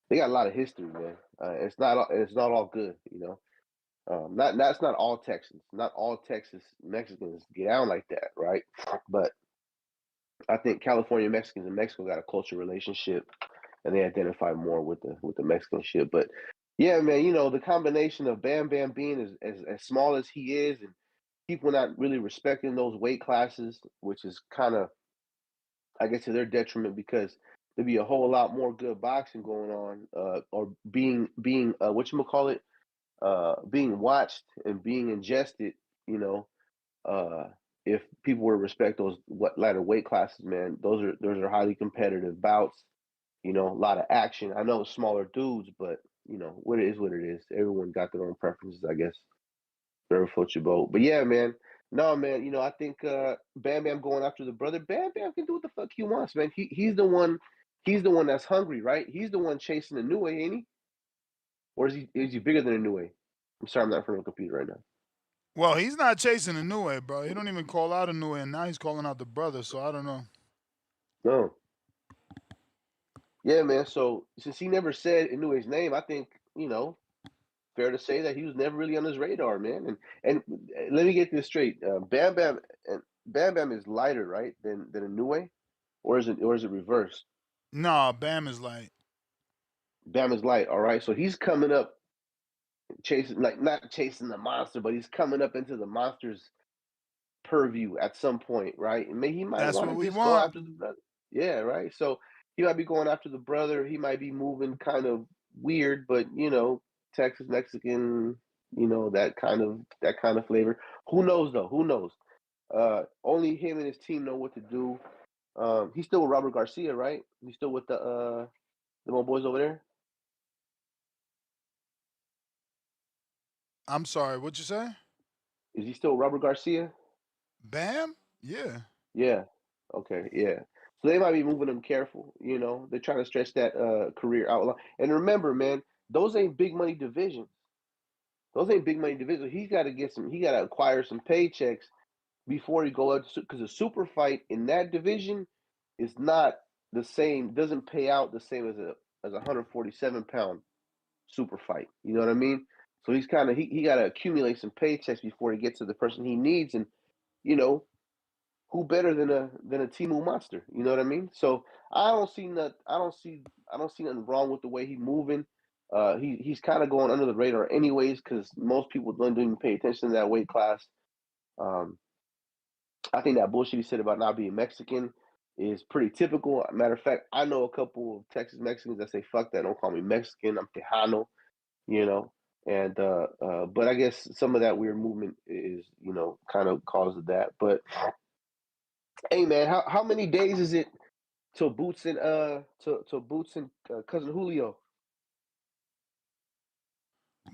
They got a lot of history, man. It's not all good, it's not all Texans, not all Texas Mexicans get out like that, right? But I think California Mexicans and Mexico got a closer relationship, and they identify more with the Mexican shit. But yeah, man, the combination of Bam Bam being as small as he is, and people not really respecting those weight classes, which is kind of, I guess, to their detriment because there'd be a whole lot more good boxing going on, or being what you call it, being watched and being ingested, you know, uh, if people were to respect those lighter weight classes, man. Those are highly competitive bouts. A lot of action. I know it's smaller dudes, but what it is, what it is. Everyone got their own preferences, I guess. Whatever floats your boat. But yeah, man. No, man. I think Bam Bam going after the brother. Bam Bam can do what the fuck he wants, man. He's the one. He's the one that's hungry, right? He's the one chasing the new way, ain't he? Or is he bigger than a new way? I'm sorry, I'm not in front of a computer right now. Well, he's not chasing a new way, bro. He don't even call out a new way, and now he's calling out the brother. So I don't know. No. Yeah, man. So since he never said Inouye's name, I think fair to say that he was never really on his radar, man. And let me get this straight: Bam Bam is lighter, right, than Inoue, or is it reversed? Nah, Bam is like Bam is light, all right. So he's coming up chasing, like not chasing the monster, but he's coming up into the monster's purview at some point, right? And maybe he might that's want what to we just go want. after the brother. Yeah, right. So he might be going after the brother. He might be moving kind of weird, but Texas Mexican, that kind of flavor. Who knows though? Who knows? Only him and his team know what to do. He's still with Robert Garcia, right? He's still with the old boys over there. I'm sorry. What you say? Is he still Robert Garcia? Bam? Yeah. Yeah. Okay. Yeah. So they might be moving him careful. They're trying to stretch that career out. And remember, man, those ain't big money divisions. Those ain't big money divisions. He's got to get some. He got to acquire some paychecks before he go out. Because a super fight in that division is not the same. Doesn't pay out the same as a 147-pound super fight. You know what I mean? So he's kind of he got to accumulate some paychecks before he gets to the person he needs. And you know who better than a Timu monster? You know what I mean? So I don't see nothing wrong with the way he's moving. He's kind of going under the radar anyways because most people don't even pay attention to that weight class. Um, I think that bullshit he said about not being Mexican is pretty typical. Matter of fact, I know a couple of Texas Mexicans that say fuck that, don't call me Mexican, I'm Tejano, you know. And but I guess some of that weird movement is kind of caused that. But hey, man, how many days is it till Boots and cousin Julio?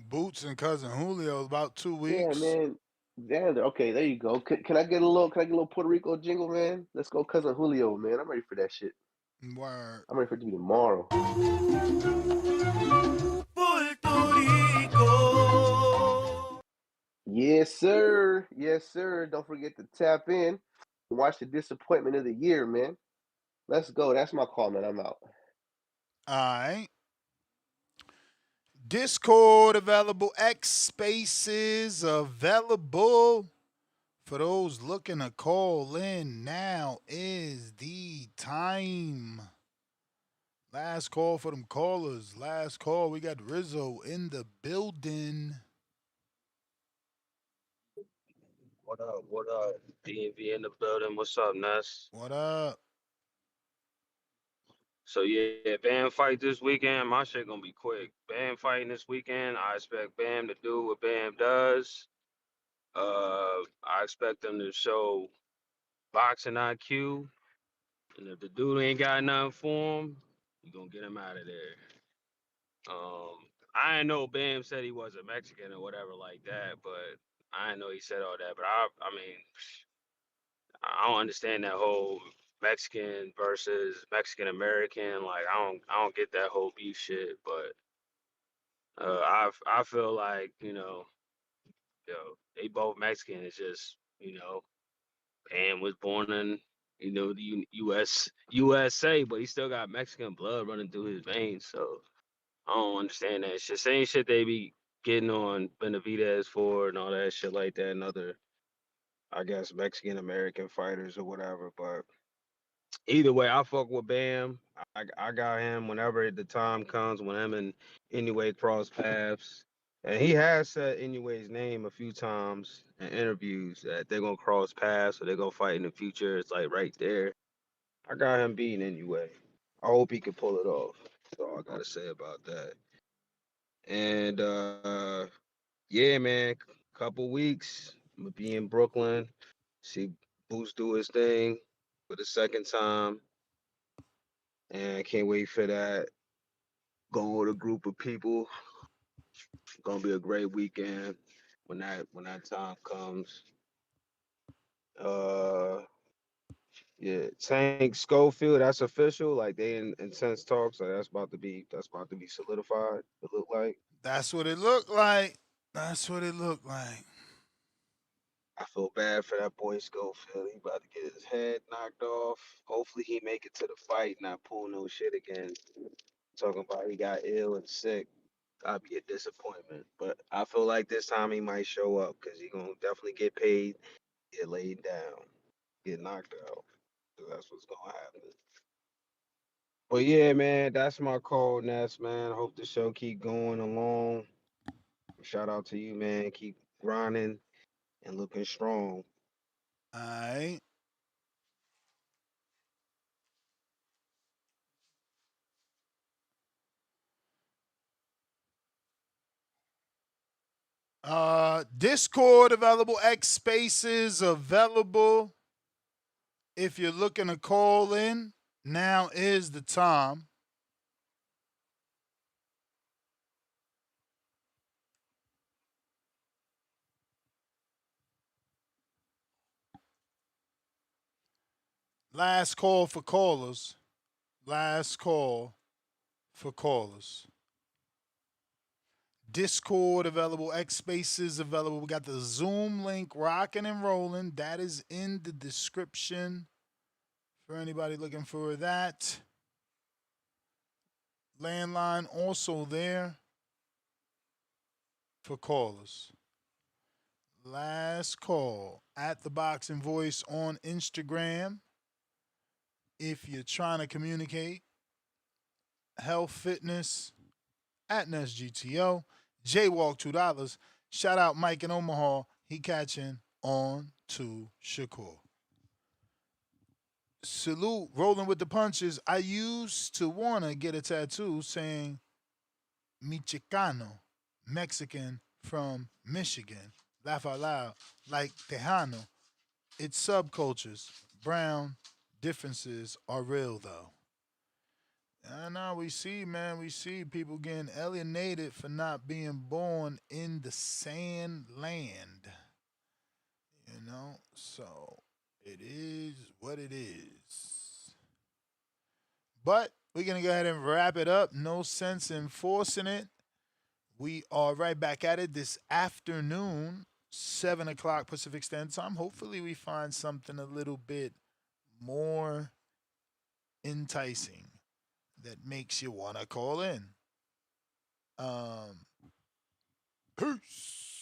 Boots and cousin Julio about 2 Yeah, weeks. man. Xander. Okay, there you go. Can I get a little? Can I get a little Puerto Rico jingle, man? Let's go, cousin Julio, man. I'm ready for that shit. Word. I'm ready for it to be tomorrow. Yes, sir. Yes, sir. Don't forget to tap in. Watch the disappointment of the year, man. Let's go. That's my call, man. I'm out. All right. Discord available. X Spaces available. For those looking to call in, now is the time. Last call for them callers. Last call. We got Rizzo in the building. What up? What up? DNV in the building. What's up, Ness? What up? So yeah, Bam fight this weekend. My shit gonna be quick. Bam fighting this weekend. I expect Bam to do what Bam does. I expect them to show boxing IQ. And if the dude ain't got nothing for him, you gonna get him out of there. I didn't know Bam said he wasn't Mexican or whatever like that, but I didn't know he said all that. But I mean, I don't understand that whole Mexican versus Mexican American. Like I don't get that whole beef shit. But I feel like they both Mexican. It's just Pam was born in the USA, but he still got Mexican blood running through his veins. So I don't understand that shit. Same shit they be getting on Benavidez for and all that shit like that, and other I guess Mexican American fighters or whatever. But either way, I fuck with Bam. I got him whenever the time comes when him and Anyway cross paths. And he has said Anyway's name a few times in interviews that they're gonna cross paths or they're gonna fight in the future. It's like right there. I got him beating Anyway. I hope he can pull it off. That's all I gotta say about that. And yeah, man, couple weeks. I'm gonna be in Brooklyn. See Boots do his thing for the second time. And I can't wait for that. Go with a group of people. It's gonna be a great weekend when that time comes. Uh yeah, Tank Schofield, that's official. Like they in intense talks. Like that's about to be solidified, it look like. That's what it looked like. That's what it looked like. I feel bad for that boy Schofield. He about to get his head knocked off. Hopefully he make it to the fight, not pull no shit again. Talking about he got ill and sick. That'd be a disappointment. But I feel like this time he might show up because he gonna definitely get paid, get laid down, get knocked out. So that's what's gonna happen. But yeah, man, that's my call, Ness, man. Hope the show keep going along. Shout out to you, man. Keep grinding and looking strong. All right. Discord available. X Spaces available. If you're looking to call in, now is the time. Last call for callers. Last call for callers. Discord available. X Spaces available. We got the Zoom link rocking and rolling. That is in the description for anybody looking for that. Landline also there for callers. Last call at the Boxing Voice on Instagram. If you're trying to communicate health, fitness at NSGTO, Jaywalk $2. Shout out Mike in Omaha. He catching on to Shakur. Salute, rolling with the punches. I used to want to get a tattoo saying Michicano, Mexican from Michigan. Laugh out loud, like Tejano. It's subcultures. Brown differences are real, though. I know we see, man, we see people getting alienated for not being born in the sand land. You know, so it is what it is. But we're going to go ahead and wrap it up. No sense in forcing it. We are right back at it this afternoon, 7 o'clock Pacific Standard Time. Hopefully, we find something a little bit more enticing that makes you want to call in. Peace.